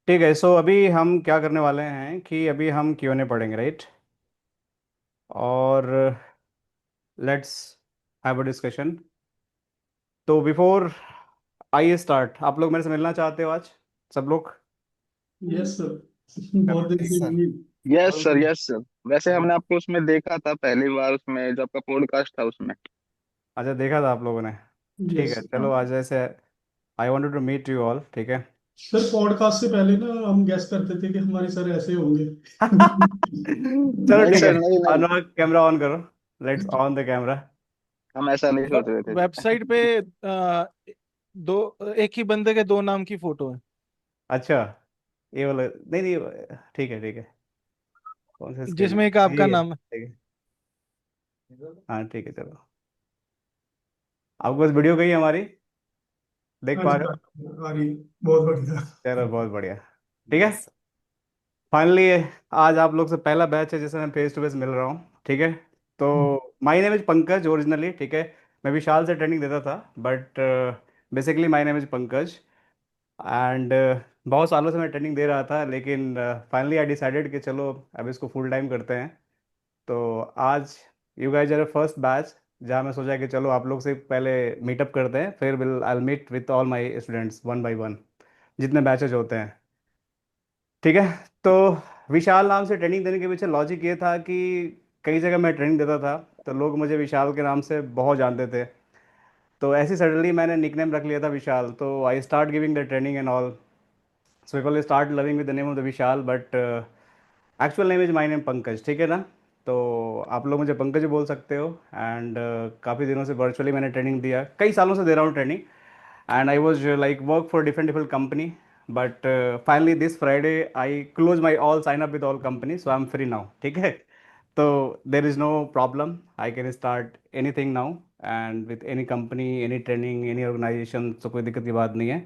ठीक है। सो अभी हम क्या करने वाले हैं कि अभी हम क्यूएनए पढ़ेंगे, राइट? और लेट्स हैव अ डिस्कशन। तो बिफोर आई स्टार्ट, आप लोग मेरे से मिलना चाहते हो आज, सब लोग? Yes sir. चलो बहुत दिन ठीक से है। मिली। और यस सर, उसमें यस सर। वैसे हमने आपको उसमें देखा था पहली बार, उसमें जो आपका पॉडकास्ट था उसमें। अच्छा, देखा था आप लोगों ने? ठीक यस। है, चलो आज ऐसे I wanted to meet you all, ठीक है। सर पॉडकास्ट से पहले ना हम गेस करते थे कि हमारे सर ऐसे होंगे। चलो नहीं ठीक है। सर, नहीं नहीं। अनुराग, कैमरा ऑन करो। Let's on the camera. हम ऐसा नहीं सोच रहे थे सर। वेबसाइट पे दो एक ही बंदे के दो नाम की फोटो है। अच्छा, ये वाला नहीं नहीं, ठीक है ठीक है। कौन सा स्क्रीन जिसमें एक है? आपका ये है, नाम है। ठीक है। हाँ ठीक है, चलो। आपको बस वीडियो गई हमारी, देख हाँ पा जी, रहे हो? आ रही। बहुत बढ़िया। चलो बहुत बढ़िया। ठीक है। फाइनली आज आप लोग से पहला बैच है जिससे मैं फेस टू फेस मिल रहा हूँ, ठीक है। तो my name is Pankaj originally, ठीक है। मैं विशाल से ट्रेनिंग देता था, but basically my name is Pankaj. And बहुत सालों से मैं ट्रेनिंग दे रहा था, लेकिन फाइनली आई डिसाइडेड कि चलो अब इसको फुल टाइम करते हैं। तो आज you guys are first batch, जहाँ मैं सोचा कि चलो आप लोग से पहले मीटअप करते हैं, फिर will I meet with all my students one by one, जितने बैचेज होते हैं, ठीक है। तो विशाल नाम से ट्रेनिंग देने के पीछे लॉजिक ये था कि कई जगह मैं ट्रेनिंग देता था, तो लोग मुझे विशाल के नाम से बहुत जानते थे। तो ऐसी सडनली मैंने निकनेम रख लिया था विशाल, तो I start giving the training and all. So people start loving with the name of the Vishal, but actual name is my name Pankaj, ठीक है ना। तो आप लोग मुझे पंकज बोल सकते हो। एंड काफ़ी दिनों से वर्चुअली मैंने ट्रेनिंग दिया, कई सालों से दे रहा हूँ training. And I was like work for different different company, but finally this Friday I close my all sign up with all company, so I am free now, ठीक है। तो there is no problem, I can start anything now and with any company, any training, any organisation, तो कोई दिक्कत की बात नहीं है।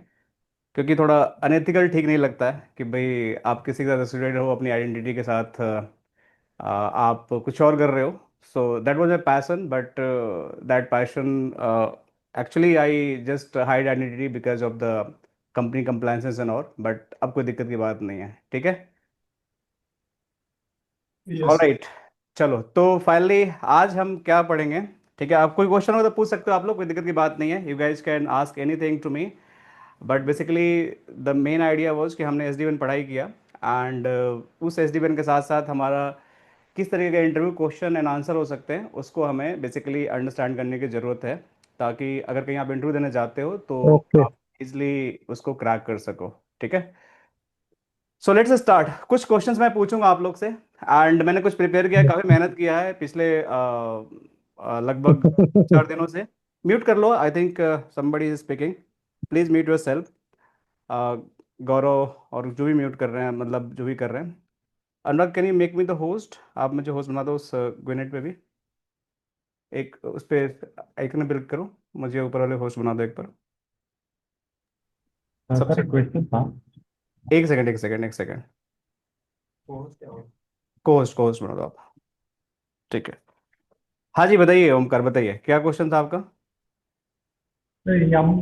क्योंकि थोड़ा अनएथिकल ठीक नहीं लगता है कि भाई आप किसी के साथ एसोसिएटेड हो अपनी आइडेंटिटी के साथ, आप कुछ और कर रहे हो। So that was my passion, but that passion actually I just hide identity because of the company compliances and और, बट अब कोई दिक्कत की बात नहीं है, ठीक है। यस। ऑलराइट। चलो तो फाइनली आज हम क्या पढ़ेंगे, ठीक है। आप कोई क्वेश्चन हो तो पूछ सकते हो आप लोग, कोई दिक्कत की बात नहीं है, you guys can ask anything to me. But basically the main idea was कि हमने एस डी पढ़ाई किया, एंड उस एस डी के साथ साथ हमारा किस तरीके के इंटरव्यू क्वेश्चन एंड आंसर हो सकते हैं उसको हमें बेसिकली अंडरस्टैंड करने की ज़रूरत है, ताकि अगर कहीं आप इंटरव्यू देने जाते हो तो ओके। आप इजली उसको क्रैक कर सको, ठीक है। So let's start. कुछ क्वेश्चंस मैं पूछूंगा आप लोग से, एंड मैंने कुछ प्रिपेयर किया है, काफ़ी मेहनत किया है पिछले लगभग 4 दिनों से। म्यूट कर लो, I think somebody is speaking. Please mute yourself. Gaurav और जो भी म्यूट कर रहे हैं, मतलब जो भी कर रहे हैं। Anurag, can you make me the host? आप मुझे होस्ट बना दो उस ग्विनेट पे भी। एक उस पर आइकन पे क्लिक करो, मुझे ऊपर वाले होस्ट बना दो एक बार। सर सबसे एक क्वेश्चन था। एक सेकंड एक सेकंड एक सेकंड। को होस्ट बना दो आप, ठीक है। हाँ जी, बताइए ओमकार, बताइए क्या क्वेश्चन था आपका। तो ये हम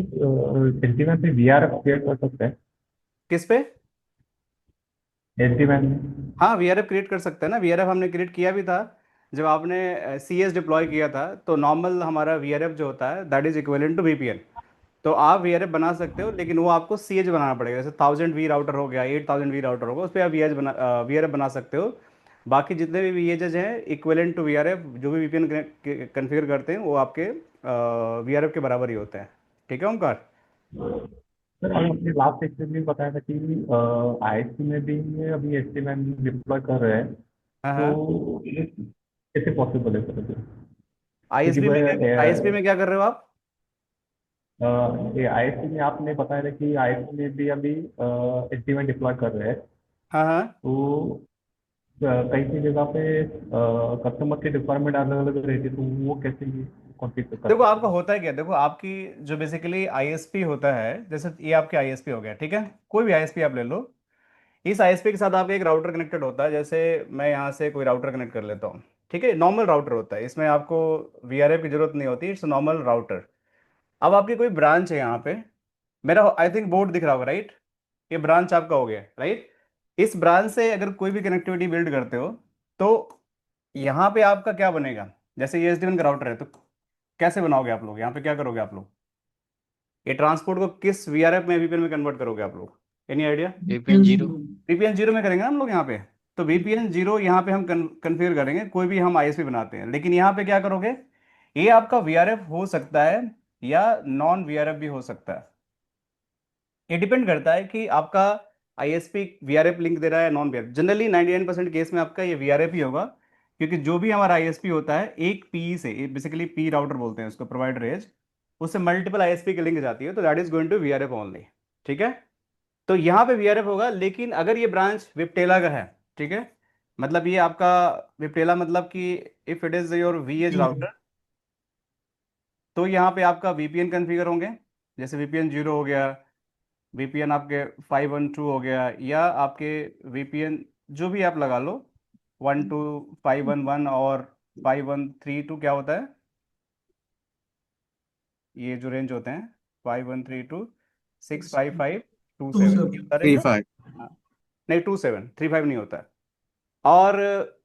एसडीमैन में वीआरएफ क्रिएट कर सकते हैं? किस पे? एसडीमैन में। हाँ, वीआरएफ क्रिएट कर सकते हैं ना, वीआरएफ हमने क्रिएट किया भी था। जब आपने सी एस डिप्लॉय किया था, तो नॉर्मल हमारा वीआरएफ जो होता है that is equivalent to VPN. तो आप वीआरएफ बना सकते हो, लेकिन वो आपको सी एच बनाना पड़ेगा। जैसे 1000 वी राउटर हो गया, 8000 वी राउटर होगा, उस पर आप वीआरएफ बना सकते हो। बाकी जितने भी वीएचएस हैं इक्विवेलेंट टू वीआरएफ, जो भी वीपीएन कन्फिगर करते हैं वो आपके वीआरएफ के बराबर ही होते हैं, ठीक है ओमकार। सर अभी अपने लास्ट सेक्शन में बताया था कि आईएसपी में भी अभी एसडीमैन डिप्लॉय कर रहे हैं। हाँ हाँ। तो ये कैसे पॉसिबल है सर अभी? क्योंकि आईएसपी में क्या, आईएसपी वह में क्या कर रहे हो आप? ये आईएसपी में आपने बताया था कि आईएसपी में भी अभी एसडीमैन डिप्लॉय कर रहे हैं। हाँ हाँ। तो कई कई जगह पे कस्टमर की रिक्वायरमेंट अलग अलग रहती है, तो वो कैसे कॉन्फ़िगर कर देखो सकते आपका हैं? होता है क्या, देखो आपकी जो बेसिकली आईएसपी होता है, जैसे ये आपके आईएसपी हो गया, ठीक है। कोई भी आईएसपी आप ले लो, इस आईएसपी के साथ आपका एक राउटर कनेक्टेड होता है। जैसे मैं यहाँ से कोई राउटर कनेक्ट कर लेता हूँ, ठीक है, नॉर्मल राउटर होता है, इसमें आपको वीआरएफ की जरूरत नहीं होती, इट्स नॉर्मल राउटर। अब आपकी कोई ब्रांच है यहाँ पे, मेरा आई थिंक बोर्ड दिख रहा होगा, राइट? ये ब्रांच आपका हो गया, राइट। इस ब्रांच से अगर कोई भी कनेक्टिविटी बिल्ड करते हो तो यहाँ पे आपका क्या बनेगा, जैसे ये एसडीएन का राउटर है तो कैसे बनाओगे आप लोग, यहाँ पे क्या करोगे आप लोग, ये ट्रांसपोर्ट को किस वीआरएफ में वीपीएन में कन्वर्ट करोगे आप लोग, any idea. VPN 0। VPN zero में करेंगे ना हम लोग यहाँ पे। तो वीपीएन जीरो यहाँ पे हम कन्फिगर करेंगे, कोई भी हम आईएसपी बनाते हैं, लेकिन यहाँ पे क्या करोगे, ये आपका वीआरएफ हो सकता है या नॉन वीआरएफ भी हो सकता है। ये डिपेंड करता है कि आपका आईएसपी वीआरएफ लिंक दे रहा है नॉन वीआरएफ। जनरली 99% केस में आपका ये वीआरएफ ही होगा, क्योंकि जो भी हमारा आईएसपी होता है एक पी से, बेसिकली पी राउटर बोलते हैं उसको, प्रोवाइडर एज, उससे मल्टीपल आईएसपी की लिंक जाती है, तो that is going to VRF only. ठीक है, तो यहाँ पे वीआरएफ होगा, लेकिन अगर ये ब्रांच विप्टेला का है, ठीक है, मतलब ये आपका विप्टेला मतलब कि if it is your vEdge router, तो यहाँ पे आपका वीपीएन कॉन्फ़िगर होंगे, जैसे वीपीएन जीरो हो गया, वीपीएन आपके 512 हो गया, या आपके वीपीएन जो भी आप लगा लो, 12511 और 5132 क्या होता है, ये जो रेंज होते हैं 5132 65527 2 ये होता फ्री रेंज। फायर। हाँ, नहीं 2735 नहीं होता है। और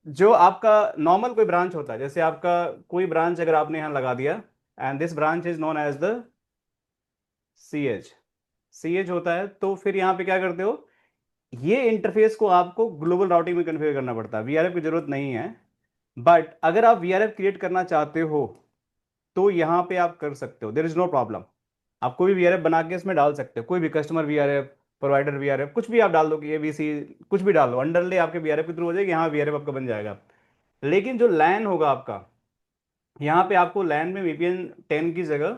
जो आपका नॉर्मल कोई ब्रांच होता है, जैसे आपका कोई ब्रांच अगर आपने यहाँ लगा दिया, and this branch is known as the C H होता है, तो फिर यहाँ पे क्या करते हो, ये इंटरफेस को आपको ग्लोबल राउटिंग में कन्फिगर करना पड़ता है, वीआरएफ की जरूरत नहीं है। बट अगर आप वीआरएफ क्रिएट करना चाहते हो तो यहाँ पे आप कर सकते हो, देर इज नो प्रॉब्लम। आप कोई भी वीआरएफ बना के इसमें डाल सकते हो, कोई भी कस्टमर वीआरएफ, प्रोवाइडर वीआरएफ, कुछ भी आप डाल दो कि एबीसी, कुछ भी डाल दो, अंडरले आपके वीआरएफ के थ्रू हो जाएगी, यहाँ वीआरएफ आपका बन जाएगा। लेकिन जो लैन होगा आपका, यहाँ पे आपको लैन में वीपीएन 10 की जगह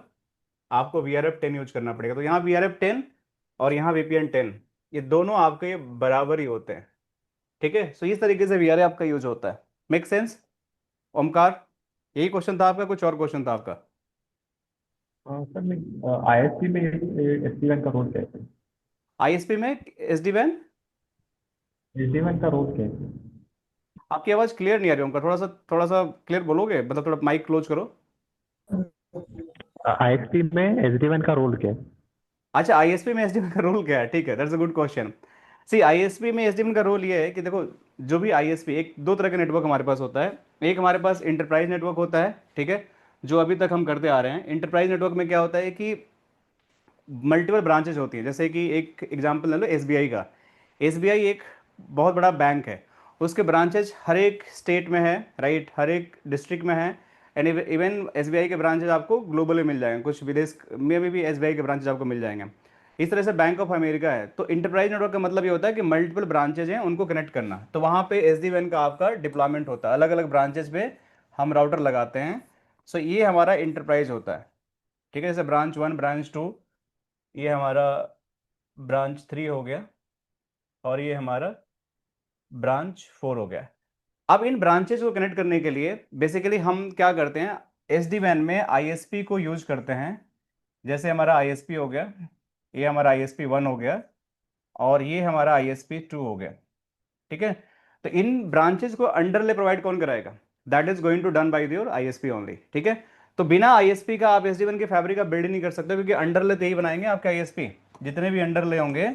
आपको वीआरएफ 10 यूज करना पड़ेगा। तो यहाँ वीआरएफ 10 और यहाँ वीपीएन 10, ये दोनों आपके बराबर ही होते हैं। ठीक है, सो इस तरीके से वीआरएफ आपका यूज होता है। Make sense Omkar? यही क्वेश्चन था आपका, कुछ और क्वेश्चन था आपका? सर मैं आईएसपी में एसडीएन का रोल क्या है? आईएसपी में एसडी वैन, एसडीएन का रोल क्या है? आपकी आवाज क्लियर नहीं आ रही ओमकार, थोड़ा सा क्लियर बोलोगे, मतलब थोड़ा माइक क्लोज करो। आईएसपी में एसडीएन का रोल क्या है? अच्छा, आईएसपी में एसडीएन का रोल क्या है, ठीक है, that's a good question. See, ISP में एसडीएन का रोल ये है कि देखो, जो भी आईएसपी, एक दो तरह का नेटवर्क हमारे पास होता है। एक हमारे पास इंटरप्राइज नेटवर्क होता है, ठीक है, जो अभी तक हम करते आ रहे हैं। इंटरप्राइज नेटवर्क में क्या होता है कि मल्टीपल ब्रांचेज होती हैं, जैसे कि एक एग्जांपल ले लो एसबीआई का। एसबीआई एक बहुत बड़ा बैंक है, उसके ब्रांचेज हर एक स्टेट में है, राइट, हर एक डिस्ट्रिक्ट में है। एंड इवन एसबीआई के ब्रांचेज आपको ग्लोबली मिल जाएंगे, कुछ विदेश में भी एसबीआई के ब्रांचेज आपको मिल जाएंगे। इस तरह से बैंक ऑफ अमेरिका है। तो इंटरप्राइज नेटवर्क का मतलब ये होता है कि मल्टीपल ब्रांचेज हैं, उनको कनेक्ट करना। तो वहाँ पे एसडी वैन का आपका डिप्लॉयमेंट होता है, अलग अलग ब्रांचेज पे हम राउटर लगाते हैं। सो ये हमारा इंटरप्राइज होता है, ठीक है, जैसे ब्रांच 1, ब्रांच 2, ये हमारा ब्रांच 3 हो गया, और ये हमारा ब्रांच 4 हो गया। अब इन ब्रांचेज को कनेक्ट करने के लिए बेसिकली हम क्या करते हैं, एसडी वैन में आईएसपी को यूज करते हैं। जैसे हमारा आईएसपी हो गया, ये हमारा आईएसपी 1 हो गया, और ये हमारा आईएसपी 2 हो गया, ठीक है। तो इन ब्रांचेज को अंडरले प्रोवाइड कौन कराएगा, that is going to done by your ISP only, ठीक है। तो बिना आईएसपी का आप एसडी वन के फैब्रिक का बिल्ड नहीं कर सकते, क्योंकि अंडरले तो यही बनाएंगे आपके आईएसपी, जितने भी अंडरले होंगे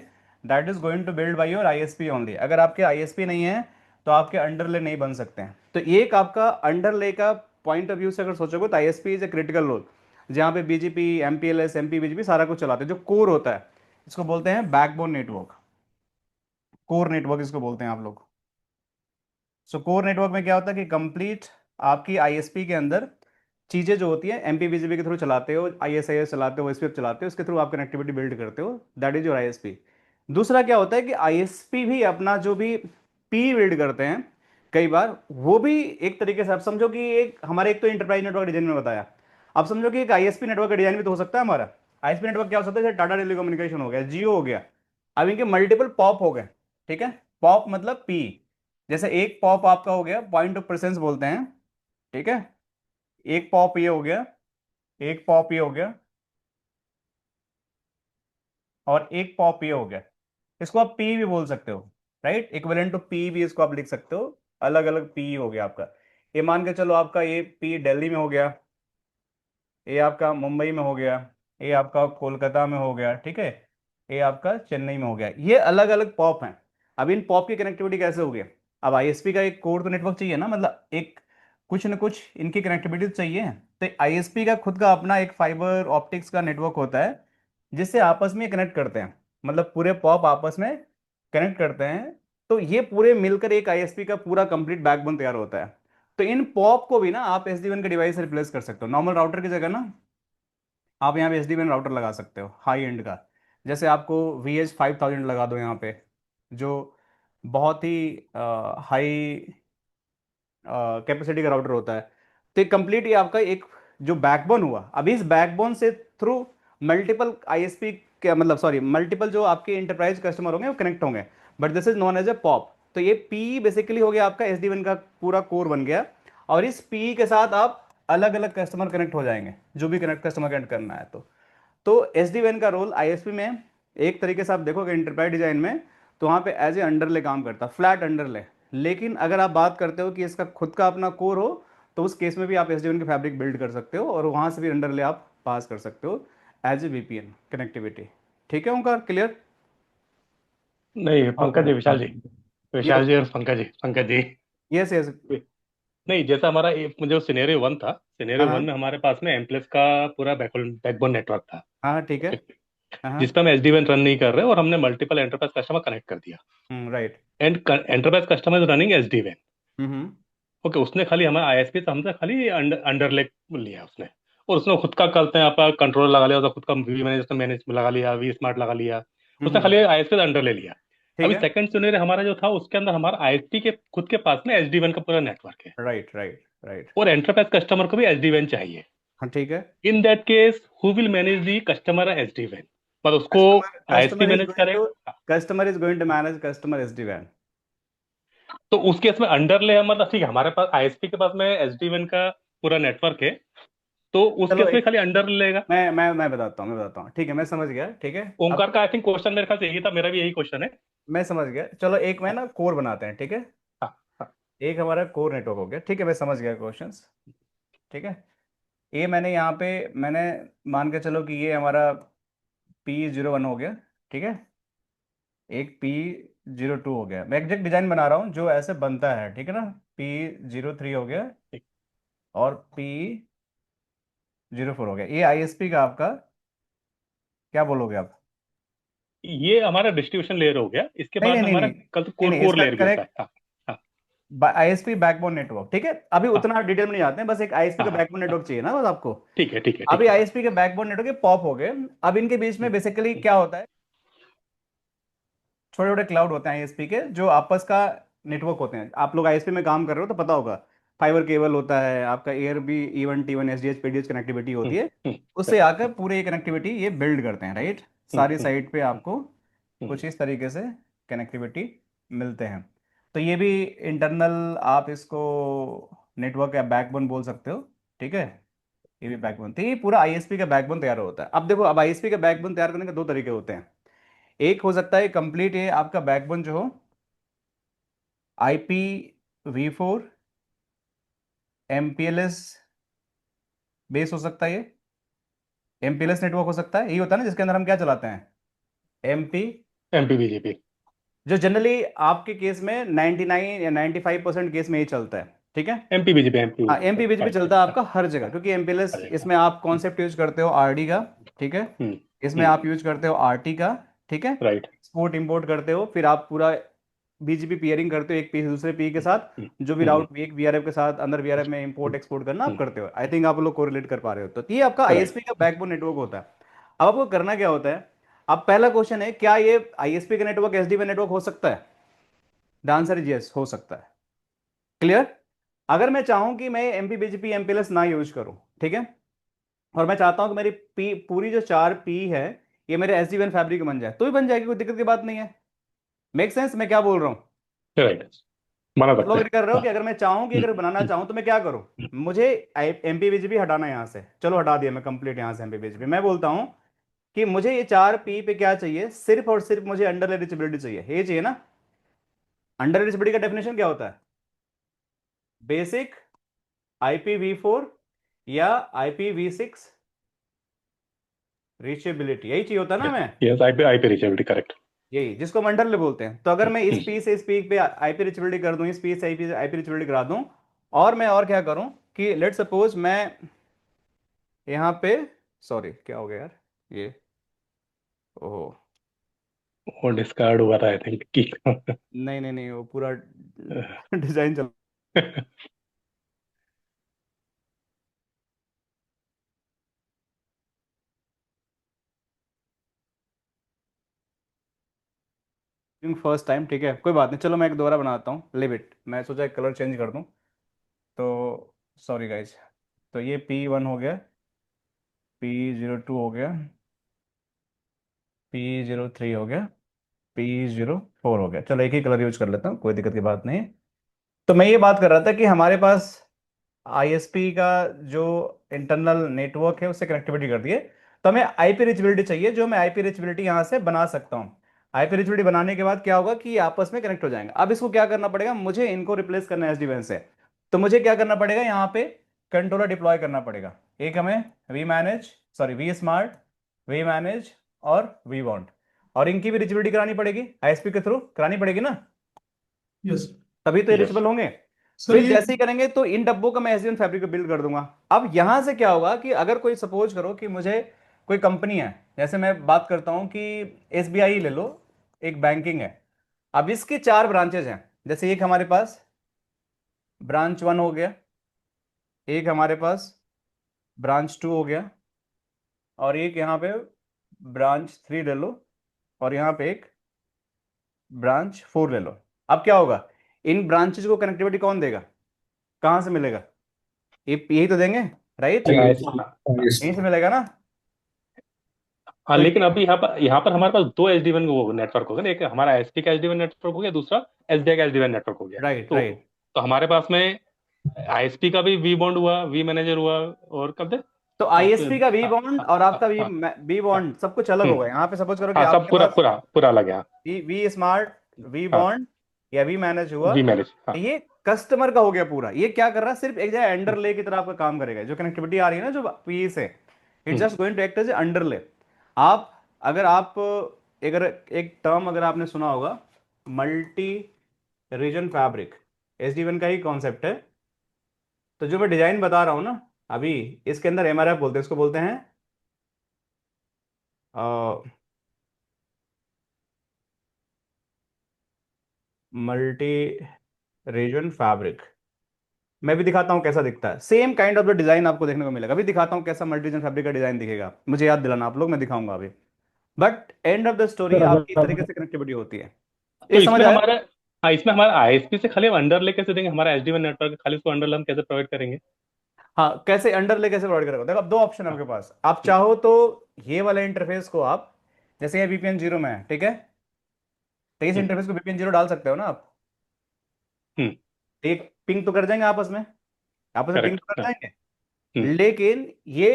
that is going to build by your ISP only. अगर आपके आईएसपी नहीं है तो आपके अंडरले नहीं बन सकते हैं। तो एक आपका अंडरले का पॉइंट ऑफ व्यू से अगर सोचोगे तो ISP is a critical role, जहाँ पे बीजीपी, एमपीएलएस, एमपीबीजीपी सारा कुछ चलाते हैं। जो कोर होता है, इसको बोलते हैं बैकबोन नेटवर्क, कोर नेटवर्क इसको बोलते हैं आप लोग। सो कोर नेटवर्क में क्या होता है कि कंप्लीट आपकी आईएसपी के अंदर चीजें जो होती है, एमपीबीजीपी के थ्रू चलाते हो, आईएसआईएस चलाते हो, ओएसपीएफ चलाते हो, उसके थ्रू आप कनेक्टिविटी बिल्ड करते हो, दैट इज योर आईएसपी। दूसरा क्या होता है कि आईएसपी भी अपना जो भी पी बिल्ड करते हैं, कई बार वो भी एक तरीके से आप समझो कि एक हमारे, एक तो इंटरप्राइज नेटवर्क डिजाइन में बताया, आप समझो कि एक आईएसपी नेटवर्क का डिजाइन भी तो हो सकता है हमारा। आईएसपी नेटवर्क क्या हो सकता है, जैसे टाटा टेलीकम्युनिकेशन हो गया, जियो हो गया, अब इनके मल्टीपल पॉप हो गए, ठीक है। पॉप मतलब पी, जैसे एक पॉप आपका हो गया, पॉइंट ऑफ प्रेजेंस बोलते हैं, ठीक है। एक पॉप ये हो गया, एक पॉप ये हो गया, और एक पॉप ये हो गया। इसको आप पी भी बोल सकते हो, राइट, इक्विवेलेंट टू पी भी इसको आप लिख सकते हो। अलग अलग पी हो गया आपका। ये मान के चलो आपका ये पी दिल्ली में हो गया, ये आपका मुंबई में हो गया, ये आपका कोलकाता में हो गया, ठीक है, ये आपका चेन्नई में हो गया। ये अलग अलग पॉप हैं। अब इन पॉप की कनेक्टिविटी कैसे होगी? अब आईएसपी का एक कोर तो नेटवर्क चाहिए ना, मतलब एक कुछ न कुछ इनकी कनेक्टिविटी तो चाहिए। तो आईएसपी का खुद का अपना एक फाइबर ऑप्टिक्स का नेटवर्क होता है जिससे आपस में कनेक्ट करते हैं, मतलब पूरे पॉप आपस में कनेक्ट करते हैं। तो ये पूरे मिलकर एक आईएसपी का पूरा कंप्लीट बैकबोन तैयार होता है। तो इन पॉप को भी ना आप SD WAN के डिवाइस से रिप्लेस कर सकते हो, नॉर्मल राउटर की जगह ना आप यहाँ पे SD WAN राउटर लगा सकते हो हाई एंड का। जैसे आपको VH5000 लगा दो यहाँ पे, जो बहुत ही हाई कैपेसिटी का राउटर होता है। तो कंप्लीट ये आपका एक जो बैकबोन हुआ, अभी इस बैकबोन से थ्रू मल्टीपल आईएसपी के, मतलब सॉरी मल्टीपल जो आपके इंटरप्राइज कस्टमर होंगे वो कनेक्ट होंगे, but this is known as a POP. तो ये पी बेसिकली हो गया आपका SD WAN का पूरा कोर बन गया। और इस पी के साथ आप अलग अलग कस्टमर कनेक्ट हो जाएंगे, जो भी कनेक्ट कस्टमर कनेक्ट करना है। तो SD WAN का रोल आईएसपी में एक तरीके से आप देखोगे इंटरप्राइज डिजाइन में, तो वहाँ पे एज ए अंडरले काम करता, फ्लैट अंडरले। लेकिन अगर आप बात करते हो कि इसका खुद का अपना कोर हो, तो उस केस में भी आप SD WAN की फैब्रिक बिल्ड कर सकते हो और वहाँ से भी अंडरले आप पास कर सकते हो एज ए VPN कनेक्टिविटी। ठीक है ओंकार, क्लियर? नहीं पंकज जी, हाँ। विशाल यस जी और पंकज जी। Yes yes. नहीं, जैसा हमारा जो सिनेरियो वन था, हाँ सिनेरियो वन हाँ में हमारे पास में एमप्लेस का पूरा बैकबोन नेटवर्क था। हाँ ठीक है। ओके। हाँ जिस हाँ। पे हम एसडीएन रन नहीं कर रहे और हमने मल्टीपल एंटरप्राइज कस्टमर कनेक्ट कर दिया। Right. And enterprise customer is running SDN. Hmm. Okay, उसने खाली हमारा आईएसपी से हमसे खाली अंडरले लिया उसने। और उसने खुद का करते हैं आप कंट्रोल लगा लिया, उसने खुद का वी मैनेज लगा लिया, वी स्मार्ट लगा लिया। उसने खाली हम्म। आईएसपी से अंडर ले लिया। ठीक अभी है। सेकंड सिनेरियो हमारा जो था उसके अंदर हमारा आईएसपी के खुद के पास में एसडीएन का पूरा नेटवर्क है। Right right right. और एंटरप्राइज कस्टमर को भी एसडीएन चाहिए। हाँ ठीक है। In that case who will manage the customer SDN, मतलब उसको customer ISP customer is manage going to करेगा। Customer is going to manage customer SD WAN। तो उस केस में अंडरले है, मतलब ठीक है हमारे पास आईएसपी के पास में एसडीएन का पूरा नेटवर्क है, तो उस चलो केस में एक, खाली अंडर लेगा। मैं बताता हूँ, ठीक है, मैं समझ गया, ठीक है। अब ओमकार का आई थिंक क्वेश्चन मेरे ख्याल से यही था, मेरा भी यही क्वेश्चन है। मैं समझ गया, चलो एक मैं ना कोर बनाते हैं, ठीक है। हाँ हाँ। एक हमारा कोर नेटवर्क हो गया, ठीक है, मैं समझ गया क्वेश्चंस। ठीक है। ये मैंने यहाँ पे मैंने मान के चलो कि ये हमारा P01 हो गया, ठीक है। एक P02 हो गया, मैं एग्जैक्ट डिजाइन बना रहा हूँ जो ऐसे बनता है, ठीक है ना। P03 हो गया ठीक। और P04 हो गया। ये ISP का आपका क्या बोलोगे आप? ये हमारा डिस्ट्रीब्यूशन लेयर हो गया, इसके नहीं बाद नहीं में नहीं हमारा नहीं कल तो नहीं कोर नहीं, कोर इसका लेयर भी होता है। करेक्ट हाँ हाँ ISP बैकबोन नेटवर्क, ठीक है। अभी हाँ उतना डिटेल में नहीं जाते हैं, बस एक आईएसपी हाँ का हाँ बैकबोन हाँ। नेटवर्क चाहिए ना बस आपको। ठीक है ठीक है अभी ठीक है। आईएसपी के बैकबोन नेटवर्क के पॉप हो गए। अब इनके बीच में हम्म, बेसिकली हम्म, क्या होता है, छोटे छोटे क्लाउड होते हैं आईएसपी के जो आपस का नेटवर्क होते हैं। आप लोग आईएसपी में काम कर रहे हो तो पता होगा, फाइबर केबल होता है आपका, एयर भी E1 T1 SDH PDH connectivity होती है। हम्म, उससे correct, आकर पूरे ये कनेक्टिविटी ये बिल्ड करते हैं, राइट। हम्म, सारी हम्म, साइट पे हम्म, आपको हम्म, कुछ इस तरीके से कनेक्टिविटी मिलते हैं। तो ये भी इंटरनल आप इसको नेटवर्क या बैकबोन बोल सकते हो, ठीक है। ये भी बैकबोन, तो ये पूरा आईएसपी का बैकबोन तैयार होता है। अब देखो, अब आईएसपी का बैकबोन तैयार करने के दो तरीके होते हैं। एक हो सकता है कंप्लीट ये आपका बैकबोन जो हो IPv4 MPLS बेस हो सकता है, ये MPLS नेटवर्क हो सकता है। यही होता है ना जिसके अंदर हम क्या चलाते हैं, MP, एमपीबीजीपी। जो जनरली आपके केस में 99 या 95% केस में ही चलता है, ठीक है। एमपीबीजीपी हाँ, एमपीबीजीपी MPBGP करेक्ट चलता है करेक्ट। आपका हर जगह, क्योंकि आ MPLS जाएगा। इसमें आप कॉन्सेप्ट यूज करते हो RD का, ठीक है। हम्म इसमें हम्म। आप यूज करते हो RT का, ठीक है। राइट। एक्सपोर्ट इंपोर्ट करते हो, फिर आप पूरा BGP पियरिंग करते हो एक पी से दूसरे पी के साथ। हम्म जो भी हम्म राउट एक VRF के साथ अंदर VRF में इंपोर्ट एक्सपोर्ट करना आप हम्म। करते हो। आई थिंक आप लोग कोरिलेट कर पा रहे हो। तो ये आपका राइट। ISP का बैकबोन नेटवर्क होता है। अब आपको करना क्या होता है, अब पहला क्वेश्चन है क्या ये ISP का नेटवर्क SD में नेटवर्क हो सकता है? द आंसर इज यस, हो सकता है। क्लियर। अगर मैं चाहूं कि मैं MPBGP MPLS ना यूज करूं, ठीक है, और मैं चाहता हूं कि मेरी पी पूरी जो 4 P है ये मेरे SD WAN फैब्रिक बन जाए, तो भी बन जाएगी, कोई दिक्कत की बात नहीं है। मेक सेंस मैं क्या बोल रहा हूँ? राइट। बना सब लोग सकते agree हैं। कर रहे हो हाँ। कि अगर मैं चाहूं कि हम्म अगर बनाना हम्म चाहूं तो मैं क्या करूं? हम्म। मुझे MPBGP हटाना है यहाँ से, चलो हटा दिया मैं कंप्लीट यहाँ से MPBGP। मैं बोलता हूं कि मुझे ये 4 P पे क्या चाहिए, सिर्फ और सिर्फ मुझे अंडर रीचेबिलिटी चाहिए, ये चाहिए ना। अंडर रीचेबिलिटी का डेफिनेशन क्या होता है? बेसिक IPv4 या IPv6 रीचेबिलिटी यही चाहिए होता है ना हमें, यस, आईपी रीचेबिलिटी, करेक्ट। यही जिसको हम अंडरले बोलते हैं। तो अगर मैं इस पी से इस पी पे आईपी रीचेबिलिटी कर दूं, इस पी से आईपी आईपी रीचेबिलिटी करा दूं, और मैं और क्या करूं कि लेट सपोज मैं यहाँ पे, सॉरी क्या हो गया यार ये, ओहो, वो डिस्कार्ड हुआ था आई थिंक की। नहीं नहीं नहीं वो पूरा डिजाइन चल, फर्स्ट टाइम, ठीक है कोई बात नहीं, चलो मैं एक दोबारा बनाता हूँ, लिव इट, मैं सोचा एक कलर चेंज कर दूँ। तो सॉरी गाइज, तो ये P1 हो गया, P02 हो गया, P03 हो गया, P04 हो गया, चलो एक ही कलर यूज कर लेता हूँ, कोई दिक्कत की बात नहीं। तो मैं ये बात कर रहा था कि हमारे पास आईएसपी का जो इंटरनल नेटवर्क है उससे कनेक्टिविटी कर दिए, तो हमें आईपी रिचबिलिटी चाहिए, जो मैं आईपी रिचबिलिटी यहाँ से बना सकता हूँ। आईपी रिचबिलिटी बनाने के बाद क्या होगा कि ये आपस में कनेक्ट हो जाएंगे। अब इसको क्या करना पड़ेगा, मुझे इनको रिप्लेस करना है एसडी से। तो मुझे क्या करना पड़ेगा, यहाँ पे कंट्रोलर डिप्लॉय करना पड़ेगा। एक हमें vManage, sorry vSmart, vManage और वी वांट, और इनकी भी रिचबिलिटी करानी पड़ेगी, आईएसपी के थ्रू करानी पड़ेगी ना, यस तभी तो ये यस। रिचेबल होंगे। सर फिर ये। जैसे ही करेंगे तो इन डब्बों का मैं एसडीएन फैब्रिक बिल्ड कर दूंगा। अब यहां से क्या होगा कि अगर कोई सपोज करो कि मुझे कोई कंपनी है, जैसे मैं बात करता हूं कि एसबीआई ले लो, एक बैंकिंग है। अब इसके 4 ब्रांचेज हैं, जैसे एक हमारे पास ब्रांच 1 हो गया, एक हमारे पास ब्रांच 2 हो गया, और एक यहाँ पे ब्रांच 3 ले लो, और यहाँ पे एक ब्रांच 4 ले लो। अब क्या होगा, इन ब्रांचेज को कनेक्टिविटी कौन देगा, कहां से मिलेगा, ये यही तो देंगे, राइट, यहीं से मिलेगा ना। हाँ, तो लेकिन ये अभी यहाँ पर हमारे पास दो एचडी वन वो नेटवर्क होगा ना, एक हमारा एसपी का एचडी वन नेटवर्क हो गया, दूसरा एसडीआई का एचडी वन नेटवर्क हो गया। राइट तो राइट। तो हमारे पास में आईएसपी का भी वी बॉन्ड हुआ, वी मैनेजर हुआ, और कब थे तो आपके। आईएसपी का वी हाँ बॉन्ड हाँ और हाँ आपका वी हाँ वी हाँ, बॉन्ड सब कुछ अलग हम्म, होगा। यहाँ पे सपोज करो कि हाँ, सब आपके पूरा पास पूरा पूरा अलग है, हाँ। वी स्मार्ट, वी हाँ, बॉन्ड या वी मैनेज हुआ, वी मैनेज, हाँ। ये कस्टमर का हो गया पूरा। ये क्या कर रहा है, सिर्फ एक जगह अंडरले की तरह आपका काम करेगा। जो कनेक्टिविटी आ रही है ना जो पी से, it hmm, just going to act as underlay. आप अगर आप अगर एक टर्म अगर आपने सुना होगा, मल्टी रीजन फैब्रिक, एसडी1 का ही कॉन्सेप्ट है। तो जो मैं डिजाइन बता रहा हूँ ना अभी, इसके अंदर एमआरएफ बोलते हैं, इसको बोलते हैं मल्टी रीजन फैब्रिक। मैं भी दिखाता हूँ कैसा दिखता है, same kind of the design आपको देखने को मिलेगा। अभी दिखाता हूँ कैसा मल्टी रीजन फैब्रिक का डिजाइन दिखेगा, मुझे याद दिलाना आप लोग, मैं दिखाऊंगा अभी। But end of the story sir आपकी इस अगर तरीके से कनेक्टिविटी होती है। ये तो समझ इसमें आया। हमारा, हाँ, इसमें हमारा आईएसपी से खाली हम अंडरले कैसे देंगे, हमारा एचडी वन नेटवर्क खाली उसको अंडरले हम कैसे प्रोवाइड करेंगे। हाँ कैसे अंडरले कैसे प्रोवाइड करेगा, देखो अब दो ऑप्शन है हाँ, आपके पास। आप हम्म, चाहो तो ये वाला इंटरफेस को आप, जैसे ये VPN 0 में है, ठीक है, तो इस हम्म, इंटरफेस को VPN 0 डाल सकते हो ना आप। हम्म, एक पिंग तो कर जाएंगे आपस में, आपस में पिंग करेक्ट, तो कर हाँ, जाएंगे। हम्म, लेकिन ये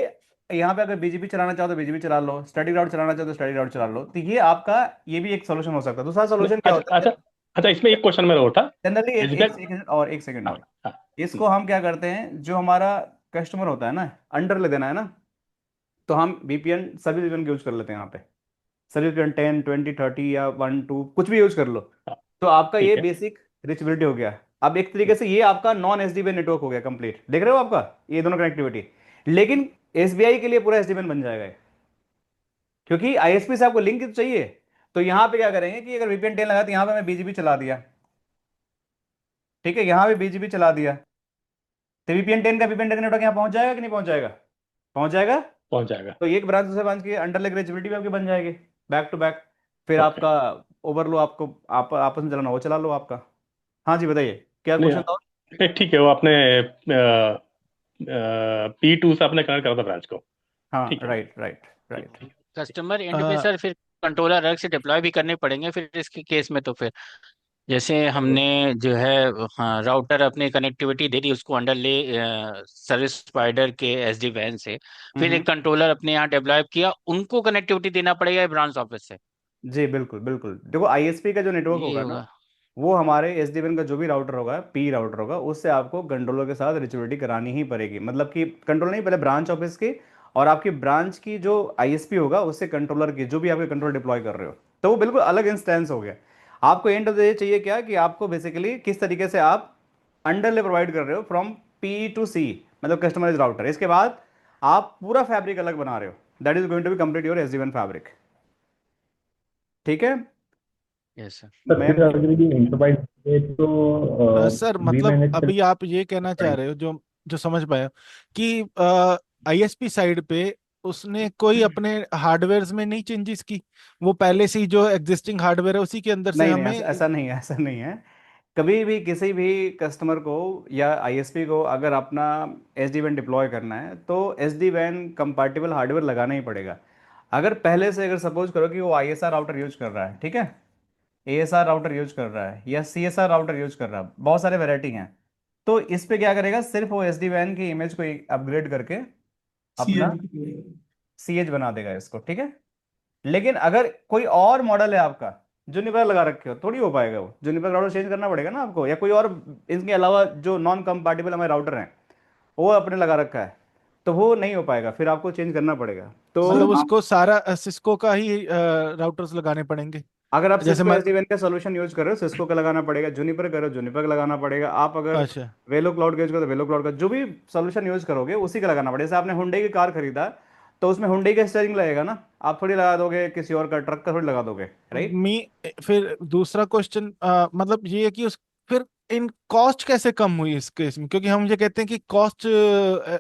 यहाँ पे अगर बीजीपी चलाना चाहो तो बीजीपी चला लो, स्टडी राउट चलाना चाहो तो स्टडी राउट चला लो। तो ये आपका, ये भी एक सोल्यूशन हो सकता है। दूसरा नहीं, सोल्यूशन क्या अच्छा होता है, अच्छा अच्छा, इसमें एक क्वेश्चन मेरा उठा। जनरली एक एक एचबीआई, एक सेकंड हाँ और, हाँ, इसको हम क्या करते हैं, जो हमारा कस्टमर होता है ना, अंडर ले देना है ना, तो हम VPN सभी VPN यूज कर लेते हैं यहाँ पे। सभी VPN 10 20 30 या 1 2 कुछ भी यूज कर लो। हाँ, तो आपका ये ठीक है। बेसिक रिचबिलिटी हो गया। अब एक तरीके से ये आपका नॉन एसडीएन नेटवर्क हो गया कंप्लीट, देख रहे हो आपका ये दोनों कनेक्टिविटी। लेकिन एसबीआई के लिए पूरा एसडीएन बन जाएगा ये, क्योंकि आईएसपी से आपको लिंक तो चाहिए। तो यहां पे क्या करेंगे कि अगर VPN 10 लगा तो यहां पे मैं बीजीबी चला दिया, ठीक है, यहां पे बीजीबी चला दिया, तो VPN 10 का VPN 10 नेटवर्क यहाँ पहुंच जाएगा कि नहीं पहुंच जाएगा, पहुंच जाएगा। पहुंच जाएगा। तो एक ब्रांच दूसरे ब्रांच की अंडरलेग रीचेबिलिटी भी आपकी बन जाएगी, बैक टू बैक। फिर ओके। आपका ओवरलो, आपको आप आपस में चलाना वो चला लो आपका। हाँ जी बताइए, क्या नहीं, क्वेश्चन था। नहीं, ठीक है, वो आपने P2 से आपने कनेक्ट करा था ब्रांच को। हाँ ठीक है, राइट राइट ठीक राइट। ठीक। कस्टमर एंड पे सर फिर कंट्रोलर अलग से डिप्लॉय भी करने पड़ेंगे फिर इसके केस में। तो फिर जैसे हमने जो है, हाँ, राउटर अपनी कनेक्टिविटी दे दी उसको अंडर ले सर्विस प्रोवाइडर के एसडी वैन से, फिर हम्म। एक कंट्रोलर अपने यहाँ डेवलप किया, उनको कनेक्टिविटी देना पड़ेगा ब्रांच ऑफिस से। जी बिल्कुल बिल्कुल, देखो आईएसपी का जो नेटवर्क ये होगा ना, होगा। वो हमारे एसडीएन का जो भी राउटर होगा, पी राउटर होगा, उससे आपको कंट्रोलर के साथ रिचबिलिटी करानी ही पड़ेगी। मतलब कि कंट्रोल नहीं, पहले ब्रांच ऑफिस की और आपकी ब्रांच की जो आईएसपी होगा उससे कंट्रोलर की जो भी आपके कंट्रोल डिप्लॉय कर रहे हो, तो वो बिल्कुल अलग इंस्टेंस हो गया। आपको एंड ऑफ द डे चाहिए क्या, कि आपको बेसिकली किस तरीके से आप अंडरले प्रोवाइड कर रहे हो फ्रॉम पी टू सी, मतलब कस्टमाइज राउटर, इसके बाद आप पूरा फैब्रिक अलग बना रहे हो, that is going to be complete your SD वन फैब्रिक। ठीक है। Yes sir. सर मैं फिर अगर ये एंटरप्राइज है तो सर वी मतलब मैनेज कर अभी आप ये कहना चाह पड़ेंगे। रहे हो, जो जो समझ पाया, कि आईएसपी साइड पे उसने कोई अपने हार्डवेयर में नहीं चेंजेस की, वो पहले से ही जो एग्जिस्टिंग हार्डवेयर है उसी के अंदर से नहीं नहीं, ऐसा हमें। ऐसा नहीं है, ऐसा नहीं है। कभी भी किसी भी कस्टमर को या आईएसपी को अगर अपना एस डी वैन डिप्लॉय करना है तो एस डी वैन कंपैटिबल हार्डवेयर लगाना ही पड़ेगा। अगर पहले से अगर सपोज करो कि वो आईएसआर राउटर यूज कर रहा है, ठीक है, एएसआर राउटर यूज कर रहा है या सीएसआर राउटर यूज कर रहा है, बहुत सारे वैरायटी हैं, तो इस पे क्या करेगा, सिर्फ वो एस डी वैन की इमेज को अपग्रेड करके सी अपना एच। सीएच बना देगा इसको, ठीक है। लेकिन अगर कोई और मॉडल है आपका, जूनिपर लगा रखे हो, थोड़ी हो पाएगा वो, जूनिपर राउटर चेंज करना पड़ेगा ना आपको, या कोई और इनके अलावा जो नॉन कंपैटिबल हमारे राउटर हैं वो अपने लगा रखा है, तो वो नहीं हो पाएगा, फिर आपको चेंज करना पड़ेगा। तो मतलब उसको सारा सिस्को का ही राउटर्स लगाने पड़ेंगे। अगर आप जैसे सिस्को एस डी वैन का सोल्यूशन यूज कर रहे हो, सिस्को का लगाना पड़ेगा, जूनिपर करो जूनिपर का लगाना पड़ेगा, आप अगर अच्छा। वेलो क्लाउड का यूज करो तो वेलो क्लाउड का, जो भी सोल्यूशन यूज करोगे उसी का लगाना पड़ेगा। जैसे आपने हुंडई की कार खरीदा, तो उसमें हुंडई का स्टीयरिंग लगेगा ना, आप थोड़ी लगा दोगे किसी और का, ट्रक का थोड़ी लगा दोगे, राइट। मी फिर दूसरा क्वेश्चन, मतलब ये है कि उस फिर इन कॉस्ट कैसे कम हुई इस केस में, क्योंकि हम ये कहते हैं कि कॉस्ट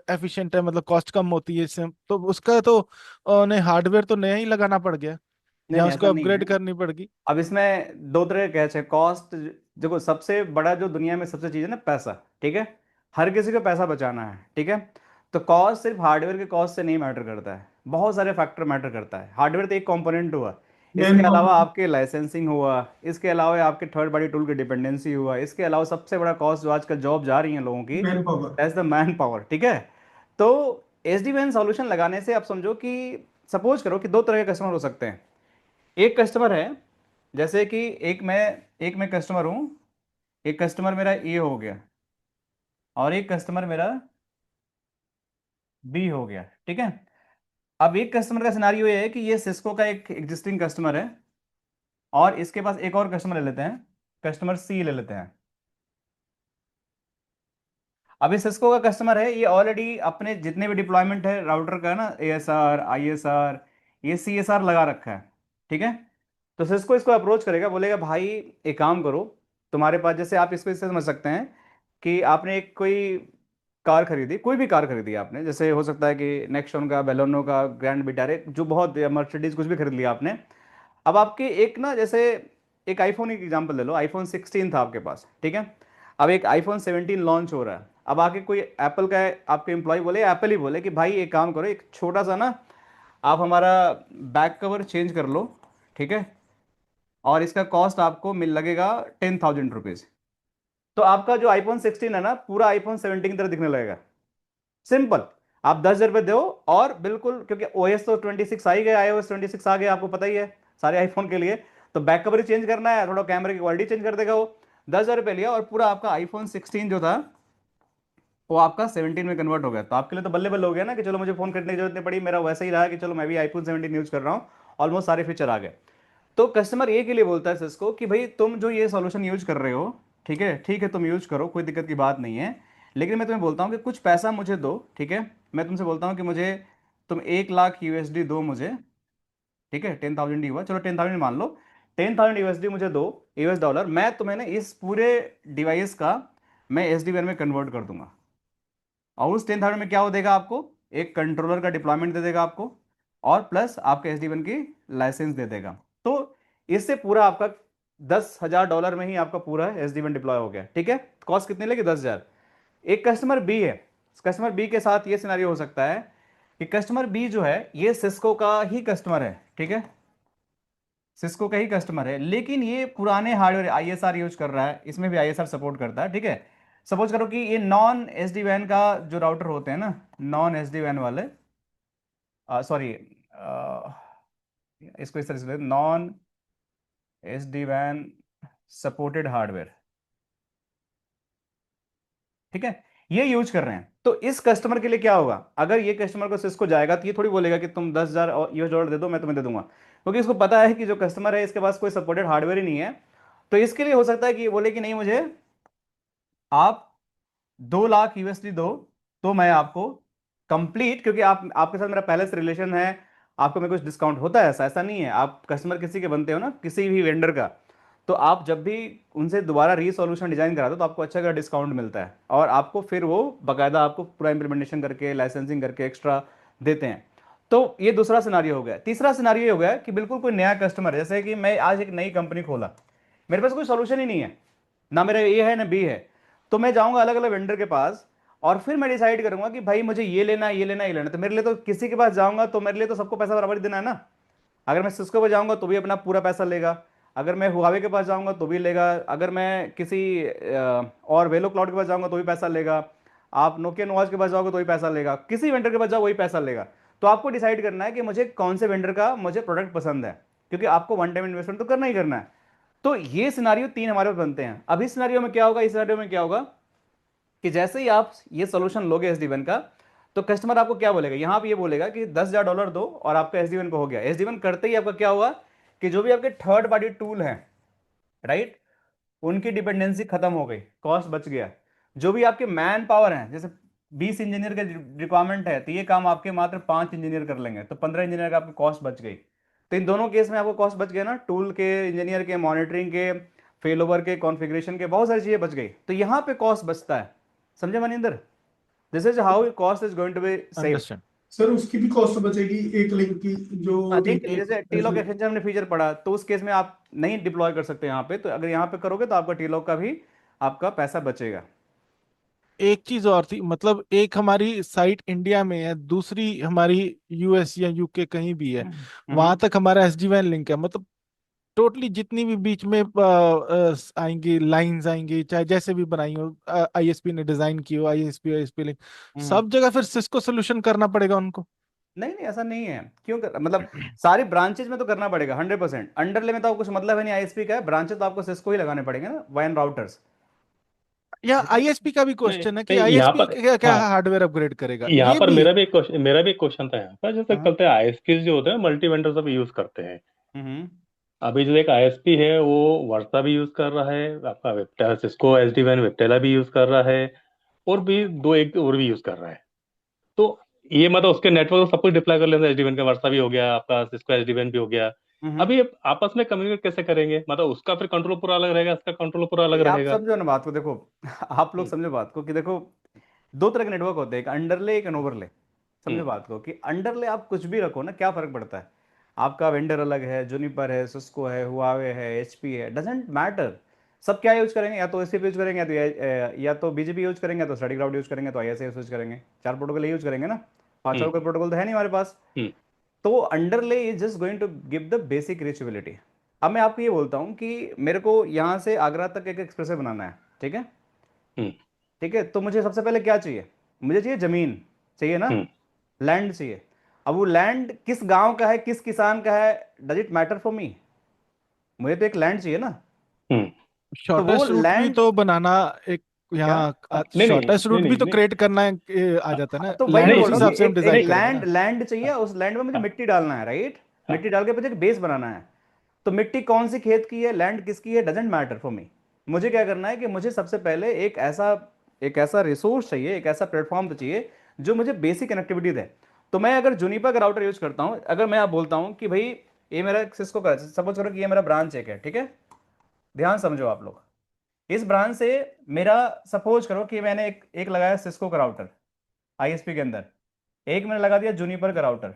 एफिशिएंट है, मतलब कॉस्ट कम होती है इससे, तो उसका तो नहीं, हार्डवेयर तो नया ही लगाना पड़ गया नहीं या नहीं, उसको ऐसा नहीं अपग्रेड है। करनी पड़गी। अब इसमें दो तरह के कैच है, कॉस्ट। देखो सबसे बड़ा जो दुनिया में सबसे चीज़ है ना, पैसा, ठीक है। हर किसी को पैसा बचाना है, ठीक है। तो कॉस्ट सिर्फ हार्डवेयर के कॉस्ट से नहीं मैटर करता है, बहुत सारे फैक्टर मैटर करता है। हार्डवेयर तो एक कंपोनेंट हुआ, इसके मैन अलावा पावर। आपके लाइसेंसिंग हुआ, इसके अलावा आपके थर्ड पार्टी टूल की डिपेंडेंसी हुआ, इसके अलावा सबसे बड़ा कॉस्ट जो आजकल जॉब जा रही है लोगों की, man power. That's the man power, ठीक है। तो एस डी वैन सॉल्यूशन लगाने से आप समझो कि, सपोज करो कि दो तरह के कस्टमर हो सकते हैं। एक कस्टमर है, जैसे कि एक मैं कस्टमर हूं, एक कस्टमर मेरा ए हो गया और एक कस्टमर मेरा बी हो गया, ठीक है। अब एक कस्टमर का सिनारियो ये है कि ये सिस्को का एक एग्जिस्टिंग कस्टमर है और इसके पास एक और कस्टमर ले लेते हैं, कस्टमर सी ले लेते हैं। अभी सिस्को का कस्टमर है, ये ऑलरेडी अपने जितने भी डिप्लॉयमेंट है राउटर का ना, एएसआर आईएसआर ये सीएसआर लगा रखा है, ठीक है। तो सिस्को इसको अप्रोच करेगा, बोलेगा भाई एक काम करो, तुम्हारे पास, जैसे आप इसको इससे समझ सकते हैं कि आपने एक कोई कार खरीदी, कोई भी कार खरीदी आपने, जैसे हो सकता है कि नेक्सॉन का, बेलोनो का, ग्रैंड विटारे, जो बहुत, मर्सिडीज कुछ भी खरीद लिया आपने। अब आपके एक ना, जैसे एक आईफोन की एग्जांपल ले लो, आईफोन 16 था आपके पास, ठीक है। अब एक आईफोन 17 लॉन्च हो रहा है, अब आके कोई एप्पल का आपके एम्प्लॉय बोले, एप्पल ही बोले कि भाई एक काम करो, एक छोटा सा ना आप हमारा बैक कवर चेंज कर लो, ठीक है, और इसका कॉस्ट आपको मिल लगेगा 10,000 रुपीज। तो आपका जो आईफोन 16 है ना, पूरा आईफोन 17 की तरह दिखने लगेगा। सिंपल। आप 10,000 रुपये दो और बिल्कुल, क्योंकि ओएस तो 26 आ ही गया, iOS 26 आ गया, आपको पता ही है सारे आईफोन के लिए। तो बैक कवर ही चेंज करना है, थोड़ा कैमरे की क्वालिटी चेंज कर देगा वो। 10,000 रुपये लिया और पूरा आपका आईफोन 16 जो था वो आपका 17 में कन्वर्ट हो गया। तो आपके लिए तो बल्ले बल्ले हो गया ना, कि चलो मुझे फोन खरीदने की जरूरत नहीं पड़ी, मेरा वैसा ही रहा कि चलो मैं भी आईफोन 17 यूज कर रहा हूँ, ऑलमोस्ट सारे फीचर आ गए। तो कस्टमर ये के लिए बोलता है सिस्को कि भाई तुम जो ये सॉल्यूशन यूज कर रहे हो, ठीक है तुम यूज करो, कोई दिक्कत की बात नहीं है, लेकिन मैं तुम्हें बोलता हूँ कि कुछ पैसा मुझे दो, ठीक है। मैं तुमसे बोलता हूँ कि मुझे तुम 1 लाख यूएसडी दो मुझे, ठीक है, 10,000 ही हुआ, चलो 10,000 मान लो, 10,000 यूएसडी मुझे दो, यूएस डॉलर, मैं तुम्हें ना इस पूरे डिवाइस का मैं एस डी में कन्वर्ट कर दूंगा। और उस 10,000 में क्या हो देगा आपको, एक कंट्रोलर का डिप्लॉयमेंट दे देगा आपको, और प्लस आपके एस डी की लाइसेंस दे देगा। तो इससे पूरा आपका $10,000 में ही आपका पूरा एस डी डिप्लॉय हो गया, ठीक है। कॉस्ट कितनी लगी, 10,000। एक कस्टमर बी है, कस्टमर बी के साथ ये सिनेरियो हो सकता है कि कस्टमर बी जो है ये सिस्को का ही कस्टमर है, ठीक है, सिस्को का ही कस्टमर है, लेकिन ये पुराने हार्डवेयर आईएसआर यूज कर रहा है, इसमें भी आईएसआर सपोर्ट करता है, ठीक है। सपोज करो कि ये नॉन एस डी वैन का जो राउटर होते हैं ना, नॉन एस डी वैन वाले, सॉरी, इसको इस तरह से नॉन एस डी वैन सपोर्टेड हार्डवेयर, ठीक है। ये यूज कर रहे हैं। तो इस कस्टमर के लिए क्या होगा, अगर ये कस्टमर को सिस्को जाएगा तो ये थोड़ी बोलेगा कि तुम 10,000 US डॉलर दे दो मैं तुम्हें दे दूंगा, क्योंकि इसको पता है कि जो कस्टमर है इसके पास कोई सपोर्टेड हार्डवेयर ही नहीं है। तो इसके लिए हो सकता है कि ये बोले कि नहीं, मुझे आप 2 लाख USD दो, तो मैं आपको कंप्लीट, क्योंकि आप आपके साथ मेरा पहले से रिलेशन है, आपको मैं कुछ डिस्काउंट होता है, ऐसा ऐसा नहीं है, आप कस्टमर किसी के बनते हो ना, किसी भी वेंडर का, तो आप जब भी उनसे दोबारा रीसॉल्यूशन डिजाइन कराते हो तो आपको अच्छा का डिस्काउंट मिलता है, और आपको फिर वो बकायदा आपको पूरा इंप्लीमेंटेशन करके लाइसेंसिंग करके एक्स्ट्रा देते हैं। तो ये दूसरा सिनारियो हो गया। तीसरा सिनारियो ये हो गया कि बिल्कुल कोई नया कस्टमर, जैसे कि मैं आज एक नई कंपनी खोला, मेरे पास कोई सोल्यूशन ही नहीं है, ना मेरा ए है ना बी है, तो मैं जाऊंगा अलग अलग वेंडर के पास, और फिर मैं डिसाइड करूंगा कि भाई मुझे ये लेना है, ये लेना है, ये लेना है। तो मेरे लिए तो किसी के पास जाऊंगा तो मेरे लिए तो सबको पैसा बराबर ही देना है ना। अगर मैं सिस्को पे जाऊंगा तो भी अपना पूरा पैसा लेगा, अगर मैं हुआवे के पास जाऊंगा तो भी लेगा, अगर मैं किसी और वेलो क्लाउड के पास जाऊंगा तो भी पैसा लेगा, आप नोकिया नोवाज के पास जाओगे तो भी पैसा लेगा, किसी वेंडर के पास जाओ वही पैसा लेगा। तो आपको डिसाइड करना है कि मुझे कौन से वेंडर का मुझे प्रोडक्ट पसंद है, क्योंकि आपको वन टाइम इन्वेस्टमेंट तो करना ही करना है। तो ये सिनारियो तीन हमारे पास बनते हैं। अब इस सिनारियो में क्या होगा, इस सिनारियो में क्या होगा कि जैसे ही आप ये सोल्यूशन लोगे SD1 का, तो कस्टमर आपको क्या बोलेगा, यहां पे ये बोलेगा कि $10,000 दो और आपका SD1 पे हो गया। SD1 करते ही आपका क्या हुआ कि जो भी आपके थर्ड पार्टी टूल हैं, राइट, उनकी डिपेंडेंसी खत्म हो गई, कॉस्ट बच गया। जो भी आपके मैन पावर हैं, जैसे 20 इंजीनियर का रिक्वायरमेंट है, तो ये काम आपके मात्र 5 इंजीनियर कर लेंगे, तो 15 इंजीनियर का आपकी कॉस्ट बच गई। तो इन दोनों केस में आपको कॉस्ट बच गया ना, टूल के, इंजीनियर के, मॉनिटरिंग के, फेल ओवर के, कॉन्फ़िगरेशन के, बहुत सारी चीजें बच गई। तो यहां पे कॉस्ट बचता है। समझे Maninder? This is how cost is going to be saved. Understand. Sir उसकी भी कॉस्ट बचेगी एक लिंक की, जो हाँ ठीक है, एक जैसे टीलॉक एक्सटेंशन हमने फीचर पढ़ा, तो उस केस में आप नहीं डिप्लॉय कर सकते यहाँ पे, तो अगर यहाँ पे करोगे तो आपका टीलॉक का भी आपका पैसा बचेगा। एक चीज और थी, मतलब एक हमारी साइट इंडिया में है, दूसरी हमारी US या UK कहीं भी है, वहां तक हमारा SD WAN लिंक है। मतलब टोटली जितनी भी बीच में आएंगी लाइंस आएंगी, चाहे जैसे भी बनाई हो, ISP ने डिजाइन की हो, ISP लिंक, हम्म। सब जगह फिर सिस्को सोल्यूशन करना पड़ेगा उनको। नहीं नहीं, ऐसा नहीं है। क्यों मतलब सारी ब्रांचेज में तो करना पड़ेगा 100%। अंडरले में तो आपको कुछ मतलब है नहीं ISP का है, ब्रांचेज तो आपको सिस्को ही लगाने पड़ेंगे ना, WAN राउटर्स। या जितने ISP का भी नहीं क्वेश्चन है कि नहीं, यहाँ ISP पर क्या क्या हाँ, हार्डवेयर अपग्रेड करेगा, यहाँ ये पर भी। मेरा भी एक क्वेश्चन था यहाँ पर। जैसे हाँ। करते हैं आईएसपीज जो होते हैं, मल्टी वेंडर सब यूज करते हैं। हम्म। अभी जो एक आईएसपी है वो वर्सा भी यूज कर रहा है, आपका वेप्टेला, सिस्को SD WAN वेप्टेला भी यूज कर रहा है, और भी दो एक और भी यूज कर रहा है। तो ये मतलब उसके नेटवर्क सब कुछ डिप्लॉय कर लेते हैं, SD WAN का वर्सा भी हो गया, आपका सिस्को SD WAN भी हो गया। हम्म। अभी ये आपस में कम्युनिकेट कैसे करेंगे? मतलब उसका फिर कंट्रोल पूरा अलग रहेगा, इसका कंट्रोल पूरा अलग ये आप रहेगा। समझो ना बात को, देखो आप लोग हम्म, समझो बात को कि देखो, दो तरह के नेटवर्क होते हैं, एक अंडरले एक ओवरले। समझो हम्म, बात को कि अंडरले आप कुछ भी रखो ना, क्या फर्क पड़ता है, आपका वेंडर अलग है, जूनिपर है, सिस्को है, हुआवे है, HP है, डजेंट मैटर। सब क्या यूज करेंगे, या तो एससीपी यूज करेंगे, या तो BGP यूज करेंगे, या तो स्टैटिक राउट यूज करेंगे, तो ISA यूज करेंगे। चार प्रोटोकॉल यूज करेंगे ना, पांचवा हम्म, कोई प्रोटोकॉल तो है नहीं हमारे पास। हम्म, तो underlay is just going to give the basic reachability. अब मैं आपको ये बोलता हूँ कि मेरे को यहाँ से आगरा तक एक एक्सप्रेसवे बनाना है, ठीक है? हम्म, ठीक है, तो मुझे सबसे पहले क्या चाहिए, मुझे चाहिए जमीन, चाहिए ना, हम्म। लैंड चाहिए। अब वो लैंड किस गांव का है, किस किसान का है, does it matter for me? मुझे तो एक लैंड चाहिए ना। हम्म। तो वो शॉर्टेस्ट रूट भी लैंड तो बनाना एक, क्या, यहाँ नहीं नहीं शॉर्टेस्ट नहीं रूट भी नहीं तो नहीं, क्रिएट करना आ जाता है ना, तो वही लैंड मैं उस बोल नहीं रहा हूँ हिसाब कि से हम एक एक डिजाइन नहीं, करेंगे लैंड ना। लैंड चाहिए, हाँ, उस लैंड में मुझे हाँ, मिट्टी डालना है, राइट? हाँ, मिट्टी डाल के मुझे एक बेस बनाना है। तो मिट्टी कौन सी खेत की है, लैंड किसकी है, डजेंट मैटर फॉर मी। मुझे क्या करना है कि मुझे सबसे पहले एक ऐसा रिसोर्स चाहिए, एक ऐसा प्लेटफॉर्म तो चाहिए जो मुझे बेसिक कनेक्टिविटी दे। तो मैं अगर जूनिपर का राउटर यूज करता हूं, अगर मैं आप बोलता हूं कि भाई ये मेरा सिस्को का, सपोज करो कि ये मेरा ब्रांच एक है, ठीक है? ध्यान समझो आप लोग, इस ब्रांच से मेरा, सपोज करो कि मैंने एक एक लगाया सिस्को का राउटर ISP के अंदर, एक मैंने लगा दिया जूनिपर का राउटर,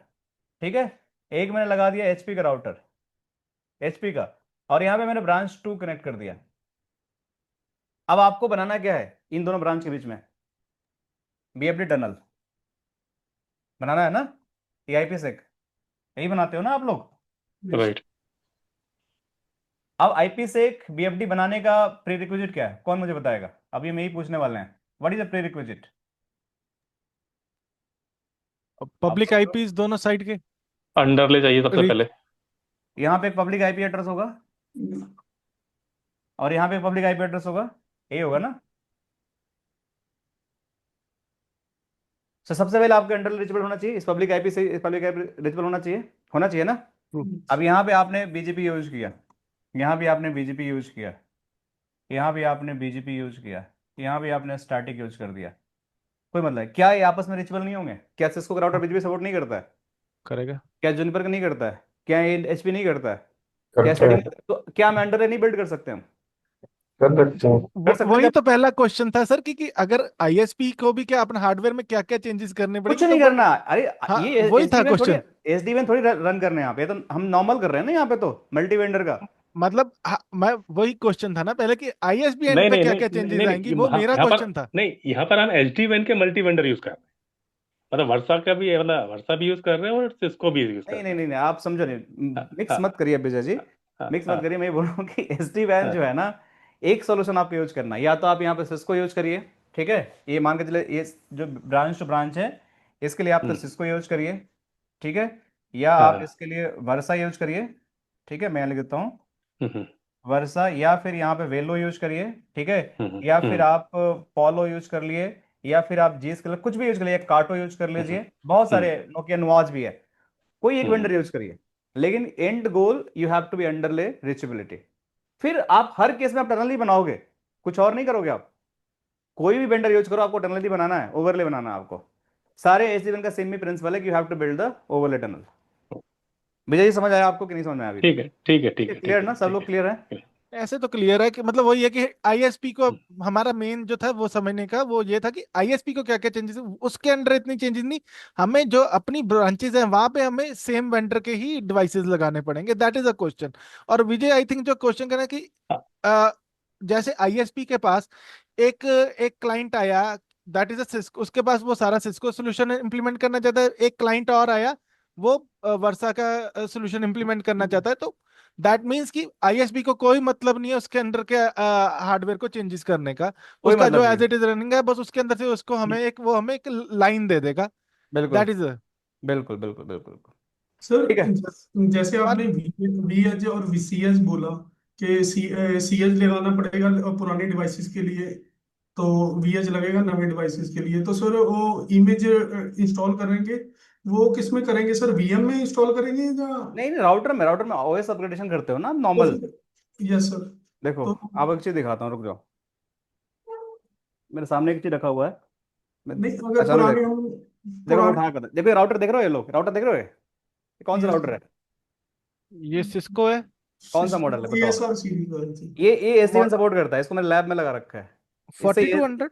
ठीक है, एक मैंने लगा दिया HP का राउटर, HP का, और यहां पे मैंने ब्रांच 2 कनेक्ट कर दिया। अब आपको बनाना क्या है इन दोनों ब्रांच के बीच में, BFD टनल बनाना है ना, TIP सेक, यही बनाते हो ना आप लोग? राइट। अब IP सेक BFD बनाने का प्री रिक्विजिट क्या है, कौन मुझे बताएगा? अब ये मैं ही पूछने वाले हैं, what is the pre requisite? आप पब्लिक सोचो। IPs दोनों साइड के। अंडरले चाहिए सबसे री- पहले। यहाँ पे एक पब्लिक IP एड्रेस होगा, और यहाँ पे पब्लिक IP एड्रेस होगा, यही होगा ना? तो सबसे पहले आपके अंडर रीचेबल होना चाहिए, इस पब्लिक आईपी से इस पब्लिक आईपी रीचेबल होना चाहिए ना। अब यहाँ पे आपने बीजीपी यूज किया, यहाँ भी आपने बीजीपी यूज किया, यहाँ भी आपने बीजीपी यूज किया, यहाँ भी आपने स्टैटिक यूज कर दिया, कोई मतलब है क्या ये आपस में रीचेबल नहीं होंगे? क्या सिस्को का राउटर बीजीपी सपोर्ट नहीं करता है? करेगा। क्या जुनिपर का नहीं करता है? क्या ये एचपी नहीं करता है? क्या करते स्टडी, हैं, तो क्या हम अंडर नहीं बिल्ड कर सकते हम? कर सकते हैं। कर सकते हैं वही जब तो पहला क्वेश्चन था सर कि अगर आईएसपी को भी क्या अपने हार्डवेयर में क्या क्या चेंजेस करने कुछ पड़ेंगे तो नहीं वो। करना। अरे हाँ, ये वही था एसडी वैन थोड़ी, क्वेश्चन। एसडी वैन थोड़ी रन करने हैं यहाँ पे, तो हम नॉर्मल कर रहे हैं ना यहाँ पे तो मल्टी वेंडर का। मतलब हाँ, मैं वही क्वेश्चन था ना पहले कि आईएसपी एंड नहीं पे नहीं क्या नहीं क्या नहीं चेंजेस नहीं आएंगी, नहीं, वो यहाँ मेरा यहाँ पर क्वेश्चन था। नहीं, यहाँ पर हम एच डी वैन के मल्टी वेंडर यूज कर रहे हैं। मतलब वर्षा का भी, मतलब वर्षा भी यूज कर रहे हैं और सिस्को भी यूज कर नहीं रहे नहीं हैं। नहीं नहीं, आप समझो नहीं, हाँ मिक्स हाँ मत करिए विजय जी, हाँ मिक्स मत हाँ करिए। मैं ये बोल रहा हूँ कि एसडी वैन हाँ। जो है ना, एक सॉल्यूशन आपको यूज करना है, या तो आप यहाँ पे सिस्को यूज करिए, ठीक है, ये मान के चले ये जो ब्रांच टू ब्रांच है, इसके लिए आप तो हम्म, सिस्को यूज करिए, ठीक है, या आप हाँ। इसके लिए वर्सा यूज करिए, ठीक है, मैं लिख देता हूँ हम्म वर्सा, या फिर यहाँ पे वेलो यूज करिए, ठीक है, हम्म या फिर हम्म आप पोलो यूज कर लिए, या फिर आप जीस कलर कुछ भी यूज कर लिए, काटो यूज कर हम्म लीजिए, बहुत हम्म सारे नोकिया नुआज भी है, कोई एक हम्म वेंडर यूज करिए, लेकिन end goal you have to be underlay reachability. फिर आप हर केस में आप टनल ही बनाओगे, कुछ और नहीं करोगे आप। कोई भी वेंडर यूज करो, आपको टनल ही बनाना है, ओवरले बनाना है आपको। सारे एसडीएन का सेम ही प्रिंसिपल है कि you have to build the overlay tunnel. Vijay ji समझ आया आपको कि नहीं समझ में आया अभी ठीक तक? है ठीक है ठीक है क्लियर ठीक ना, है सब ठीक लोग क्लियर है? है। ऐसे तो क्लियर है कि मतलब वही है कि आईएसपी को हमारा मेन जो था वो समझने का वो ये था कि आईएसपी को क्या क्या चेंजेस, उसके अंडर इतनी चेंजेस नहीं, हमें जो अपनी ब्रांचेस हैं वहां पे हमें सेम वेंडर के ही डिवाइसेस लगाने पड़ेंगे, दैट इज अ क्वेश्चन। और विजय आई थिंक जो क्वेश्चन करना है कि हाँ, अ, जैसे आईएसपी के पास एक एक क्लाइंट आया, दैट इज अ सिस्को, उसके पास वो सारा सिस्को सोल्यूशन इंप्लीमेंट करना चाहता है, एक क्लाइंट और आया वो वर्सा का सोल्यूशन इंप्लीमेंट करना चाहता है, तो दैट मीन्स कि आईएसबी को कोई मतलब नहीं है उसके अंदर के हार्डवेयर को चेंजेस करने का, कोई उसका मतलब जो नहीं एज है। इट इज रनिंग है बस उसके अंदर से उसको हमें एक वो हमें एक लाइन दे देगा, बिल्कुल दैट इज। बिल्कुल बिल्कुल बिल्कुल बिल्कुल। सर ठीक है। जैसे और आपने वी एच और वीसीएस बोला कि सीएच लगाना पड़ेगा पुराने डिवाइसेस के लिए, तो वीएच लगेगा नए डिवाइसेस के लिए, तो सर वो इमेज इंस्टॉल करेंगे, वो किस में करेंगे सर, वीएम में इंस्टॉल करेंगे या? नहीं नहीं, राउटर में ओएस अपग्रेडेशन करते हो ना तो नॉर्मल। फिर यस सर। देखो, तो आप एक चीज दिखाता हूँ, रुक जाओ, मेरे सामने एक चीज रखा हुआ है, मैं नहीं, अगर अचानक पुराने देखो, हम देखो मैं पुराने उठा कर देखो, ये राउटर देख रहे हो, ये लोग राउटर देख रहे हो, ये कौन सा यस राउटर है? ये सिस्को है कौन सा मॉडल है ए बताओ? एस आर सीरीज आई थी। ये एस डी वन सपोर्ट करता है, इसको मैंने लैब में लगा रखा है। इससे फोर्टी टू हंड्रेड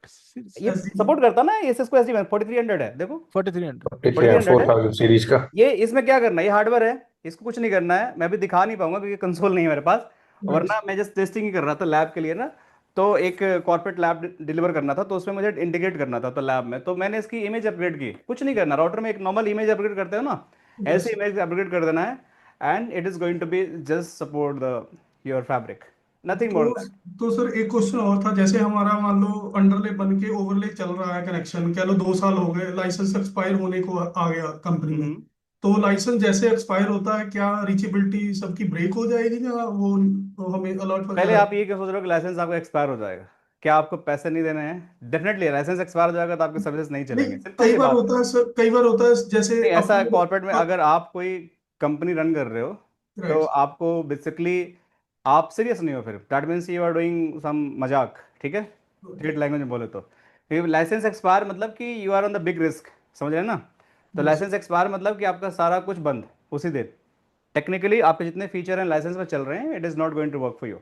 ये एस डी। सपोर्ट करता है ना, एस एस को एस डी वन 4300 है, देखो 4300। 4300 है। 4000 सीरीज का। ये इसमें क्या करना है, ये हार्डवेयर है, इसको कुछ नहीं करना है, मैं भी दिखा नहीं पाऊंगा क्योंकि कंसोल नहीं है मेरे पास, राइट। वरना मैं जस्ट टेस्टिंग ही कर रहा था लैब के लिए ना। तो एक कॉर्पोरेट लैब डिलीवर करना था, तो उसमें मुझे इंटीग्रेट करना था, तो लैब में तो मैंने इसकी इमेज अपग्रेड की, कुछ नहीं करना, राउटर में एक नॉर्मल इमेज अपग्रेड करते हो ना, यस। ऐसे इमेज अपग्रेड कर देना है, and it is going to be just support the your fabric, nothing more. तो तो सर एक क्वेश्चन और था, जैसे हमारा मान लो अंडरले बन के ओवरले चल रहा है, कनेक्शन कह लो 2 साल हो गए, लाइसेंस एक्सपायर होने को आ गया कंपनी में, तो लाइसेंस जैसे एक्सपायर होता है क्या रीचेबिलिटी सबकी ब्रेक हो जाएगी या वो हमें अलर्ट पहले वगैरह? आप ये क्या सोच रहे हो कि लाइसेंस आपका एक्सपायर हो जाएगा? क्या आपको पैसे नहीं देने हैं? डेफिनेटली लाइसेंस एक्सपायर हो जाएगा तो आपके सर्विस नहीं नहीं, चलेंगे, सिंपल कई सी बार बात है। होता है सर, कई बार होता है जैसे नहीं, ऐसा है अपने। कॉर्पोरेट में, अगर आप कोई कंपनी रन कर रहे हो तो राइट। आपको बेसिकली, आप सीरियस नहीं हो फिर, that means you are doing some मजाक, ठीक है, स्ट्रेट लैंग्वेज में बोले तो। लाइसेंस एक्सपायर मतलब कि you are on the big risk, समझ रहे हैं ना? तो यस। लाइसेंस एक्सपायर मतलब कि आपका सारा कुछ बंद उसी दिन, टेक्निकली आपके जितने फीचर हैं लाइसेंस में चल रहे हैं, it is not going to work for you.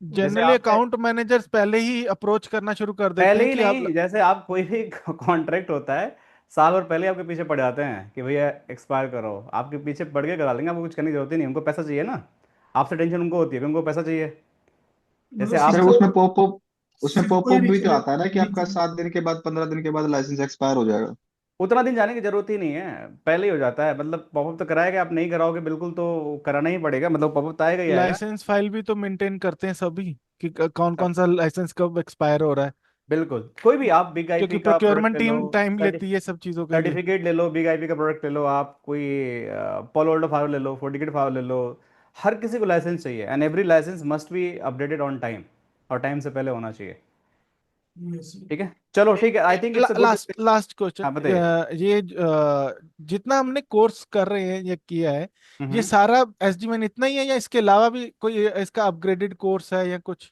जैसे जनरली आपने अकाउंट मैनेजर्स पहले ही अप्रोच करना शुरू कर देते पहले हैं ही कि आप। नहीं, जैसे आप कोई भी कॉन्ट्रैक्ट होता है, साल भर पहले आपके पीछे पड़ जाते हैं कि भैया एक्सपायर करो, आपके पीछे पड़ के करा लेंगे, आपको कुछ करने की जरूरत ही नहीं, उनको पैसा चाहिए ना, आपसे टेंशन उनको होती है कि उनको पैसा चाहिए। जैसे मतलब सर आप, सिस्को, उसमें सिस्को ही पॉपअप भी तो आता है ना कि आपका रीचेबल। 7 दिन के बाद, 15 दिन के बाद लाइसेंस एक्सपायर हो जाएगा। उतना दिन जाने की जरूरत ही नहीं है, पहले ही हो जाता है, मतलब पॉपअप तो कराएगा, आप नहीं कराओगे बिल्कुल तो कराना ही पड़ेगा, मतलब पॉपअप तो आएगा ही आएगा। लाइसेंस फाइल भी तो मेंटेन करते हैं सभी कि कौन कौन सा लाइसेंस कब एक्सपायर हो रहा है, बिल्कुल, कोई भी आप बिग आईपी क्योंकि का प्रोडक्ट प्रोक्योरमेंट ले लो, टीम टाइम लेती है सब चीजों के लिए। सर्टिफिकेट ले लो, बिग आईपी का प्रोडक्ट ले लो, आप कोई पॉलो ओल्डो फाइव ले लो, फोर्टिकेट फाइव ले लो, हर किसी को लाइसेंस चाहिए, and every licence must be updated on time, और टाइम से पहले होना चाहिए, यस। ठीक है। चलो ठीक है, I think it's a good last discussion. Last question, हाँ बताइए। ये जितना हमने कोर्स कर रहे हैं या किया है, ये हम्म। सारा एसडी इतना ही है या इसके अलावा भी कोई इसका अपग्रेडेड कोर्स है या कुछ?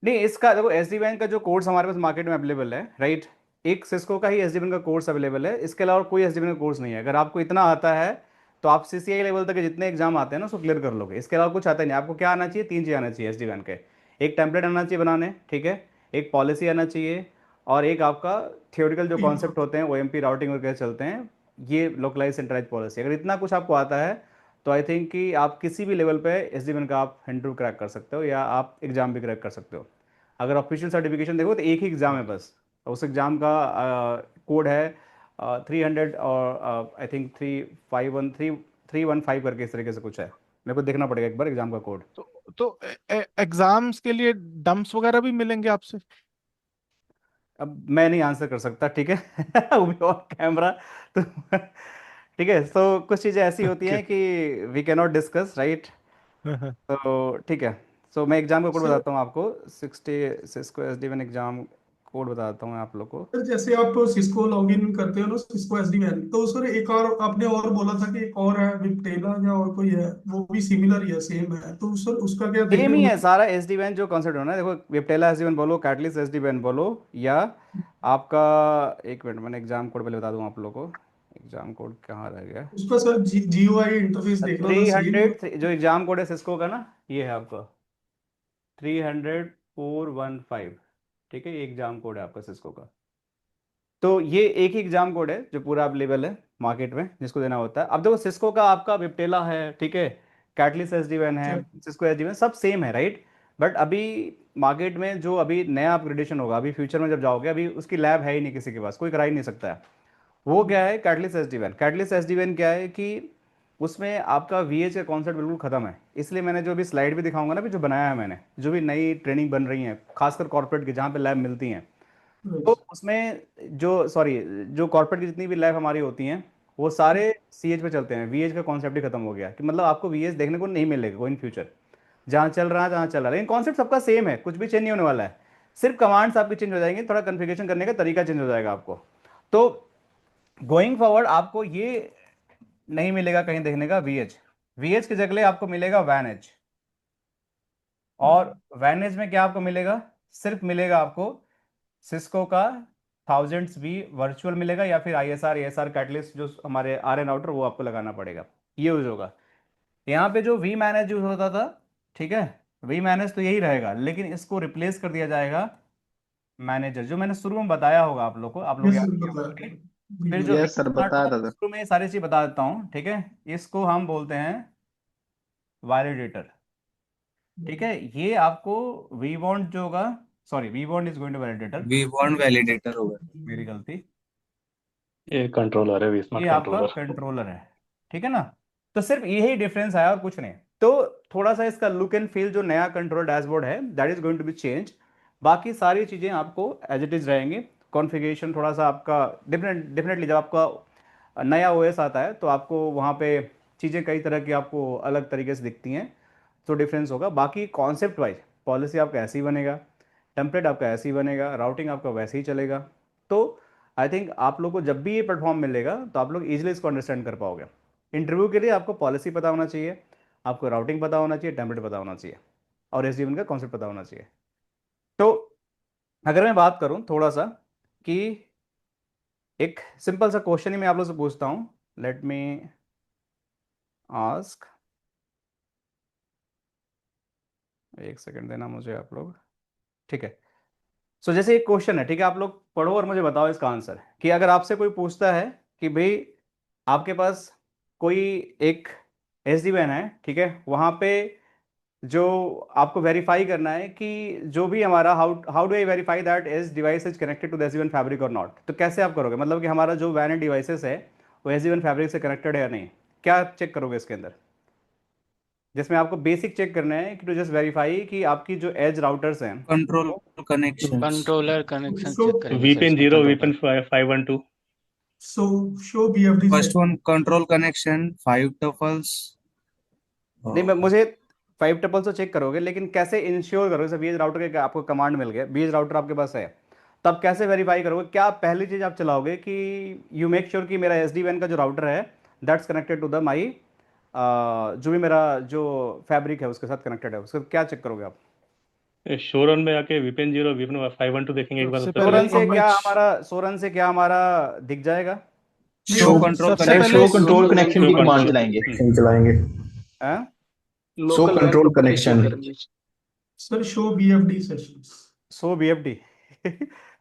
नहीं, इसका देखो, एस डी वैन का जो कोर्स हमारे पास मार्केट में अवेलेबल है, राइट, एक सिस्को का ही एस डी वैन का कोर्स अवेलेबल है, इसके अलावा कोई एस डी वैन का कोर्स नहीं है। अगर आपको इतना आता है तो आप सीसीआई लेवल तक के जितने एग्जाम आते हैं ना उसको क्लियर कर लोगे, इसके अलावा कुछ आता ही नहीं। आपको क्या आना चाहिए? तीन चीज़ आना चाहिए एस डी वैन के। एक टेम्पलेट आना चाहिए बनाने, ठीक है, एक पॉलिसी आना चाहिए, और एक आपका थियोरिकल जो ठीक है। कॉन्सेप्ट होते हैं ओ एम पी राउटिंग वगैरह चलते हैं, ये लोकलाइज सेंट्रलाइज पॉलिसी। अगर इतना कुछ आपको आता है तो आई थिंक कि आप किसी भी लेवल पे एस डी वैन का आप इंटरव्यू क्रैक कर सकते हो, या आप एग्जाम भी क्रैक कर सकते हो। अगर ऑफिशियल सर्टिफिकेशन देखो तो एक ही एग्ज़ाम है बस, उस एग्ज़ाम का कोड है 300 और आई थिंक 315 करके, इस तरीके से कुछ है, मेरे को देखना पड़ेगा एक बार एग्ज़ाम का कोड। तो एग्जाम्स के लिए डम्प्स वगैरह भी मिलेंगे आपसे? अब मैं नहीं आंसर कर सकता, ठीक है वो भी ऑन कैमरा तो ठीक है, तो कुछ चीज़ें ऐसी होती ओके। हैं कि we can not discuss, right. तो ठीक है, सो मैं एग्ज़ाम का कोड सर, बताता हूँ आपको। 60 Cisco S D one exam code बताता हूँ मैं आप लोग को। सर जैसे आप सिस्को लॉगिन करते हो ना, सिस्को एसडीएन, तो सर एक और आपने और बोला था कि एक और है विप्टेला या और कोई है, वो भी सिमिलर ही है, सेम है, तो सर उसका क्या सेम ही है डिफरेंस? सारा एस डी वैन जो कॉन्सेप्ट होना है। देखो, वेप्टेला एस डी वैन बोलो, कैटलिस्ट एस डी वैन बोलो, या आपका, एक मिनट मैंने एग्जाम कोड पहले बता दूं आप लोगों को। एग्जाम कोड कहाँ रह गया? उसका सर जीयूआई इंटरफेस देख रहा था, थ्री सेम। हंड्रेड जो एग्जाम कोड है सिस्को का ना, ये है आपका 30415, ठीक है, ये एग्जाम कोड है आपका सिस्को का। तो ये एक ही एग्जाम कोड है जो पूरा अवेलेबल है मार्केट में जिसको देना होता है। अब देखो, सिस्को का आपका विप्टेला है, ठीक है, कैटलिस एस डी वैन है, सिस्को एस डी वैन, सब सेम है, राइट। बट अभी मार्केट में जो अभी नया अपग्रेडेशन होगा, अभी फ्यूचर में जब जाओगे, अभी उसकी लैब है ही नहीं किसी के पास, कोई करा ही नहीं सकता है। वो क्या है? कैटलिस एस डी वैन। कैटलिस एस डी वैन क्या है कि उसमें आपका वी एच का कॉन्सेप्ट बिल्कुल खत्म है। इसलिए मैंने जो अभी स्लाइड भी दिखाऊंगा ना, अभी जो बनाया है मैंने, जो भी नई ट्रेनिंग बन रही है खासकर कॉर्पोरेट की जहाँ पे लैब मिलती हैं, तो उसमें जो, सॉरी, जो कॉर्पोरेट की जितनी भी लैब हमारी होती हैं वो सारे सी एच पे चलते हैं। वी एच का कॉन्सेप्ट ही खत्म हो गया कि मतलब आपको वी एच देखने को नहीं मिलेगा कोई इन फ्यूचर, जहाँ चल रहा है जहाँ चल रहा है, लेकिन कॉन्सेप्ट सबका सेम है, कुछ भी चेंज नहीं होने वाला है। सिर्फ कमांड्स आपकी चेंज हो जाएंगे, थोड़ा कन्फिग्रेशन करने का तरीका चेंज हो जाएगा आपको। तो गोइंग फॉरवर्ड आपको ये नहीं मिलेगा कहीं देखने का वी एच। वी एच की जगह आपको मिलेगा वैन एच। और वैन एच में क्या आपको मिलेगा? सिर्फ मिलेगा आपको सिस्को का थाउजेंड्स भी वर्चुअल मिलेगा, या फिर आई एस आर कैटलिस्ट जो हमारे आर एन आउटर वो आपको लगाना पड़ेगा, ये यूज होगा। यहाँ पे जो वी मैनेज यूज होता था, ठीक है, वी मैनेज तो यही रहेगा, लेकिन इसको रिप्लेस कर दिया जाएगा मैनेजर, जो मैंने शुरू में बताया होगा आप लोग को, आप लोग यस याद सर, किया बताया होगा, right? था। फिर जो यस एक सर, पार्ट बताया होता था है सर। शुरू में, सारी चीज बता देता हूँ, ठीक है। इसको हम बोलते हैं वैलिडेटर, ठीक है। ये आपको वी वांट जो होगा, sorry, vBond is going to validator, vBond validator होगा। मेरी गलती। ये कंट्रोलर है, वी ये स्मार्ट आपका कंट्रोलर। कंट्रोलर है, ठीक है ना। तो सिर्फ यही डिफरेंस आया और कुछ नहीं। तो थोड़ा सा इसका लुक एंड फील, जो नया कंट्रोल डैशबोर्ड है, that is going to be change. बाकी सारी चीज़ें आपको एज इट इज रहेंगी। कॉन्फ़िगरेशन थोड़ा सा आपका डेफिनेटली जब आपका नया ओएस आता है तो आपको वहाँ पे चीज़ें कई तरह की आपको अलग तरीके से दिखती हैं, तो डिफरेंस होगा। बाकी कॉन्सेप्ट वाइज पॉलिसी आपका ऐसे ही बनेगा, टेम्पलेट आपका ऐसे ही बनेगा, राउटिंग आपका वैसे ही चलेगा। तो आई थिंक आप लोग को जब भी ये प्लेटफॉर्म मिलेगा तो आप लोग इजीली इसको अंडरस्टैंड कर पाओगे। इंटरव्यू के लिए आपको पॉलिसी पता होना चाहिए, आपको राउटिंग पता होना चाहिए, टेम्पलेट पता होना चाहिए, और एस का कॉन्सेप्ट पता होना चाहिए। तो अगर मैं बात करूं थोड़ा सा कि एक सिंपल सा क्वेश्चन ही मैं आप लोग से पूछता हूं, लेट मी आस्क, एक सेकंड देना मुझे आप लोग, ठीक है। सो जैसे एक क्वेश्चन है, ठीक है, आप लोग पढ़ो और मुझे बताओ इसका आंसर। कि अगर आपसे कोई पूछता है कि भाई आपके पास कोई एक एस डी वैन है, ठीक है, वहाँ पे जो आपको वेरीफाई करना है कि जो भी हमारा, how how do I verify that S device is connected to the S D वैन फैब्रिक और नॉट, तो कैसे आप करोगे? मतलब कि हमारा जो वैन डिवाइसेस है वो एस डी वैन फैब्रिक से कनेक्टेड है या नहीं, क्या चेक करोगे इसके अंदर? जिसमें आपको बेसिक चेक करना है कि टू जस्ट वेरीफाई कि आपकी जो एज राउटर्स हैं control connections. Controller connection show check करेंगे सर वीपीएन इसमें, 0, control VPN 512। Show show BFD first check. One control connection 5 tuples. नहीं, मैं मुझे 5 टपल्स तो चेक करोगे, लेकिन कैसे इंश्योर करोगे? जैसे बीएस राउटर के आपको कमांड मिल गया, बीएस राउटर आपके पास है, तब कैसे वेरीफाई करोगे? क्या पहली चीज आप चलाओगे कि यू मेक श्योर कि मेरा एस डी वैन का जो राउटर है that's connected to the my, जो भी मेरा जो फैब्रिक है उसके साथ कनेक्टेड है, उसका क्या चेक करोगे आप? शोरन में आके VPN 0 VPN 512 देखेंगे एक बार सबसे सबसे पहले पहले। सोरन से क्या हमारा दिख जाएगा? नहीं शो सर, कंट्रोल सबसे सर पहले show connection. Control connection show की कमांड कंट्रोल चलाएंगे, नहीं चलाएंगे। हाँ? शो लोकल वैन कंट्रोल प्रोपर्टी चेक कनेक्शन। करेंगे। Sir show BFD sessions. So BFD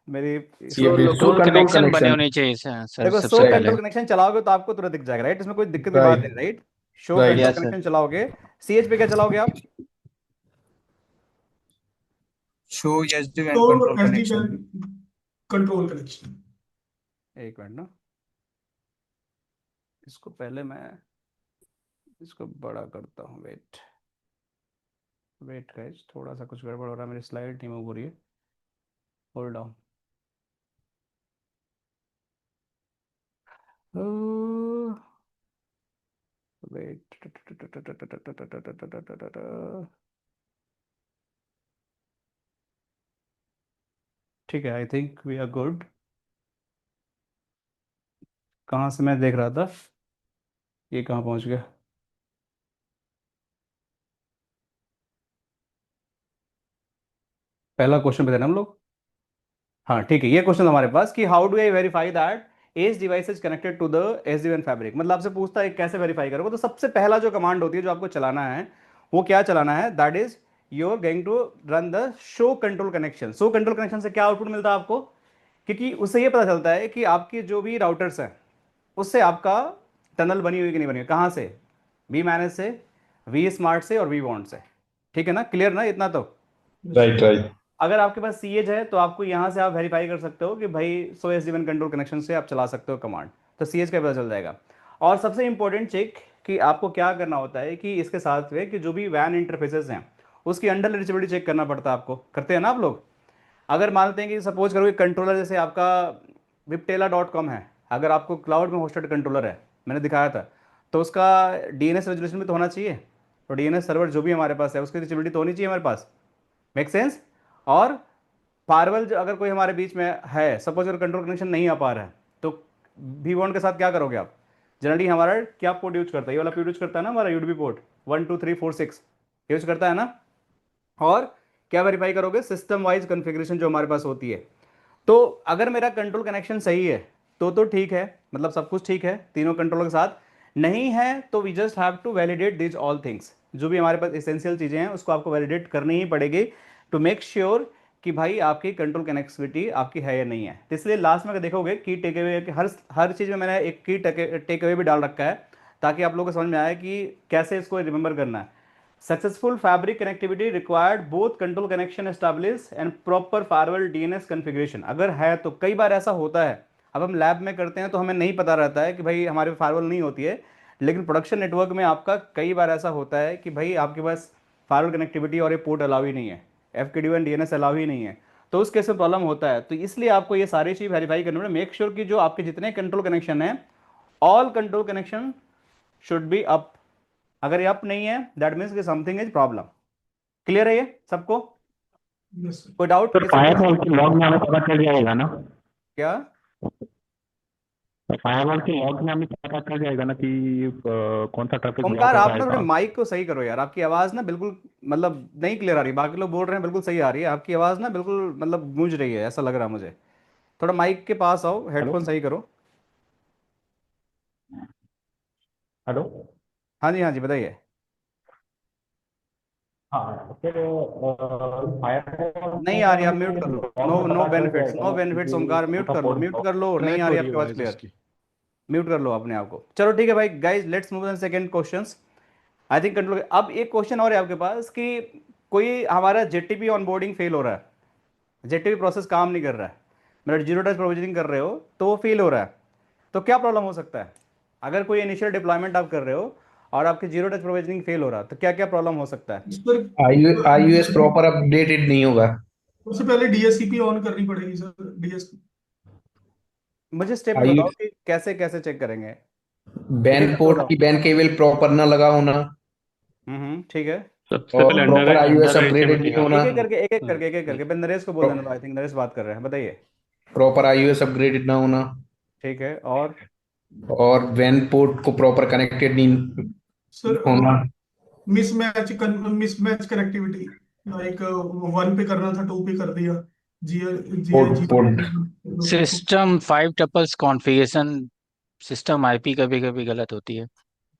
मेरी शो CFD शो लोकल दो कंट्रोल कनेक्शन बने कनेक्शन। होने चाहिए सर देखो, सबसे सो राइट पहले। कंट्रोल कनेक्शन चलाओगे तो आपको तुरंत दिख जाएगा, राइट? इसमें कोई दिक्कत की बात नहीं, right right? Show right. Control yes sir. Connection चलाओगे। CH पे क्या चलाओगे आप? शो एसडी तो वैन control SD connection. Control connection. एक मिनट ना, इसको पहले मैं इसको बड़ा करता हूँ। वेट वेट गाइस, थोड़ा सा कुछ गड़बड़ हो रहा है, मेरी स्लाइड नहीं मूव हो रही है। Hold on. वेट, ठीक है, I think we are good. कहाँ से मैं देख रहा था, ये कहाँ पहुँच गया? पहला क्वेश्चन पे थे ना हम लोग। हाँ ठीक है, ये क्वेश्चन हमारे पास कि how do I verify that edge device is connected to the SD-WAN fabric. मतलब आपसे पूछता है कैसे वेरीफाई करोगे, तो सबसे पहला जो कमांड होती है जो आपको चलाना है वो क्या चलाना है? That is you are going to run the show control connection. Show control connection से क्या आउटपुट मिलता है आपको? क्योंकि उससे ये पता चलता है कि आपकी जो भी राउटर्स हैं उससे आपका टनल बनी हुई कि नहीं बनी हुई। कहाँ से? वी मैनेज से, वी स्मार्ट से और वी वॉन्ट से। ठीक है ना, क्लियर ना इतना तो? Right right. अगर आपके पास सीएज है तो आपको यहाँ से आप वेरीफाई कर सकते हो कि भाई सो एस वन कंट्रोल कनेक्शन से आप चला सकते हो कमांड, तो सीएज का पता चल जाएगा। और सबसे इंपॉर्टेंट चेक कि आपको क्या करना होता है कि इसके साथ में कि जो भी वैन इंटरफेसेस हैं उसकी अंडर रीचेबिलिटी चेक करना पड़ता है आपको। करते हैं ना आप लोग? अगर मानते हैं कि सपोज करो कि कंट्रोलर जैसे आपका viptela.com है, अगर आपको क्लाउड में होस्टेड कंट्रोलर है, मैंने दिखाया था, तो उसका DNS रेजोल्यूशन भी तो होना चाहिए। तो DNS सर्वर जो भी हमारे पास है उसकी रीचेबिलिटी तो होनी चाहिए हमारे पास। Make sense? और फायरवॉल जो अगर कोई हमारे बीच में है, सपोज अगर कंट्रोल कनेक्शन नहीं आ पा रहा है, तो वी वॉन्ट के साथ क्या करोगे आप? जनरली हमारा क्या पोर्ट यूज करता है? ये वाला पोर्ट यूज करता है ना हमारा यूडीपी पोर्ट 12346 यूज करता है ना। और क्या वेरीफाई करोगे? सिस्टम वाइज कॉन्फ़िगरेशन जो हमारे पास होती है। तो अगर मेरा कंट्रोल कनेक्शन सही है तो ठीक है, मतलब सब कुछ ठीक है तीनों कंट्रोलर के साथ। नहीं है तो we just have to validate this all things, जो भी हमारे पास एसेंशियल चीज़ें हैं उसको आपको वैलिडेट करनी ही पड़ेगी टू मेक श्योर कि भाई आपकी कंट्रोल कनेक्टिविटी आपकी है या नहीं है। तो इसलिए लास्ट में अगर देखोगे की टेक अवे, हर हर चीज़ में मैंने एक की टेक अवे भी डाल रखा है ताकि आप लोगों को समझ में आए कि कैसे इसको रिमेंबर करना है। Successful fabric connectivity required both control connection establish and proper firewall DNS configuration. अगर है तो कई बार ऐसा होता है, अब हम लैब में करते हैं तो हमें नहीं पता रहता है कि भाई हमारे फायरवॉल नहीं होती है, लेकिन प्रोडक्शन नेटवर्क में आपका कई बार ऐसा होता है कि भाई आपके पास फायरवॉल कनेक्टिविटी और ये पोर्ट अलाउ ही नहीं है, FQDN DNS अलाउ ही नहीं है, तो उस केस में प्रॉब्लम होता है। तो इसलिए आपको ये सारी चीज़ वेरीफाई करनी पड़ेगी। मेक श्योर कि जो आपके जितने कंट्रोल कनेक्शन हैं all control connection should be up. अगर ये अप नहीं है दैट मीन्स कि समथिंग इज प्रॉब्लम। क्लियर है ये सबको? Yes sir. कोई डाउट सर ये सब फायरवॉल के लॉग में हमें पता चल जाएगा ना? क्या? फायरवॉल के लॉग में हमें पता चल जाएगा ना कि कौन सा ट्रैफिक ब्लॉक ओमकार, हो आप रहा ना है थोड़े का? माइक को सही करो यार, आपकी आवाज़ ना बिल्कुल मतलब नहीं क्लियर आ रही। बाकी लोग बोल रहे हैं बिल्कुल सही आ रही है, आपकी आवाज़ ना बिल्कुल मतलब गूंज रही है, ऐसा लग रहा है मुझे। थोड़ा माइक के पास आओ, हेलो हेडफोन सही करो। हेलो। हाँ जी, हाँ जी, बताइए। हाँ सर, फायरवॉल नहीं में आ रही, आप म्यूट हमें कर लो। लॉग नो में नो पता चल बेनिफिट्स, जाएगा नो ना बेनिफिट्स। कि ओमकार कौन म्यूट सा कर लो, पोर्ट म्यूट ब्लॉक। कर लो, नहीं ट्रैक आ हो रही रही है आपकी आवाज़ वॉइस क्लियर। उसकी। म्यूट कर लो अपने आप को। चलो ठीक है भाई, guys let's move on second questions. I think control. अब एक क्वेश्चन और है आपके पास कि कोई हमारा JTP ऑनबोर्डिंग फेल हो रहा है, JTP प्रोसेस काम नहीं कर रहा है, मतलब जीरो टच प्रोविजनिंग कर रहे हो तो वो फेल हो रहा है, तो क्या प्रॉब्लम हो सकता है? अगर कोई इनिशियल डिप्लॉयमेंट आप कर रहे हो और आपकी जीरो टच प्रोविजनिंग फेल हो रहा है तो क्या क्या प्रॉब्लम हो सकता है? इस पर iOS प्रॉपर अपडेटेड नहीं होगा। सबसे पहले DSCP ऑन करनी पड़ेगी सर। DSCP मुझे स्टेप्स आई बताओ कि कैसे कैसे चेक करेंगे। एक बैन एक करके पोर्ट बताओ। की बैन केबल प्रॉपर ना लगा होना, ठीक है। सबसे और पहले under proper iOS under upgraded reachability नहीं का। होना। एक एक करके पहले नरेश को बोल देना दो, आई थिंक नरेश बात कर रहे हैं, बताइए। प्रॉपर आईओएस अपग्रेडेड ना होना, ठीक है, और वैन पोर्ट को प्रॉपर कनेक्टेड नहीं सर होना। मिसमैच कनेक्टिविटी, लाइक 1 पे करना था 2 पे कर दिया, जी जी पोर्ट जी port system 5 tuples configuration, system IP कभी कभी गलत होती है।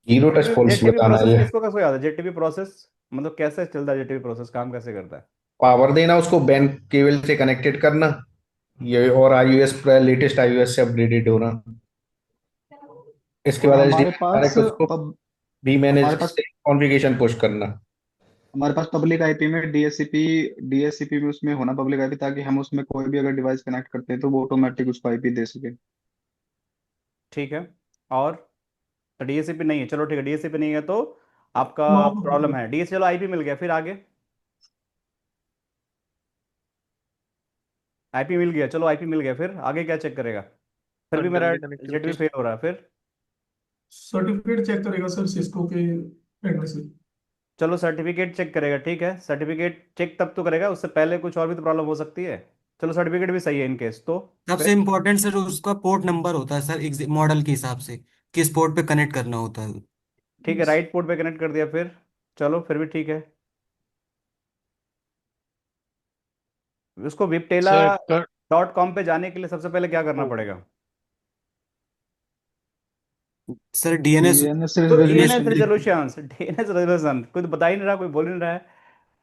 जीरो टच फिर फॉल्स जेटीपी बताना प्रोसेस ये। किसको किसको याद है? जेटीपी प्रोसेस मतलब कैसे चलता है? जेटीपी प्रोसेस काम कैसे करता है? पावर देना उसको, बैन केबल से कनेक्टेड करना ये, और आईओएस लेटेस्ट आईओएस से अपग्रेडेड होना। इसके और बाद एचडी हमारे पास डायरेक्ट उसको पब भी मैनेज हमारे पास से कॉन्फ़िगरेशन पुश करना। हमारे पास पब्लिक आईपी में डीएससीपी में उसमें होना पब्लिक आईपी, ताकि हम उसमें कोई भी अगर डिवाइस कनेक्ट करते हैं तो वो ऑटोमेटिक उसको आईपी दे सके। ठीक है, और तो डीएससीपी नहीं है, चलो ठीक है, डीएससीपी नहीं है तो आपका प्रॉब्लम है। डीएस चलो आईपी मिल गया, फिर आगे? आईपी मिल गया, चलो आईपी मिल गया, फिर आगे क्या चेक करेगा? फिर भी मेरा अंडरले जेटीपी कनेक्टिविटी। फेल हो रहा है, फिर? सर्टिफिकेट चेक करेगा सर सिस्को के एड्रेस से। चलो सर्टिफिकेट चेक करेगा, ठीक है, सर्टिफिकेट चेक तब तो करेगा, उससे पहले कुछ और भी तो प्रॉब्लम हो सकती है। चलो सर्टिफिकेट भी सही है इन केस तो। सबसे फिर इम्पोर्टेंट सर उसका पोर्ट नंबर होता है सर, मॉडल के हिसाब से किस पोर्ट पे कनेक्ट करना होता है। ठीक है, राइट पोर्ट पे कनेक्ट कर दिया, फिर चलो फिर भी ठीक है। उसको विपटेला सर डॉट कॉम पे जाने के लिए सबसे पहले क्या करना पड़ेगा? सर डीएनएस डीएनएस तो DNS DNS resolution, DNS resolution कोई तो बता ही नहीं रहा, कोई बोल ही नहीं रहा है।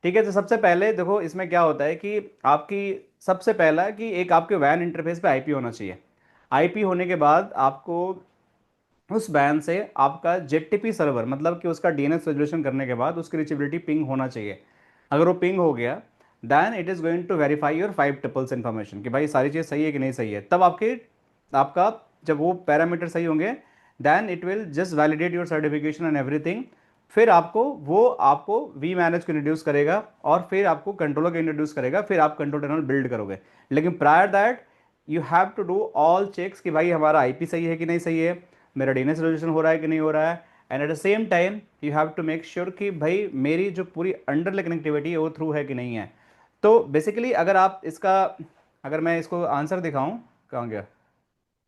ठीक है, तो सबसे पहले देखो इसमें क्या होता है कि आपकी सबसे पहला कि एक आपके वैन इंटरफेस पे आईपी होना चाहिए। आईपी होने के बाद आपको उस वैन से आपका जेटीपी सर्वर मतलब कि उसका डीएनएस रेजोल्यूशन करने के बाद उसकी रीचेबिलिटी पिंग होना चाहिए। अगर वो पिंग हो गया then it is going to verify your 5 tuples information कि भाई सारी चीज़ सही है कि नहीं सही है। तब आपका जब वो पैरामीटर सही होंगे then it will just validate your certification and everything. फिर आपको वी मैनेज को इंट्रोड्यूस करेगा और फिर आपको कंट्रोलर को इंट्रोड्यूस करेगा, फिर आप कंट्रोल टनल बिल्ड करोगे। लेकिन prior that you have to do all checks कि भाई हमारा आईपी सही है कि नहीं सही है, मेरा डीएनएस रेजोल्यूशन हो रहा है कि नहीं हो रहा है, and at the same time you have to make sure कि भाई मेरी जो पूरी अंडरले कनेक्टिविटी है वो थ्रू है कि नहीं है। तो बेसिकली अगर मैं इसको आंसर दिखाऊं, कहाँ गया, तो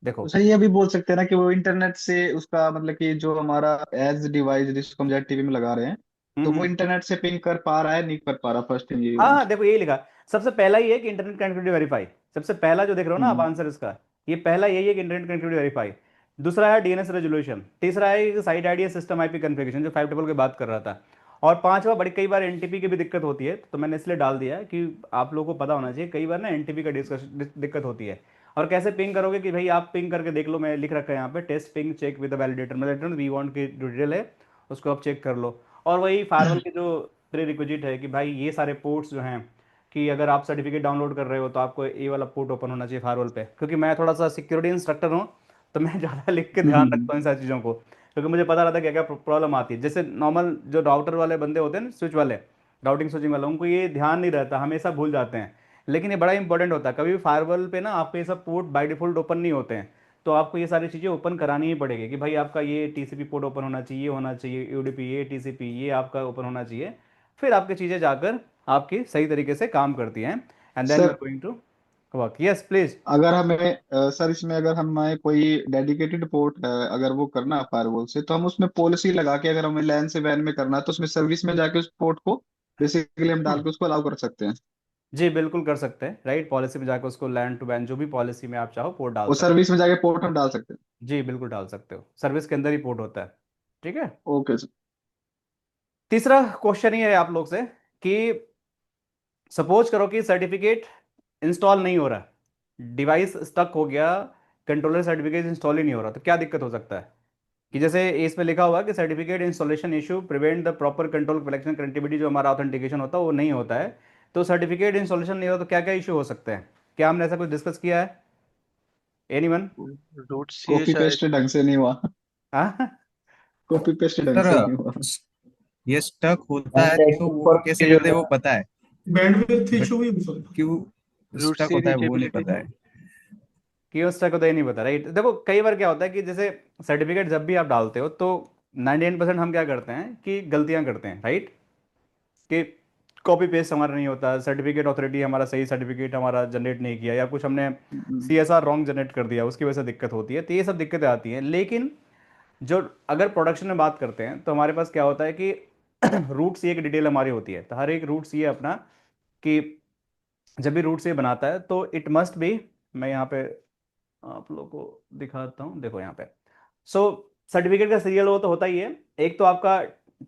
देखो। सर ये भी बोल सकते हैं ना कि वो इंटरनेट से उसका मतलब कि जो हमारा एज डिवाइस जिसको हम जेट टीवी में लगा रहे हैं, तो वो हम्म। इंटरनेट से पिंग कर पा रहा है नहीं कर पा रहा, फर्स्ट थिंग ये हाँ होना हाँ, देखो यही लिखा, सबसे पहला ही है कि इंटरनेट कनेक्टिविटी वेरीफाई। सबसे पहला जो देख रहे हो ना आप चाहिए। आंसर इसका, ये पहला यही है कि इंटरनेट कनेक्टिविटी वेरीफाई। दूसरा है डीएनएस रेजोल्यूशन, तीसरा है site ID system IP configuration जो 5 टेबल की बात कर रहा था, और पांचवा बड़ी कई बार एनटीपी की भी दिक्कत होती है, तो मैंने इसलिए डाल दिया है कि आप लोगों को पता होना चाहिए कई बार ना एनटीपी का दिक्कत होती है। और कैसे पिंग करोगे कि भाई आप पिंग करके देख लो, मैं लिख रखा है यहाँ पे test ping check with validator, मतलब वी वांट की जो डिटेल है उसको आप चेक कर लो। और वही फायरवॉल के जो प्री रिक्विजिट है कि भाई ये सारे पोर्ट्स जो हैं कि अगर आप सर्टिफिकेट डाउनलोड कर रहे हो तो आपको ये वाला पोर्ट ओपन होना चाहिए फायरवॉल पे, क्योंकि मैं थोड़ा सा सिक्योरिटी इंस्ट्रक्टर हूँ तो मैं ज़्यादा लिख के ध्यान हम्म। रखता हूँ इन सारी चीज़ों को, क्योंकि मुझे पता रहता है क्या क्या प्रॉब्लम आती है। जैसे नॉर्मल जो राउटर वाले बंदे होते हैं ना, स्विच वाले, राउटिंग स्विचिंग वाले, उनको ये ध्यान नहीं रहता, हमेशा भूल जाते हैं। लेकिन ये बड़ा इंपॉर्टेंट होता है, कभी भी फायरवॉल पे ना आपके ये सब पोर्ट बाय डिफॉल्ट ओपन नहीं होते हैं, तो आपको ये सारी चीज़ें ओपन करानी ही पड़ेगी कि भाई आपका ये टीसीपी पोर्ट ओपन होना चाहिए, होना चाहिए यूडीपी, ये टीसीपी ये आपका ओपन होना चाहिए। फिर आपकी चीज़ें जाकर आपकी सही तरीके से काम करती हैं, and then you are sir going to work. Yes please. अगर हमें सर इसमें अगर हमें कोई डेडिकेटेड पोर्ट है अगर वो करना है फायरवॉल से, तो हम उसमें पॉलिसी लगा के अगर हमें लैन से वैन में करना है तो उसमें सर्विस में जाके उस पोर्ट को बेसिकली हम डाल के उसको अलाउ कर सकते हैं। जी बिल्कुल कर सकते हैं, राइट, पॉलिसी में जाकर उसको लैंड टू बैन जो भी पॉलिसी में आप चाहो पोर्ट डाल और सकते सर्विस में जाके पोर्ट हम डाल सकते हैं। हैं। जी बिल्कुल डाल सकते हो, सर्विस के अंदर ही पोर्ट होता है। ठीक है। Okay sir. तीसरा क्वेश्चन ये है आप लोग से कि सपोज करो कि सर्टिफिकेट इंस्टॉल नहीं हो रहा, डिवाइस स्टक हो गया, कंट्रोलर सर्टिफिकेट इंस्टॉल ही नहीं हो रहा, तो क्या दिक्कत हो सकता है? कि जैसे इस पे लिखा हुआ कि certificate installation issue prevent the proper control collection connectivity, जो हमारा ऑथेंटिकेशन होता है वो नहीं होता है। तो सर्टिफिकेट इंस्टॉलेशन नहीं हो तो क्या क्या इशू हो सकते हैं? क्या हमने ऐसा कुछ डिस्कस किया है? एनीवन? रूट सी कॉपी पेस्ट ढंग से नहीं हुआ। हाँ। कॉपी पेस्ट ढंग सर से नहीं हुआ। ये स्टक होता है तो नेटवर्क वो पर कैसे जो होता है वो पता है, बैंडविड्थ बट इशू भी हो सकता क्यों रूट स्टक सी होता है वो नहीं रीचेबिलिटी। पता है। क्यों स्टक होता है ये नहीं पता, राइट। देखो कई बार क्या होता है कि जैसे सर्टिफिकेट जब भी आप डालते हो तो 99% हम क्या करते हैं कि गलतियां करते हैं, राइट, कि कॉपी पेस्ट हमारा नहीं होता, सर्टिफिकेट ऑथोरिटी हमारा सही सर्टिफिकेट हमारा जनरेट नहीं किया, या कुछ हमने CSR रॉन्ग जनरेट कर दिया, उसकी वजह से दिक्कत होती है। तो ये सब दिक्कतें आती हैं। लेकिन जो अगर प्रोडक्शन में बात करते हैं तो हमारे पास क्या होता है कि रूट सी एक डिटेल हमारी होती है। तो हर एक रूट सी है अपना, कि जब भी रूट सी बनाता है तो इट मस्ट बी, मैं यहाँ पे आप लोगों को दिखाता हूँ, देखो यहाँ पे। सो सर्टिफिकेट का सीरियल वो तो होता ही है। एक तो आपका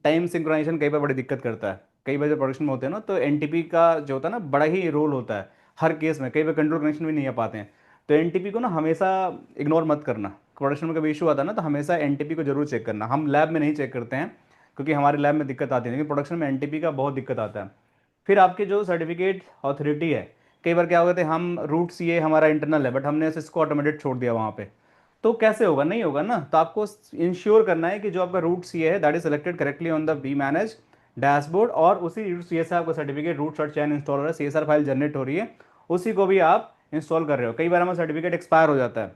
टाइम सिंक्रोनाइजेशन कई बार बड़ी दिक्कत करता है। कई बार जो प्रोडक्शन में होते हैं ना, तो एनटीपी का जो होता है ना, बड़ा ही रोल होता है हर केस में। कई बार कंट्रोल कनेक्शन भी नहीं आ पाते हैं। तो एनटीपी को ना हमेशा इग्नोर मत करना। प्रोडक्शन में कभी इशू आता है ना, तो हमेशा एनटीपी को जरूर चेक करना। हम लैब में नहीं चेक करते हैं क्योंकि हमारे लैब में दिक्कत आती है, लेकिन प्रोडक्शन में एनटीपी का बहुत दिक्कत आता है। फिर आपके जो सर्टिफिकेट अथॉरिटी है, कई बार क्या होता है, हम रूट सीए हमारा इंटरनल है बट हमने इसको ऑटोमेटेड छोड़ दिया वहाँ पे। तो कैसे होगा, नहीं होगा ना। तो आपको इंश्योर करना है कि जो आपका रूट सीए है that is selected correctly on the vManage dashboard, और उसी रूट सीए से आपका certificate root short chain install हो रहा है, CSR फाइल जनरेट हो रही है, उसी को भी आप इंस्टॉल कर रहे हो। कई बार हमारा सर्टिफिकेट एक्सपायर हो जाता है,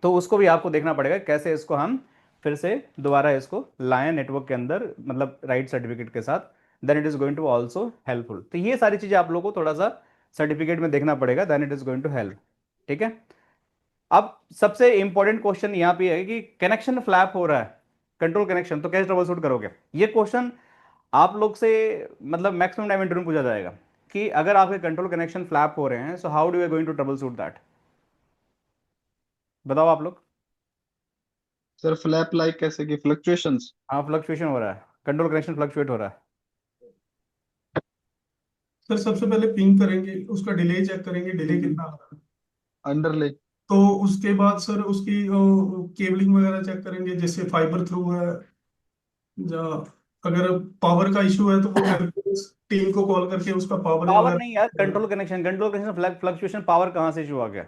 तो उसको भी आपको देखना पड़ेगा कैसे इसको हम फिर से दोबारा इसको लाएं नेटवर्क के अंदर, मतलब राइट सर्टिफिकेट के साथ। Then it is going to also helpful. तो ये सारी चीज़ें आप लोगों को थोड़ा सा सर्टिफिकेट में देखना पड़ेगा, then it is going to help. ठीक है। अब सबसे इंपॉर्टेंट क्वेश्चन यहाँ पे है कि कनेक्शन फ्लैप हो रहा है, कंट्रोल कनेक्शन, तो कैसे ट्रबल शूट करोगे। ये क्वेश्चन आप लोग से मतलब मैक्सिमम टाइम इंटरव्यू में पूछा जाएगा कि अगर आपके कंट्रोल कनेक्शन फ्लैप हो रहे हैं, so how do you going to troubleshoot that. बताओ आप लोग। सर फ्लैप लाइक कैसे कि फ्लक्चुएशंस? हाँ, फ्लक्चुएशन हो रहा है, कंट्रोल कनेक्शन फ्लक्चुएट हो रहा है। सर सबसे पहले पिंग करेंगे, उसका डिले चेक करेंगे, डिले कितना आ रहा है। अंडरले। तो उसके बाद सर उसकी केबलिंग वगैरह चेक करेंगे, जैसे फाइबर थ्रू है, या अगर पावर का इशू है तो वो टीम को कॉल करके उसका पावर पावर नहीं यार, वगैरह। कंट्रोल कनेक्शन फ्लक्चुएशन, पावर कहाँ से इशू आ गया।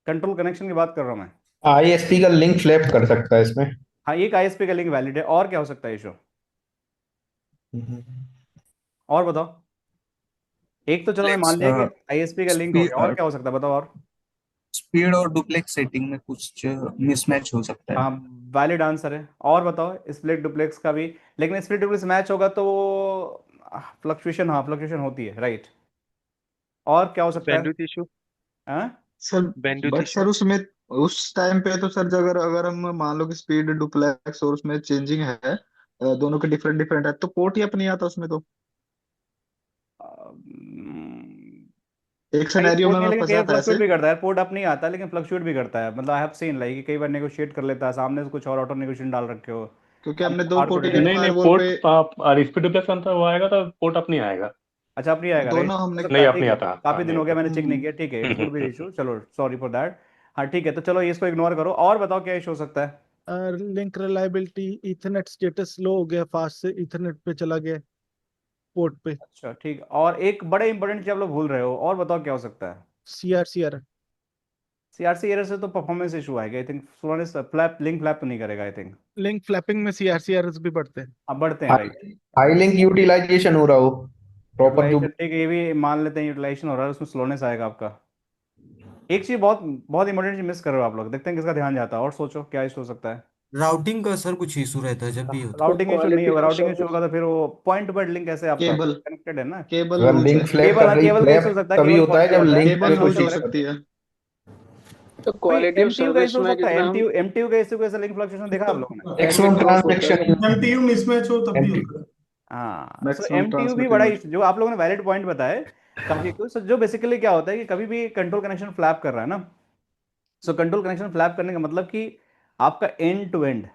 कंट्रोल कनेक्शन की बात कर रहा हूँ मैं। आईएसपी का लिंक फ्लैप कर सकता है इसमें। हाँ, एक ISP का लिंक वैलिड है, और क्या हो सकता है इशू, और बताओ। एक तो चलो मैं मान लिया कि ISP का लिंक हो गया, और क्या हो सकता है बताओ और। स्पीड और डुप्लेक्स सेटिंग में कुछ मिसमैच हो सकता है। हाँ, वैलिड आंसर है। और बताओ स्प्लिट डुप्लेक्स का भी, लेकिन स्प्लिट डुप्लेक्स मैच होगा तो फ्लक्चुएशन, हाँ फ्लक्चुएशन होती है, राइट। और क्या हो सकता है। Bandwidth issue. हाँ, sir bandwidth but issue. Sir उसमें उस टाइम पे तो सर अगर अगर हम मान लो कि स्पीड डुप्लेक्स और उसमें चेंजिंग है, दोनों के डिफरेंट डिफरेंट है, तो पोर्ट ही अपनी आता उसमें तो। एक भाई सिनेरियो पोर्ट में नहीं, मैं लेकिन कई फंसा बार था फ्लक्चुएट ऐसे। भी करता है। पोर्ट अप नहीं आता लेकिन फ्लक्चुएट भी करता है, मतलब आई हैव सीन लाइक कि कई बार नेगोशिएट कर लेता है, सामने से कुछ और ऑटो नेगोशिएशन डाल रखे हो, क्योंकि हमने हमने दो हार्ड पोर्ट कोडेड है। एक नहीं नहीं, फायरवॉल पोर्ट पे, आप स्पीड डुप्लेक्स अंतर वो आएगा तो पोर्ट अप नहीं आएगा। अच्छा, अब नहीं आएगा, राइट, दोनों हो हमने। सकता नहीं, है, आप ठीक नहीं है। आता। काफी हाँ, दिन नहीं हो गया आता। मैंने चेक नहीं किया, ठीक है, इट कुड बी इशू, चलो सॉरी फॉर दैट। हाँ ठीक है, तो चलो इसको इग्नोर करो, और बताओ क्या इशू हो सकता है। लिंक रिलायबिलिटी, इथरनेट स्टेटस लो हो गया, फास्ट से इथरनेट पे चला गया पोर्ट पे। अच्छा ठीक है, और एक बड़े इंपॉर्टेंट चीज आप लोग भूल रहे हो, और बताओ क्या हो सकता है। CRCR। CRC एरर से तो परफॉर्मेंस इशू आएगा I think, Florence flap link flap तो नहीं करेगा आई थिंक। लिंक फ्लैपिंग में CRCR भी बढ़ते हैं। अब बढ़ते हैं, right. High high link utilisation हो रहा हो, प्रॉपर जो। यूटिलाइजेशन ठीक है, ये भी मान लेते हैं यूटिलाइजेशन हो रहा है, उसमें स्लोनेस आएगा आपका। एक चीज बहुत बहुत इंपॉर्टेंट चीज मिस कर रहे हो आप लोग, देखते हैं किसका ध्यान जाता है, और सोचो क्या इशू हो सकता है। राउटिंग का सर कुछ इशू रहता है जब भी होता राउटिंग इशू नहीं क्वालिटी होगा, राउटिंग सब इशू होगा तो फिर वो पॉइंट टू पॉइंट लिंक कैसे आपका केबल कनेक्टेड है ना। केबल अगर लूज लिंक है। फ्लैप केबल, कर हाँ रही, केबल का इशू हो फ्लैप सकता है, तभी केबल होता है फॉल्टी जब होता है, लिंक केबल पे केबल कुछ लूज हो चल रहा है। इशू। सकती है। तो कोई क्वालिटी ऑफ MTU का सर्विस इशू हो में सकता है, कितना हम MTU का इशू कैसे लिंक फ्लक्चुएशन देखा आप लोगों ने। Maximum transmission. एमटीयू मिसमैच हो तब भी एमटी। होता है। हाँ, सो मैक्सिमम MTU भी बड़ा ट्रांसमिटिंग। इशू, जो आप लोगों ने वैलिड पॉइंट बताए काफी कुछ। So, जो बेसिकली क्या होता है कि कभी भी कंट्रोल कनेक्शन फ्लैप कर रहा है ना, सो कंट्रोल कनेक्शन फ्लैप करने का मतलब कि आपका एंड टू एंड,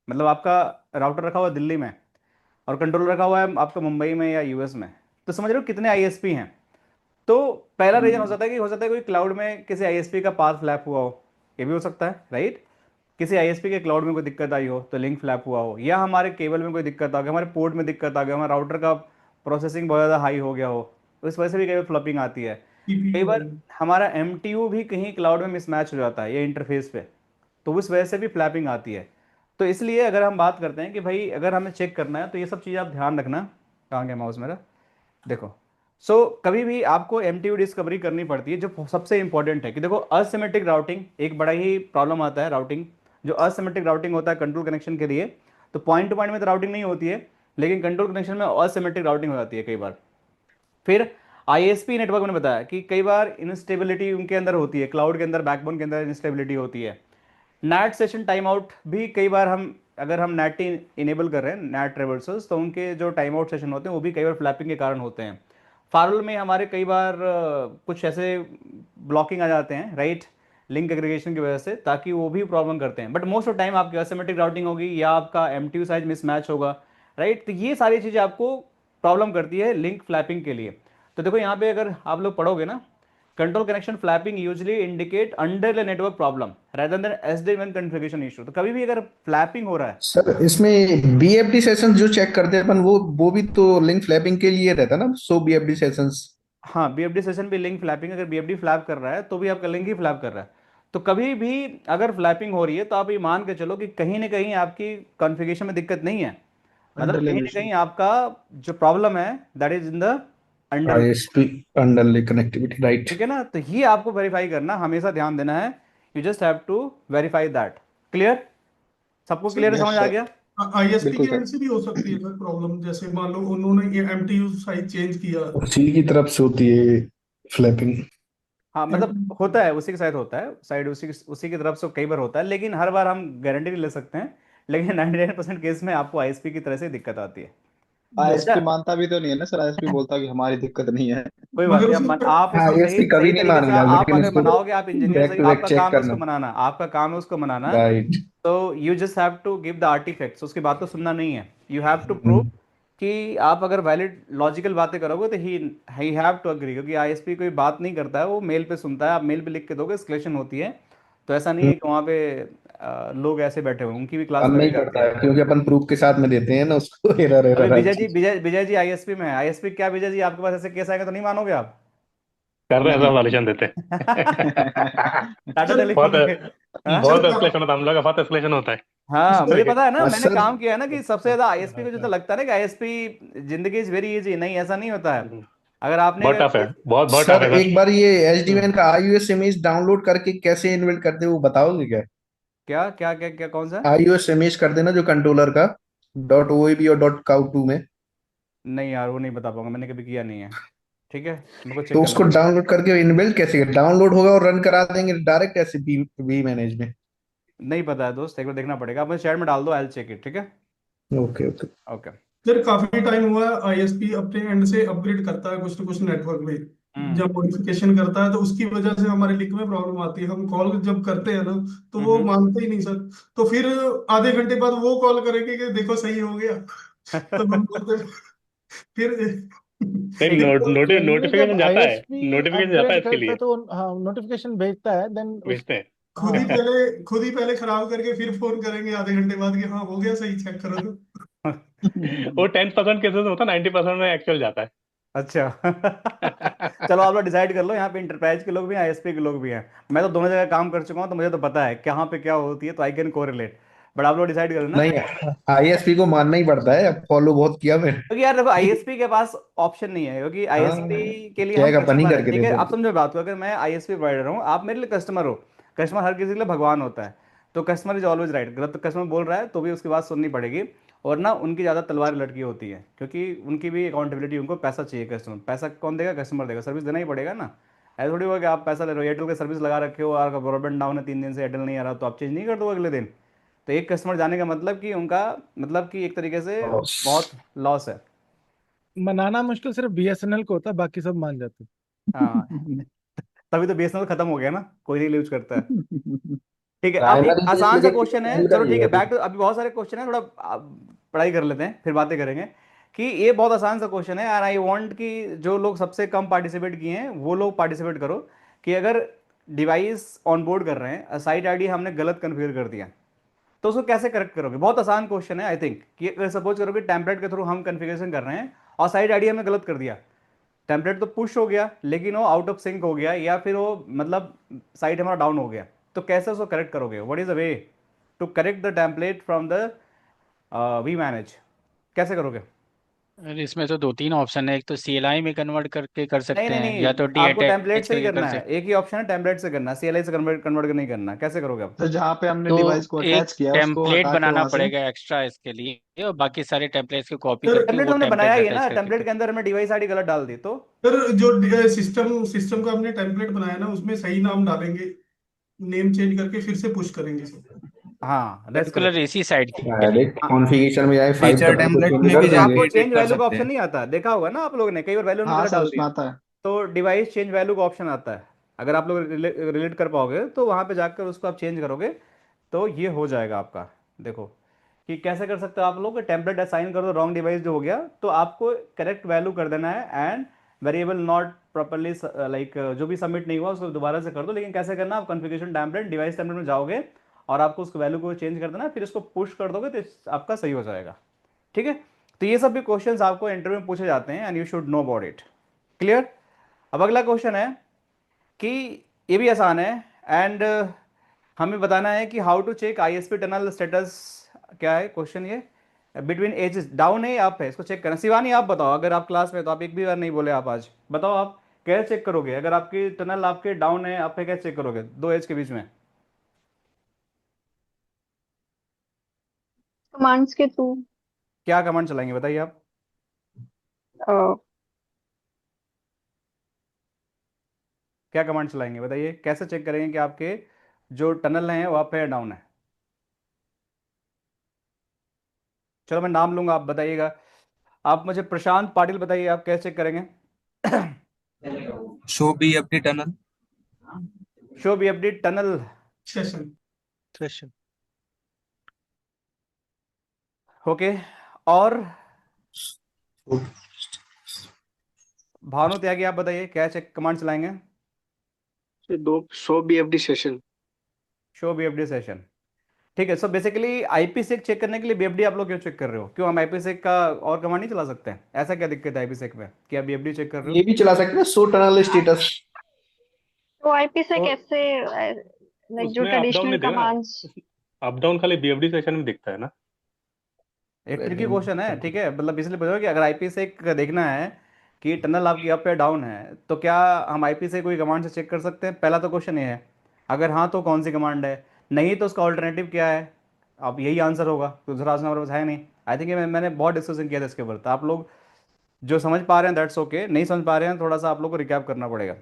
मतलब आपका राउटर रखा हुआ है दिल्ली में और कंट्रोलर रखा हुआ है आपका मुंबई में या US में, तो समझ रहे हो कितने ISP हैं। तो पहला रीजन हो सकता है कि हो सकता है कोई क्लाउड में किसी ISP का पाथ फ्लैप हुआ हो, ये भी हो सकता है, राइट। किसी ISP के क्लाउड में कोई दिक्कत आई हो तो लिंक फ्लैप हुआ हो, या हमारे केबल में कोई दिक्कत आ गई, हमारे पोर्ट में दिक्कत आ गई, हमारा राउटर का प्रोसेसिंग बहुत ज़्यादा हाई हो गया हो, तो इस वजह से भी कई बार फ्लपिंग आती है। कई सीपीयू बार हमारा MTU भी कहीं क्लाउड में मिसमैच हो जाता है ये इंटरफेस पे, तो उस वजह से भी फ्लैपिंग आती है। तो इसलिए अगर हम बात करते हैं कि भाई अगर हमें चेक करना है तो ये सब चीज़ आप ध्यान रखना। कहाँ गया माउस मेरा, देखो। कभी भी आपको MTU डिस्कवरी करनी पड़ती है, जो सबसे इंपॉर्टेंट है कि देखो असिमेट्रिक राउटिंग एक बड़ा ही प्रॉब्लम आता है। राउटिंग जो असिमेट्रिक राउटिंग होता है कंट्रोल कनेक्शन के लिए, तो पॉइंट टू पॉइंट में तो राउटिंग नहीं होती है, लेकिन कंट्रोल कनेक्शन में असिमेट्रिक राउटिंग हो जाती है कई बार। फिर आईएसपी नेटवर्क मैंने बताया कि कई बार इंस्टेबिलिटी उनके अंदर होती है, क्लाउड के अंदर, बैकबोन के अंदर इंस्टेबिलिटी होती है। नेट सेशन टाइम आउट भी कई बार हम, अगर हम नेट इनेबल कर रहे हैं नेट ट्रेवर्सल्स, तो उनके जो टाइम आउट सेशन होते हैं वो भी कई बार फ्लैपिंग के कारण होते हैं। फायरवॉल में हमारे कई बार कुछ ऐसे ब्लॉकिंग आ जाते हैं, राइट, लिंक एग्रीगेशन की वजह से, ताकि वो भी प्रॉब्लम करते हैं। बट मोस्ट ऑफ टाइम आपकी असिमेट्रिक राउटिंग होगी या आपका एमटीयू साइज मिसमैच होगा, राइट। तो ये सारी चीज़ें आपको प्रॉब्लम करती है लिंक फ्लैपिंग के लिए। तो देखो यहाँ पे अगर आप लोग पढ़ोगे ना, control connection flapping usually indicate under network problem rather than SD1 configuration issue. तो कभी भी अगर फ्लैपिंग हो रहा है, सर इसमें बीएफडी सेशंस जो चेक करते हैं अपन, वो भी तो लिंक फ्लैपिंग के लिए रहता है ना, सो बीएफडी सेशंस। हाँ बीएफडी सेशन भी लिंक फ्लैपिंग, अगर बीएफडी फ्लैप कर रहा है तो भी आपका लिंक ही फ्लैप कर रहा है। तो कभी भी अगर फ्लैपिंग हो रही है तो आप ये मान के चलो कि कहीं ना कहीं आपकी कॉन्फ़िगरेशन में दिक्कत नहीं है, मतलब कहीं अंडरलेन ना इशू। कहीं आपका जो प्रॉब्लम है that is in the under. ISP अंडरले connectivity, right. ठीक है ना, तो ये आपको वेरीफाई करना, हमेशा ध्यान देना है। You just have to verify that. Clear? सबको सर क्लियर है, यस समझ आ सर। गया? आईएसपी बिल्कुल की सर। एंड से भी हो सकती है सर प्रॉब्लम, जैसे मान लो उन्होंने ये एमटीयू साइज चेंज किया। उसी की तरफ से होती है फ्लैपिंग। हाँ मतलब होता है, उसी के साथ होता है, साइड उसी की तरफ से कई बार होता है, लेकिन हर बार हम गारंटी नहीं ले सकते हैं। लेकिन 99% केस में आपको आईएसपी की तरह से दिक्कत आती है। आईएसपी बेटा, मानता भी तो नहीं है ना सर, आईएसपी बोलता कि हमारी दिक्कत नहीं है। कोई बात मगर नहीं, उसमें आप हाँ, उसको सही आईएसपी कभी सही नहीं तरीके से मानेगा, आप लेकिन अगर उसको मनाओगे, आप इंजीनियर बैक सही, टू बैक आपका चेक काम है करना। उसको मनाना, आपका काम है उसको मनाना। राइट। तो you just have to give the artefacts, उसकी बात तो सुनना नहीं है। यू हैव टू प्रूव कि आप अगर वैलिड लॉजिकल बातें करोगे तो ही हैव टू अग्री, क्योंकि आईएसपी कोई बात नहीं करता है, वो मेल पे सुनता है। आप मेल पे लिख के दोगे, एस्केलेशन होती है। तो ऐसा नहीं है कि वहाँ पे लोग ऐसे बैठे हुए हैं, उनकी भी क्लास मानना लगाई ही जाती पड़ता है। है, क्योंकि अपन प्रूफ के साथ में देते हैं ना उसको। एरर अभी एरर हर विजय जी, चीज। विजय जी आईएसपी में है, आईएसपी क्या विजय जी, आपके पास ऐसे केस आएगा तो नहीं मानोगे आप? कर रहे हैं, नहीं सब सॉल्यूशन देते हैं। टाटा सर टेलीकॉम बहुत में। हाँ बहुत सर एस्केलेशन होता है, हम लोग का बहुत एस्केलेशन होता है हाँ, इस तरह मुझे के। पता है ना, हाँ मैंने सर। काम किया है ना, कि सबसे ज्यादा आईएसपी को जितना लगता है ना कि आईएसपी जिंदगी इज वेरी इजी, नहीं ऐसा नहीं होता है। अगर आपने बहुत अगर टफ है, कोई, बहुत बहुत टफ सर है सर। एक बार ये हम्म, एचडीएन का आईओएस इमेज डाउनलोड करके कैसे इन्वेट करते हैं वो बताओगे क्या? क्या क्या क्या क्या कौन सा? आईओएस इमेज कर देना जो कंट्रोलर का, डॉट ओएबी और डॉट काउ टू में। नहीं यार, वो नहीं बता पाऊंगा, मैंने कभी किया नहीं है। ठीक है, मेरे को चेक तो करना उसको पड़ेगा। डाउनलोड करके इनबिल्ट कैसे डाउनलोड होगा और रन करा देंगे डायरेक्ट ऐसे वी मैनेज में? नहीं पता है दोस्त, एक बार देखना पड़ेगा। आप मुझे चैट में डाल दो, आई चेक इट। ठीक है, ओके ओके। ओके। सर काफी टाइम हुआ है आईएसपी अपने एंड से अपग्रेड करता है कुछ ना कुछ नेटवर्क में, हम्म जब मॉडिफिकेशन करता है तो उसकी वजह से हमारे लिंक में प्रॉब्लम आती है। हम कॉल जब करते हैं ना तो वो हम्म मानते ही नहीं सर। तो फिर आधे घंटे बाद वो कॉल करेंगे कि देखो सही हो गया। तो हम बोलते हैं, फिर नहीं, लेकिन जनरली जब नोटिफिकेशन जाता है, आईएसपी नोटिफिकेशन जाता है अपग्रेड इसके करता है लिए, तो हाँ नोटिफिकेशन भेजता है, देन उस भेजते हैं। खुद ही हाँ। पहले खुद ही पहले खराब करके फिर फोन करेंगे आधे घंटे बाद कि हाँ हो गया सही, चेक करो तो। वो 10% केसेस होता है, 90% में एक्चुअल जाता है। अच्छा। चलो आप लोग डिसाइड कर लो, यहाँ पे इंटरप्राइज के लोग भी हैं, आईएसपी के लोग भी हैं। मैं तो दोनों जगह काम कर चुका हूँ, तो मुझे तो पता है कहाँ पे क्या होती है, तो आई कैन कोरिलेट। बट आप लोग डिसाइड करो ना। नहीं, आईएसपी को मानना ही पड़ता है, अब फॉलो बहुत किया मैंने। क्योंकि यार देखो, आईएसपी के पास ऑप्शन नहीं है, क्योंकि हाँ, आईएसपी के लिए हम चेक अपन ही कस्टमर हैं। करके ठीक है, देते आप थे। समझो बात को, अगर मैं आईएसपी प्रोवाइडर हूँ, आप मेरे लिए कस्टमर हो। कस्टमर हर किसी के लिए भगवान होता है। तो कस्टमर इज ऑलवेज राइट, गलत तो कस्टमर बोल रहा है तो भी उसकी बात सुननी पड़ेगी। और ना उनकी ज़्यादा तलवार लटकी होती है, क्योंकि उनकी भी अकाउंटेबिलिटी, उनको पैसा चाहिए। कस्टमर पैसा कौन देगा? कस्टमर देगा, सर्विस देना ही पड़ेगा ना। ऐसा थोड़ी होगा कि आप पैसा ले रहे हो, एयरटेल की सर्विस लगा रखे हो, आपका ब्रॉडबैंड डाउन है 3 दिन से, एयरटेल नहीं आ रहा, तो आप चेंज नहीं कर दो अगले दिन। तो एक कस्टमर जाने का मतलब कि उनका, मतलब कि एक तरीके से बहुत लॉस है। मनाना मुश्किल सिर्फ बीएसएनएल को होता है, बाकी सब मान जाते हैं। हाँ, तभी तो बीएसएनएल खत्म हो गया ना, कोई नहीं यूज करता है। ठीक है, अब एक प्राइमरी बेस आसान सा लेकिन क्वेश्चन है, एल का चलो ही ठीक है है, अभी। बैक टू, अभी बहुत सारे क्वेश्चन है, थोड़ा पढ़ाई कर लेते हैं फिर बातें करेंगे। कि ये बहुत आसान सा क्वेश्चन है, और आई वांट कि जो लोग सबसे कम पार्टिसिपेट किए हैं वो लोग पार्टिसिपेट करो। कि अगर डिवाइस ऑन बोर्ड कर रहे हैं, साइट आईडी हमने गलत कन्फिगर कर दिया, तो उसको कैसे करेक्ट करोगे? बहुत आसान क्वेश्चन है आई थिंक। कि अगर सपोज करो कि टेम्पलेट के थ्रू हम कन्फिगरेशन कर रहे हैं और साइट आईडी हमने गलत कर दिया, टेम्पलेट तो पुश हो गया लेकिन वो आउट ऑफ सिंक हो गया, या फिर वो मतलब साइट हमारा डाउन हो गया, तो कैसे उसको करेक्ट करोगे? What is the way to correct the template from the vManage? कैसे करोगे? अरे इसमें तो दो तीन ऑप्शन है, एक तो CLI में कन्वर्ट करके कर नहीं सकते नहीं हैं, या तो नहीं, डी आपको टेम्पलेट अटैच से ही करके कर करना है। सकते। एक ही ऑप्शन है, टेम्पलेट से करना है, सीएलआई से कन्वर्ट कन्वर्ट नहीं करना। कैसे करोगे आप? तो जहाँ पे हमने तो डिवाइस को एक अटैच किया है उसको टेम्पलेट हटा के बनाना वहां से। पड़ेगा एक्स्ट्रा इसके लिए, और बाकी सारे टेम्पलेट्स को कॉपी सर करके टेम्पलेट वो तो हमने बनाया टेम्पलेट्स ही है अटैच ना, करके टेम्पलेट कर। के अंदर हमने डिवाइस आईडी गलत डाल दी तो। सर जो सिस्टम सिस्टम का हमने टेम्पलेट बनाया ना उसमें सही नाम डालेंगे, नेम चेंज करके फिर से पुश करेंगे सर। हाँ दैट्स पर्टिकुलर करेक्ट। इसी साइड के लिए। डायरेक्ट कॉन्फ़िगरेशन में जाए, फाइल फीचर तक टेम्पलेट चेंज में कर भी तो देंगे। जाके आपको चेंज एडिट कर वैल्यू का सकते ऑप्शन हैं। नहीं आता, देखा होगा ना आप लोगों ने, कई बार वैल्यू हमने हाँ गलत सर, डाल उसमें दिया। आता है। तो डिवाइस चेंज वैल्यू का ऑप्शन आता है, अगर आप लोग रिलेट कर पाओगे तो वहां पे जाकर उसको आप चेंज करोगे तो ये हो जाएगा आपका। देखो कि कैसे कर सकते हो आप लोग, टेम्पलेट असाइन कर दो, रॉन्ग डिवाइस जो हो गया तो आपको करेक्ट वैल्यू कर देना है, and variable not properly like जो भी सबमिट नहीं हुआ उसको दोबारा से कर दो। लेकिन कैसे करना, आप कॉन्फ़िगरेशन टेम्पलेट डिवाइस टेम्पलेट में जाओगे और आपको उस वैल्यू को चेंज कर देना, फिर इसको पुश कर दोगे तो आपका सही हो जाएगा। ठीक है। तो ये सब भी क्वेश्चंस आपको इंटरव्यू में पूछे जाते हैं and you should know about it. Clear. अब अगला क्वेश्चन है कि ये भी आसान है, एंड हमें बताना है कि how to check ISP tunnel status. क्या है क्वेश्चन ये? बिटवीन एजेस डाउन है या अप है, इसको चेक करना। शिवानी आप बताओ, अगर आप क्लास में तो आप एक भी बार नहीं बोले आप आज, बताओ आप कैसे चेक करोगे अगर आपकी टनल आपके डाउन है अप है, कैसे चेक करोगे दो एज के बीच में? कमांड्स के थ्रू। क्या कमांड चलाएंगे बताइए आप? क्या कमांड चलाएंगे बताइए, कैसे चेक करेंगे कि आपके जो टनल हैं वो अप है या डाउन है? चलो मैं नाम लूंगा, आप बताइएगा। आप मुझे प्रशांत पाटिल बताइए, आप कैसे चेक करेंगे? शो बी अपनी tunnel. Show B update tunnel. Session. Session. Okay. और भानु त्यागी आप बताइए, क्या चेक कमांड चलाएंगे? दो show BFD session. Show BFD session. ठीक है। सो बेसिकली आईपी सेक चेक करने के लिए बीएफडी आप लोग क्यों चेक कर रहे हो? क्यों हम आईपी सेक का और कमांड नहीं चला सकते हैं? ऐसा क्या दिक्कत है आईपी सेक में कि आप बीएफडी चेक कर रहे ये हो? भी चला सकते हैं, शो टनल स्टेटस। तो आईपी से तो कैसे, लाइक जो उसमें अप डाउन ट्रेडिशनल नहीं देगा ना, कमांड्स। अप डाउन खाली बीएफडी सेशन में दिखता है ना। एक ट्रिकी क्वेश्चन है, ठीक है, मतलब इसलिए पूछो कि अगर आईपी से देखना है कि टनल आपकी अप या डाउन है तो क्या हम आईपी से कोई कमांड से चेक कर सकते हैं? पहला तो क्वेश्चन ये है। अगर हाँ तो कौन सी कमांड है, नहीं तो उसका ऑल्टरनेटिव क्या है? अब यही आंसर होगा, तो दूसरा आंसर हमारे पास है नहीं। आई थिंक मैंने बहुत डिस्कशन किया था इसके ऊपर, तो आप लोग जो समझ पा रहे हैं दैट्स ओके, नहीं समझ पा रहे हैं थोड़ा सा आप लोग को रिकैप करना पड़ेगा।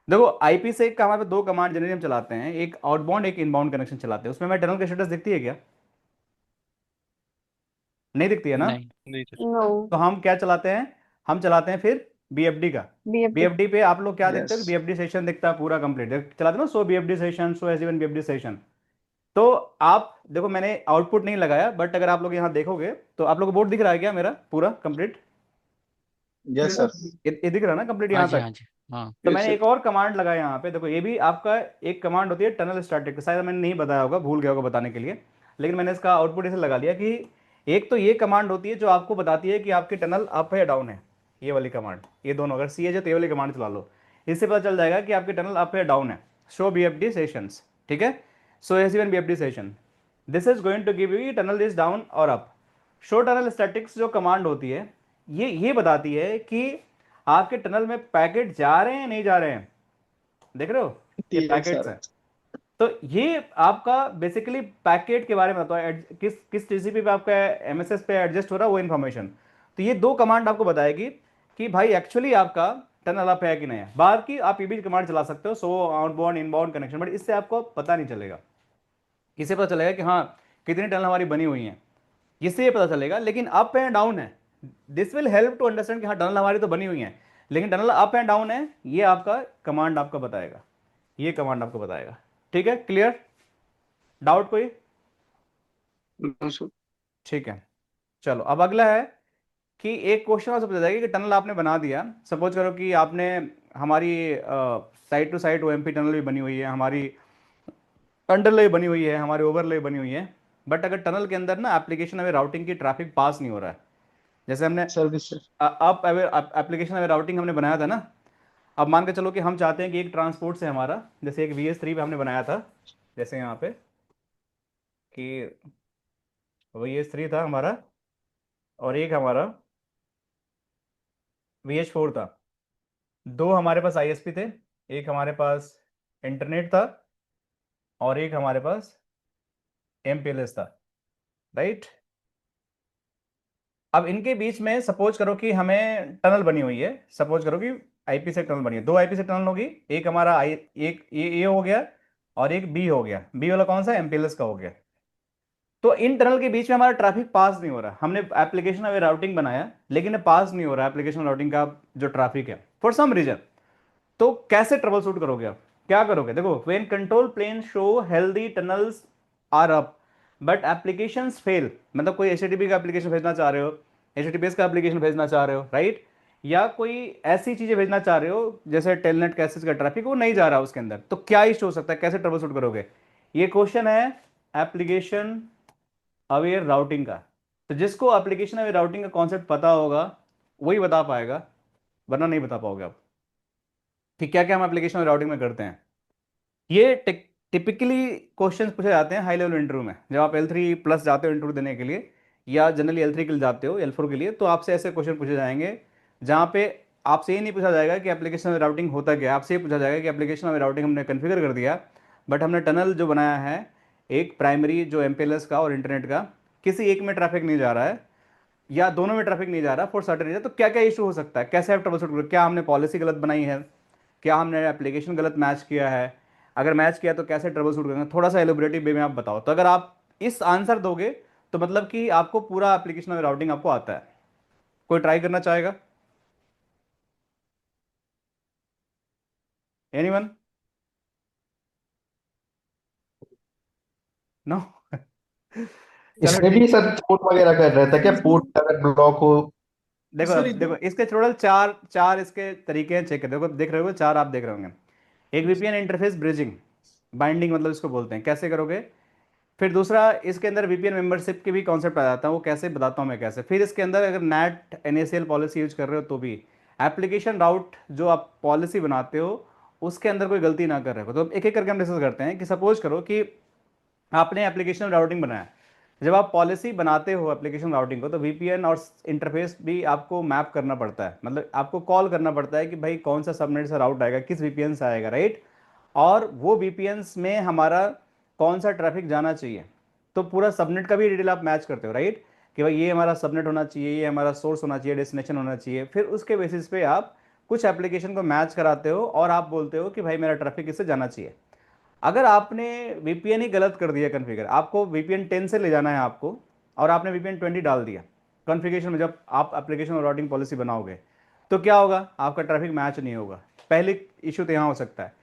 देखो आईपी से का हमारे पास दो कमांड जनरली हम चलाते हैं, एक आउटबाउंड एक इनबाउंड कनेक्शन चलाते हैं। उसमें हमें टनल की स्टेटस दिखती है क्या? नहीं दिखती है ना? नहीं। नहीं सर। नो। तो हम क्या चलाते हैं? हम चलाते हैं फिर बीएफडी का। बीएफडी। बीएफडी पे आप लोग क्या देखते यस। हो? बीएफडी सेशन दिखता है पूरा कंप्लीट, चलाते हो ना, सो बीएफडी सेशन, सो एस इवन बीएफडी सेशन। तो आप देखो मैंने आउटपुट नहीं लगाया, बट अगर आप लोग यहाँ देखोगे तो आप लोग को बोर्ड दिख रहा है क्या मेरा पूरा कंप्लीट? Yes sir. ये दिख रहा है ना कंप्लीट हाँ यहाँ जी, तक? हाँ जी। हाँ। तो यस मैंने सर। एक और कमांड लगाया यहाँ पे, देखो ये भी आपका एक कमांड होती है टनल स्टैटिक, शायद मैंने नहीं बताया होगा, भूल गया होगा बताने के लिए, लेकिन मैंने इसका आउटपुट इसे लगा लिया कि एक तो ये कमांड होती है जो आपको बताती है कि आपकी टनल अप है या डाउन है। ये वाली कमांड, ये दोनों अगर सी है तो ये वाली कमांड चला लो, इससे पता चल जाएगा कि आपकी टनल अप है या डाउन है। Show B F D sessions, ठीक है, so as even B F D session, this is going to give you tunnel is down और अप। शो टनल स्टैटिक्स जो कमांड होती है ये बताती है कि आपके टनल में पैकेट जा रहे हैं नहीं जा रहे हैं। देख रहे हो ये यस पैकेट्स सर। हैं। तो ये आपका बेसिकली पैकेट के बारे में बताता है, किस किस टीसीपी पे आपका एमएसएस पे एडजस्ट हो रहा है वो इन्फॉर्मेशन। तो ये दो कमांड आपको बताएगी कि भाई एक्चुअली आपका टनल अप है कि नहीं है। बाद की आप ये भी कमांड चला सकते हो, सो आउटबाउंड इनबाउंड कनेक्शन, बट इससे आपको पता नहीं चलेगा। इससे पता चलेगा कि हाँ कितनी टनल हमारी बनी हुई है, इससे ये पता चलेगा। लेकिन अप एंड डाउन है, this will help to understand कि हाँ टनल हमारी तो बनी हुई है, लेकिन टनल अप एंड डाउन है, ये आपका कमांड आपका बताएगा, ये कमांड आपको बताएगा। ठीक है, क्लियर? डाउट कोई? ठीक है। चलो अब अगला है कि एक क्वेश्चन आपसे पूछा जाएगा कि टनल आपने बना दिया, सपोज करो कि आपने हमारी side to side OMP tunnel भी बनी हुई है, हमारी अंडरले बनी हुई है, हमारी ओवरले बनी हुई है, बट अगर टनल के अंदर ना एप्लीकेशन अवे राउटिंग की ट्रैफिक पास नहीं हो रहा है, जैसे हमने सर्विस सर। अब एप्लीकेशन अवे राउटिंग हमने बनाया था ना, अब मान के चलो कि हम चाहते हैं कि एक ट्रांसपोर्ट से हमारा, जैसे एक VS3 पे हमने बनाया था, जैसे यहाँ पे कि VS3 था हमारा, और एक हमारा VH4 था। दो हमारे पास ISP थे, एक हमारे पास इंटरनेट था, और एक हमारे पास MPLS था, राइट। अब इनके बीच में सपोज करो कि हमें टनल बनी हुई है, सपोज करो कि IP से टनल बनी है, दो IP से टनल होगी, एक हमारा आई एक ए हो गया और एक B हो गया। B वाला कौन सा, MPLS का हो गया। तो इन टनल के बीच में हमारा ट्रैफिक पास नहीं हो रहा, हमने एप्लीकेशन अवे राउटिंग बनाया लेकिन पास नहीं हो रहा एप्लीकेशन राउटिंग का जो ट्रैफिक है फॉर सम रीजन। तो कैसे ट्रबल शूट करोगे आप, क्या करोगे, देखो when control plane show healthy tunnels are up but applications fail, मतलब कोई HTTP का एप्लीकेशन भेजना चाह रहे हो, HTTPS का एप्लीकेशन भेजना चाह रहे हो, राइट, या कोई ऐसी चीजें भेजना चाह रहे हो जैसे टेलनेट कैसेज का ट्रैफिक वो नहीं जा रहा उसके अंदर, तो क्या इशू हो सकता है, कैसे ट्रबल शूट करोगे। ये क्वेश्चन है एप्लीकेशन अवेयर राउटिंग का। तो जिसको एप्लीकेशन अवेयर राउटिंग का कॉन्सेप्ट पता होगा वही बता पाएगा, वरना नहीं बता पाओगे आप कि क्या क्या हम एप्लीकेशन अवेयर राउटिंग में करते हैं। ये टिपिकली क्वेश्चंस पूछे जाते हैं हाई लेवल इंटरव्यू में, जब आप L3+ जाते हो इंटरव्यू देने के लिए, या जनरली L3 के लिए जाते हो, L4 के लिए, तो आपसे ऐसे क्वेश्चन पूछे जाएंगे जहाँ पे आपसे ये नहीं पूछा जाएगा कि एप्लीकेशन में राउटिंग होता क्या है, आपसे ये पूछा जाएगा कि एप्लीकेशन में राउटिंग हमने कन्फिगर कर दिया, बट हमने टनल जो बनाया है एक प्राइमरी जो MPLS का और इंटरनेट का, किसी एक में ट्रैफिक नहीं जा रहा है या दोनों में ट्रैफिक नहीं जा रहा फॉर सर्टेन रीजन, तो क्या क्या इशू हो सकता है, कैसे आप ट्रबल शूट करोगे, क्या हमने पॉलिसी गलत बनाई है, क्या हमने एप्लीकेशन गलत मैच किया है, अगर मैच किया तो कैसे ट्रबल शूट करेंगे, थोड़ा सा एलोबरेटिव वे में आप बताओ। तो अगर आप इस आंसर दोगे तो मतलब कि आपको पूरा एप्लीकेशन में राउटिंग आपको आता है। कोई ट्राई करना चाहेगा, एनीवन, नो। चलो इसमें भी ठीक। सर पोर्ट वगैरह कर रहा था क्या, पोर्ट अगर ब्लॉक हो? देखो सर अब देखो इसके टोटल चार चार इसके तरीके हैं, चेक कर देखो, देख रहे हो चार आप देख रहे होंगे। एक VPN इंटरफेस ब्रिजिंग, बाइंडिंग मतलब इसको बोलते हैं, कैसे करोगे। फिर दूसरा इसके अंदर VPN मेंबरशिप की भी कॉन्सेप्ट आ जाता है, वो कैसे बताता हूँ मैं कैसे। फिर इसके अंदर अगर NAT NACL पॉलिसी यूज कर रहे हो तो भी एप्लीकेशन राउट जो आप पॉलिसी बनाते हो उसके अंदर कोई गलती ना कर रहे हो, तो एक एक करके हम डिस्कस करते हैं कि सपोज करो कि आपने एप्लीकेशन राउटिंग बनाया। जब आप पॉलिसी बनाते हो एप्लीकेशन राउटिंग को तो VPN और इंटरफेस भी आपको मैप करना पड़ता है, मतलब आपको कॉल करना पड़ता है कि भाई कौन सा सबनेट से राउट आएगा, किस VPN से आएगा, राइट, और वो VPNs में हमारा कौन सा ट्रैफिक जाना चाहिए। तो पूरा सबनेट का भी डिटेल आप मैच करते हो, राइट, कि भाई ये हमारा सबनेट होना चाहिए, ये हमारा सोर्स होना चाहिए, डेस्टिनेशन होना चाहिए। फिर उसके बेसिस पे आप कुछ एप्लीकेशन को मैच कराते हो और आप बोलते हो कि भाई मेरा ट्रैफिक इससे जाना चाहिए। अगर आपने VPN ही गलत कर दिया कॉन्फ़िगर, आपको VPN 10 से ले जाना है आपको, और आपने VPN 20 डाल दिया कॉन्फ़िगरेशन में, जब आप एप्लीकेशन और राउटिंग पॉलिसी बनाओगे तो क्या होगा, आपका ट्रैफिक मैच नहीं होगा। पहले इशू तो यहाँ हो सकता है,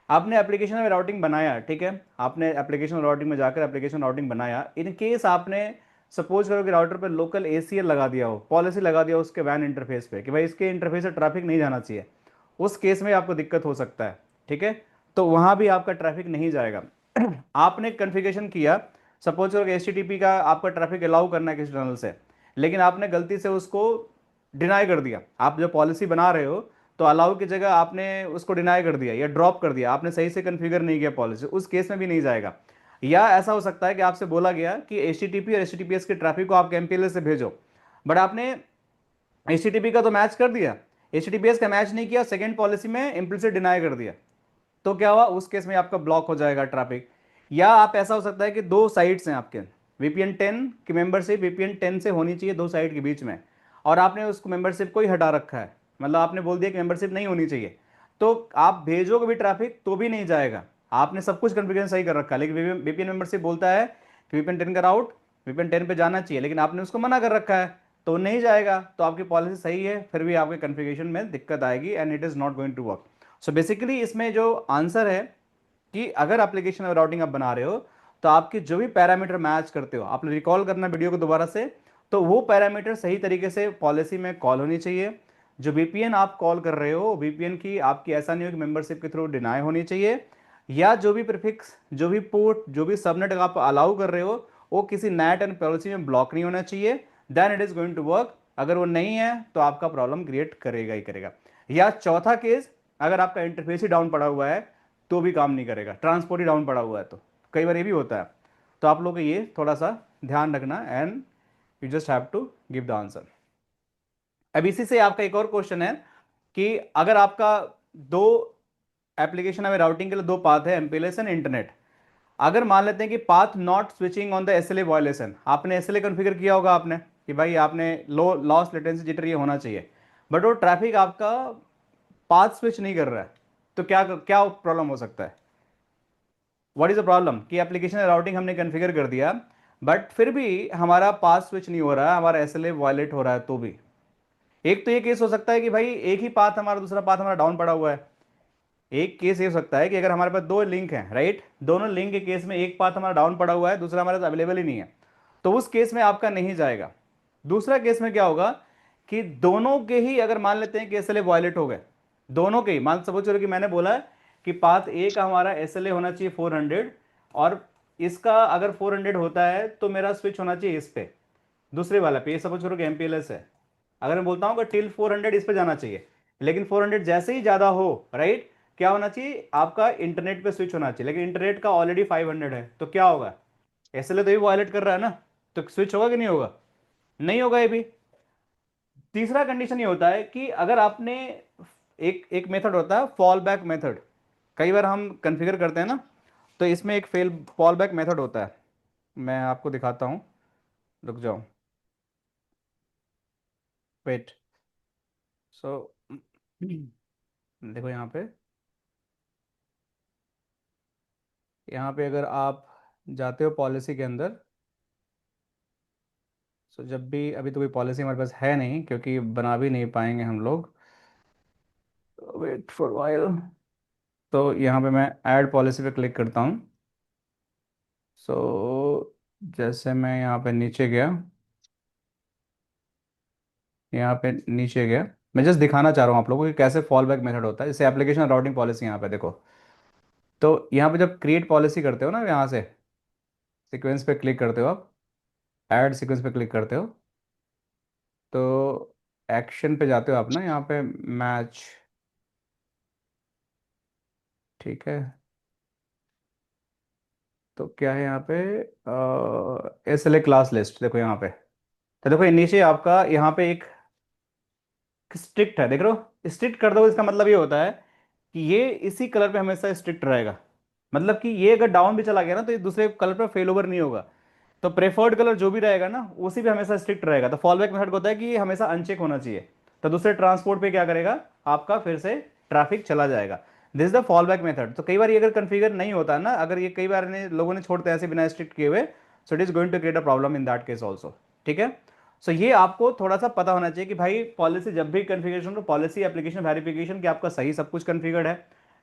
आपने एप्लीकेशन में राउटिंग बनाया, ठीक है, आपने एप्लीकेशन राउटिंग में जाकर एप्लीकेशन राउटिंग बनाया, इन केस आपने सपोज करो कि राउटर पे लोकल ACL लगा दिया हो, पॉलिसी लगा दिया हो उसके वैन इंटरफेस पे कि भाई इसके इंटरफेस से ट्रैफिक नहीं जाना चाहिए, उस केस में आपको दिक्कत हो सकता है, ठीक है, तो वहां भी आपका ट्रैफिक नहीं जाएगा। आपने कॉन्फ़िगरेशन किया, सपोज करो कि HTTP का आपका ट्रैफिक अलाउ करना है किसी टनल से, लेकिन आपने गलती से उसको डिनाई कर दिया, आप जो पॉलिसी बना रहे हो तो अलाउ की जगह आपने उसको डिनाई कर दिया या ड्रॉप कर दिया, आपने सही से कॉन्फ़िगर नहीं किया पॉलिसी, उस केस में भी नहीं जाएगा। या ऐसा हो सकता है कि आपसे बोला गया कि HTTP और HTTPS के ट्रैफिक को आप MPLS से भेजो, बट आपने HTTP का तो मैच कर दिया, HTTPS का मैच नहीं किया, सेकेंड पॉलिसी में इम्प्लिसिट डिनाई कर दिया, तो क्या हुआ, उस केस में आपका ब्लॉक हो जाएगा ट्रैफिक। या आप ऐसा हो सकता है कि दो साइट्स हैं आपके, VPN 10 की मेंबरशिप VPN 10 से होनी चाहिए दो साइट के बीच में, और आपने उसको मेंबरशिप को ही हटा रखा है, मतलब आपने बोल दिया कि मेंबरशिप नहीं होनी चाहिए, तो आप भेजोगे भी ट्रैफिक तो भी नहीं जाएगा। आपने सब कुछ कॉन्फ़िगरेशन सही कर रखा है, लेकिन VPN मेंबरशिप बोलता है कि VPN 10 का राउट VPN 10 पे जाना चाहिए, लेकिन आपने उसको मना कर रखा है तो नहीं जाएगा। तो आपकी पॉलिसी सही है फिर भी आपके कॉन्फ़िगरेशन में दिक्कत आएगी and it is not going to work. So basically इसमें जो आंसर है कि अगर एप्लीकेशन और राउटिंग आप बना रहे हो तो आपके जो भी पैरामीटर मैच करते हो, आपने रिकॉल करना वीडियो को दोबारा से, तो वो पैरामीटर सही तरीके से पॉलिसी में कॉल होनी चाहिए। जो VPN आप कॉल कर रहे हो VPN की आपकी ऐसा नहीं हो कि मेंबरशिप के थ्रू डिनाई होनी चाहिए, या जो भी प्रीफिक्स जो भी पोर्ट जो भी सबनेट आप अलाउ कर रहे हो वो किसी NAT एंड पॉलिसी में ब्लॉक नहीं होना चाहिए, then it is going to work. अगर वो नहीं है तो आपका प्रॉब्लम क्रिएट करेगा ही करेगा। या चौथा केस, अगर आपका इंटरफेस ही डाउन पड़ा हुआ है तो भी काम नहीं करेगा, ट्रांसपोर्ट ही डाउन पड़ा हुआ है तो कई बार ये भी होता है। तो आप लोग को ये थोड़ा सा ध्यान रखना and you just have to give the answer. अब इसी से आपका एक और क्वेश्चन है कि अगर आपका दो एप्लीकेशन में राउटिंग के लिए दो पाथ है, एमपीएलएस एंड इंटरनेट। अगर मान लेते हैं कि path not switching on the SLA violation, आपने एसएलए कॉन्फ़िगर किया होगा आपने कि भाई आपने लो लॉस लेटेंसी जिटर ये होना चाहिए, बट वो ट्रैफिक आपका पाथ स्विच नहीं कर रहा है, तो क्या क्या प्रॉब्लम हो सकता है? व्हाट इज द प्रॉब्लम कि एप्लीकेशन राउटिंग हमने कॉन्फ़िगर कर दिया बट फिर भी हमारा पाथ स्विच नहीं हो रहा है, हमारा एसएलए वायलेट हो रहा है। तो भी एक तो ये केस हो सकता है कि भाई एक ही पाथ हमारा, दूसरा पाथ हमारा डाउन पड़ा हुआ है। एक केस ये हो सकता है कि अगर हमारे पास दो लिंक हैं, राइट, दोनों लिंक के केस में एक पाथ हमारा डाउन पड़ा हुआ है, दूसरा हमारे पास अवेलेबल ही नहीं है, तो उस केस में आपका नहीं जाएगा। दूसरा केस में क्या होगा कि दोनों के ही अगर मान लेते हैं कि एसएलए वायलेट हो गए, दोनों के ही, मान सपोज करो कि मैंने बोला कि पाथ ए का हमारा एसएलए होना चाहिए 400 और इसका अगर 400 होता है तो मेरा स्विच होना चाहिए इस पे, दूसरे वाला पे, सपोज करो कि एमपीएलएस है, अगर मैं बोलता हूँ कि टिल 400 इस पे जाना चाहिए, लेकिन 400 जैसे ही ज्यादा हो, राइट, क्या होना चाहिए आपका इंटरनेट पे स्विच होना चाहिए, लेकिन इंटरनेट का ऑलरेडी 500 है, तो क्या होगा? एसएलए तो भी वायलेट कर रहा है ना, तो स्विच होगा कि नहीं होगा? नहीं होगा ये भी। तीसरा कंडीशन ये होता है कि अगर आपने एक एक मेथड होता है फॉल बैक मेथड, कई बार हम कॉन्फ़िगर करते हैं ना, तो इसमें एक फेल फॉल बैक मेथड होता है, मैं आपको दिखाता हूँ, रुक जाओ, वेट। सो देखो यहाँ पे अगर आप जाते हो पॉलिसी के अंदर, सो जब भी, अभी तो कोई पॉलिसी हमारे पास है नहीं क्योंकि बना भी नहीं पाएंगे हम लोग, वेट फॉर वाइल। तो यहाँ पे मैं ऐड पॉलिसी पे क्लिक करता हूँ। सो जैसे मैं यहाँ पे नीचे गया, यहाँ पे नीचे गया, मैं जस्ट दिखाना चाह रहा हूँ आप लोगों को कि कैसे फॉल बैक मेथड होता है। जैसे एप्लीकेशन राउटिंग पॉलिसी यहाँ पे देखो, तो यहाँ पे जब क्रिएट पॉलिसी करते हो ना, यहाँ से सीक्वेंस पे क्लिक करते हो आप, ऐड सीक्वेंस पे क्लिक करते हो, तो एक्शन पे जाते हो आप ना, यहाँ पे मैच, ठीक है, तो क्या है यहाँ पे S L A class list, देखो यहाँ पे, तो देखो ये नीचे आपका यहाँ पे एक स्ट्रिक्ट है, देख रहे हो, स्ट्रिक्ट कर दो, इसका मतलब ये होता है कि ये इसी कलर पे हमेशा स्ट्रिक्ट रहेगा, मतलब कि ये अगर डाउन भी चला गया ना तो ये दूसरे कलर पे फेल ओवर नहीं होगा, तो प्रेफर्ड कलर जो भी रहेगा ना उसी पे हमेशा स्ट्रिक्ट रहेगा। तो फॉल बैक मेथड होता है कि ये हमेशा अनचेक होना चाहिए, तो दूसरे ट्रांसपोर्ट पे क्या करेगा आपका, फिर से ट्रैफिक चला जाएगा। This is the fall back method. तो कई बार ये अगर कन्फिगर नहीं होता ना, अगर ये कई बार लोगों ने छोड़ते हैं ऐसे बिना स्ट्रिक्ट किए हुए, so it is going to create a problem in that case also, ठीक है। सो ये आपको थोड़ा सा पता होना चाहिए कि भाई पॉलिसी जब भी कन्फिगरेशन, तो पॉलिसी एप्लीकेशन वेरिफिकेशन कि आपका सही सब कुछ कन्फिगर्ड है,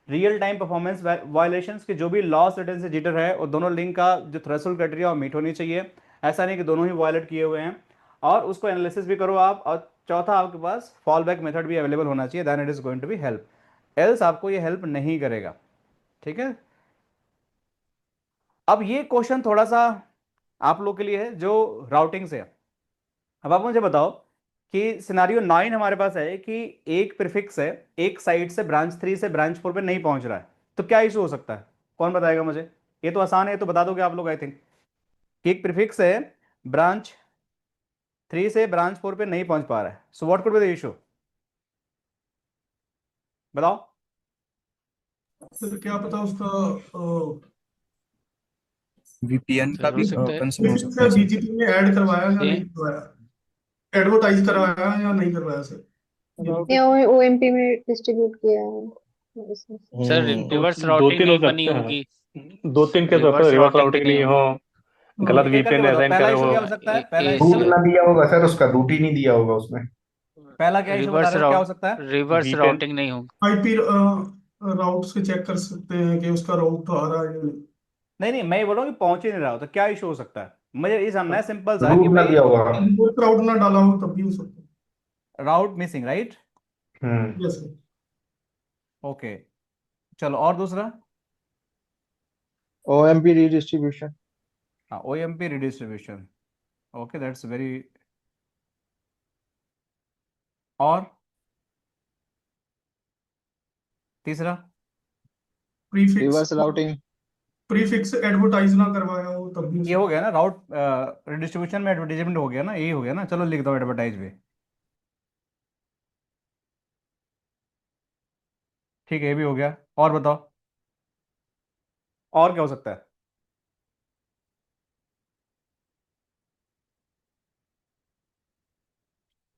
रियल टाइम परफॉर्मेंस वायलेशंस के जो भी लॉस लेटेंसी जिटर है और दोनों लिंक का जो थ्रेशोल्ड क्राइटेरिया वो मीट होनी चाहिए, ऐसा नहीं कि दोनों ही वायलेट किए हुए हैं, और उसको एनालिसिस भी करो आप, और चौथा आपके पास फॉल बैक मेथड भी अवेलेबल होना चाहिए, then it is going to be help, else आपको ये हेल्प नहीं करेगा, ठीक है। अब ये क्वेश्चन थोड़ा सा आप लोग के लिए है जो राउटिंग से है। अब आप मुझे बताओ कि सिनारियो 9 हमारे पास है कि एक प्रीफिक्स है, एक साइड से ब्रांच 3 से ब्रांच 4 पे नहीं पहुंच रहा है, तो क्या इशू हो सकता है? कौन बताएगा मुझे? ये तो आसान है, ये तो बता दोगे आप लोग आई थिंक, कि एक प्रीफिक्स है, ब्रांच 3 से ब्रांच 4 पे नहीं पहुंच पा रहा है, so what could be the issue, बताओ। फिर क्या पता उसका वीपीएन का सर हो भी सकता है कंसर्न हो सकता से है सर। बीजीपी में ऐड करवाया या ये नहीं करवाया, एडवर्टाइज करवाया या नहीं करवाया सर, ये या ओएमपी में डिस्ट्रीब्यूट किया है इसमें। सर दो रिवर्स दो राउटिंग तीन हो नहीं बनी सकते होगी, हैं, दो तीन केस हो सकते हैं, रिवर्स रिवर्स राउटिंग भी राउटिंग नहीं नहीं होगी। हो, गलत एक करके वीपीएन बताओ असाइन पहला करे इशू हो। क्या हो सकता है, पहला रूट इशू, ना दिया होगा सर, उसका रूट ही नहीं दिया होगा उसमें। पहला क्या इशू बता रिवर्स रहे हो, क्या हो राउट सकता है? रिवर्स वीपीएन, राउटिंग नहीं होगी। आईपी राउट से चेक कर सकते हैं कि उसका राउट आ रहा है या नहीं। नहीं नहीं, मैं ये बोल रहा हूँ कि पहुंच ही नहीं रहा हो, तो क्या इशू हो सकता है? मुझे ये जानना है सिंपल सा कि रूट ना भाई दिया होगा। इनपुट राउट ना डाला हो तब भी हो सकता राउट मिसिंग, राइट, हम्म। है। Yes sir. ओके, चलो और दूसरा, ओएमपी रीडिस्ट्रीब्यूशन। हाँ O M P redistribution, okay that's very, और तीसरा, prefix reverse routing. Prefix advertise ना करवाया हो तब भी हो ये हो सकता गया ना राउट डिस्ट्रीब्यूशन में एडवर्टाइजमेंट हो गया ना, यही हो गया ना। चलो लिख दो एडवर्टाइज भी, ठीक है ये भी हो गया। और बताओ और क्या हो सकता है।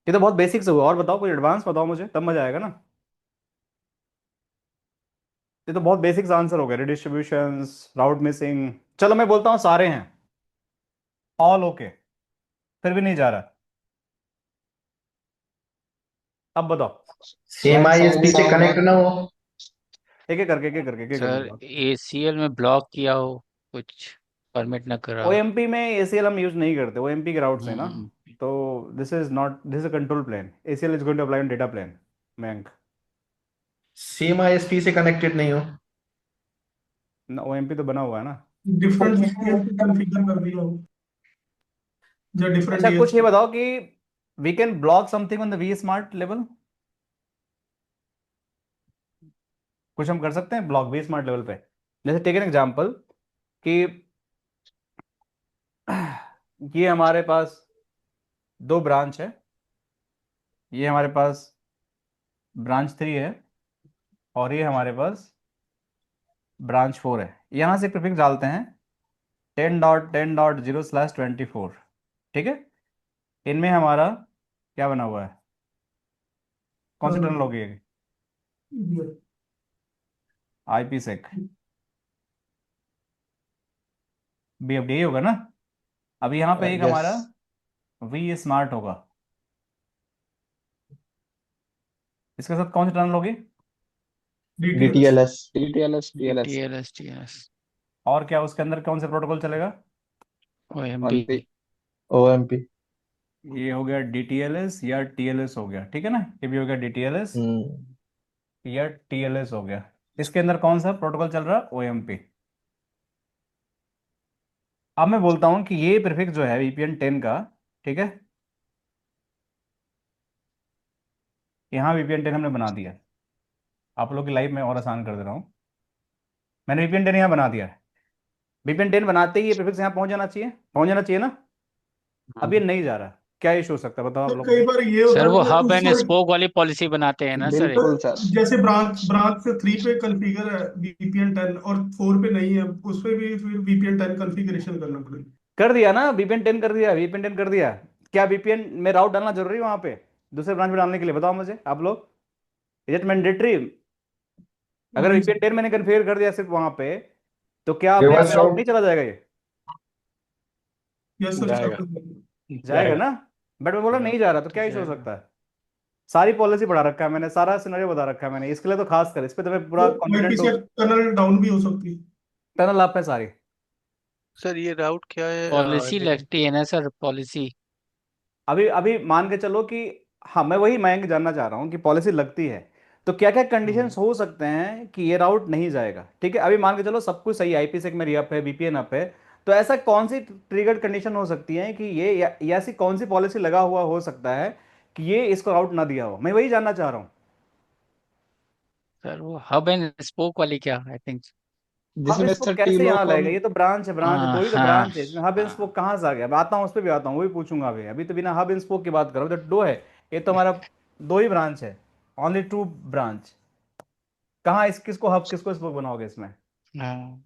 ये तो बहुत बेसिक से हुआ, और बताओ कुछ एडवांस बताओ मुझे, तब मजा आएगा ना। ये तो बहुत बेसिक आंसर हो गया, रिडिस्ट्रीब्यूशंस, राउट मिसिंग। चलो मैं बोलता हूँ सारे हैं, ऑल ओके, फिर भी नहीं जा रहा। अब बताओ, सेम आईएसपी से कनेक्ट ना हो। एक एक करके, एक एक करके, एक एक करके सर बताओ। ACL में ब्लॉक किया हो, कुछ परमिट ना करा हो। ओएमपी में एसीएल हम यूज नहीं करते, ओएमपी के राउट्स है ना। हम्म। तो this is not, this is a control plane, ACL is going to apply on data plane. Bank same ISP से कनेक्टेड नहीं हो। ना, ओएमपी तो बना हुआ है ना। है। डिफरेंट वीपीएन पे कॉन्फ़िगर कर दिया हो या डिफरेंट अच्छा कुछ ये डीएसपी। बताओ कि we can block something on the vSmart level, कुछ हम कर सकते हैं ब्लॉक वी स्मार्ट लेवल पे। जैसे टेक एन एग्जांपल कि ये हमारे पास दो ब्रांच है, ये हमारे पास ब्रांच 3 है, और ये हमारे पास ब्रांच 4 है। यहाँ से प्रीफिक्स डालते हैं 10.10.0/24, ठीक है। इनमें हमारा क्या बना हुआ है, कौन सी टनल होगी ये, आईपी सेक बीएफडी होगा ना। अभी यहाँ पे एक यस। हमारा वी स्मार्ट होगा, इसके साथ कौन सी टनल होगी, DTLS. DTLS DTLS DLS DTLS TLS और क्या उसके अंदर कौन सा प्रोटोकॉल चलेगा। OMP। ओएमपी। ये हो गया डीटीएलएस या टीएलएस हो गया, ठीक है ना। ये भी हो गया डीटीएलएस हम्म। या टीएलएस हो गया। इसके अंदर कौन सा प्रोटोकॉल चल रहा है, ओएमपी। अब मैं बोलता हूँ कि ये प्रीफिक्स जो है VPN 10 का, ठीक है, यहाँ VPN 10 हमने बना दिया। आप लोग की लाइफ में और आसान कर दे रहा हूँ, मैंने VPN 10 यहाँ बना दिया है। VPN 10 बनाते ही ये प्रीफिक्स यहाँ पहुंच जाना चाहिए, पहुंच जाना चाहिए ना। अब ये हाँ। नहीं जा रहा, क्या इशू हो सकता है बताओ आप तो लोग कई मुझे। बार ये सर होता है वो कि हब उस एंड स्पोक वाली पॉलिसी बनाते हैं ना सर। बिल्कुल सर। जैसे ब्रांच 3 पे कॉन्फ़िगर है VPN 10 और 4 पे नहीं है, उस पे भी फिर VPN 10 कॉन्फ़िगरेशन करना पड़ेगा। कर दिया ना, VPN 10 कर दिया, VPN 10 कर दिया। क्या VPN में राउट डालना जरूरी है वहां पे, दूसरे ब्रांच में डालने के लिए, बताओ मुझे आप लोग, इज इट मैंडेटरी। अगर नहीं VPN 10 मैंने कन्फिगर कर दिया सिर्फ वहां पे, तो क्या अपने आप रिवर्स राउट नहीं राउट चला जाएगा ये, यस सर, जाएगा, चल रहा जाएगा जाएगा। ना। बट मैं बोला नहीं जा रहा, तो क्या इशू हो जाएगा। सकता है। सारी पॉलिसी पढ़ा रखा है मैंने, सारा सिनेरियो बता रखा है मैंने, इसके लिए तो खास कर इस पे तो मैं पूरा है। तो कॉन्फिडेंट आईपी हूँ। से टनल डाउन भी हो सकती है। टनल आप है सारी। सर ये राउट क्या है पॉलिसी लगती है ना सर, पॉलिसी। अभी अभी मान के चलो कि, हाँ मैं वही मैं जानना चाह रहा हूँ कि पॉलिसी लगती है तो क्या क्या कंडीशंस हो सकते हैं कि ये राउट नहीं जाएगा, ठीक है। अभी मान के चलो सब कुछ सही, आईपी सेक मेरी अप है, VPN अप है, तो ऐसा कौन सी ट्रिगर्ड कंडीशन हो सकती है कि ये या ऐसी कौन सी पॉलिसी लगा हुआ हो सकता है कि ये इसको राउट ना दिया हो, मैं वही जानना चाह रहा हूँ। सर वो हब एंड स्पोक वाली क्या, आई थिंक। हब जिसमें इसको सर कैसे यहाँ टीलोकॉम। लाएगा, ये तो ब्रांच है, ब्रांच है, दो ही तो हाँ ब्रांच है इसमें, हब एंड स्पोक हाँ। कहाँ से आ गया। मैं आता हूँ उस पर भी आता हूँ, वही पूछूंगा अभी। अभी तो बिना हब एंड स्पोक की बात करो, तो दो है, ये तो हमारा दो ही ब्रांच है, ओनली टू ब्रांच। कहाँ इस किसको हब किसको स्पोक बनाओगे इसमें, हाँ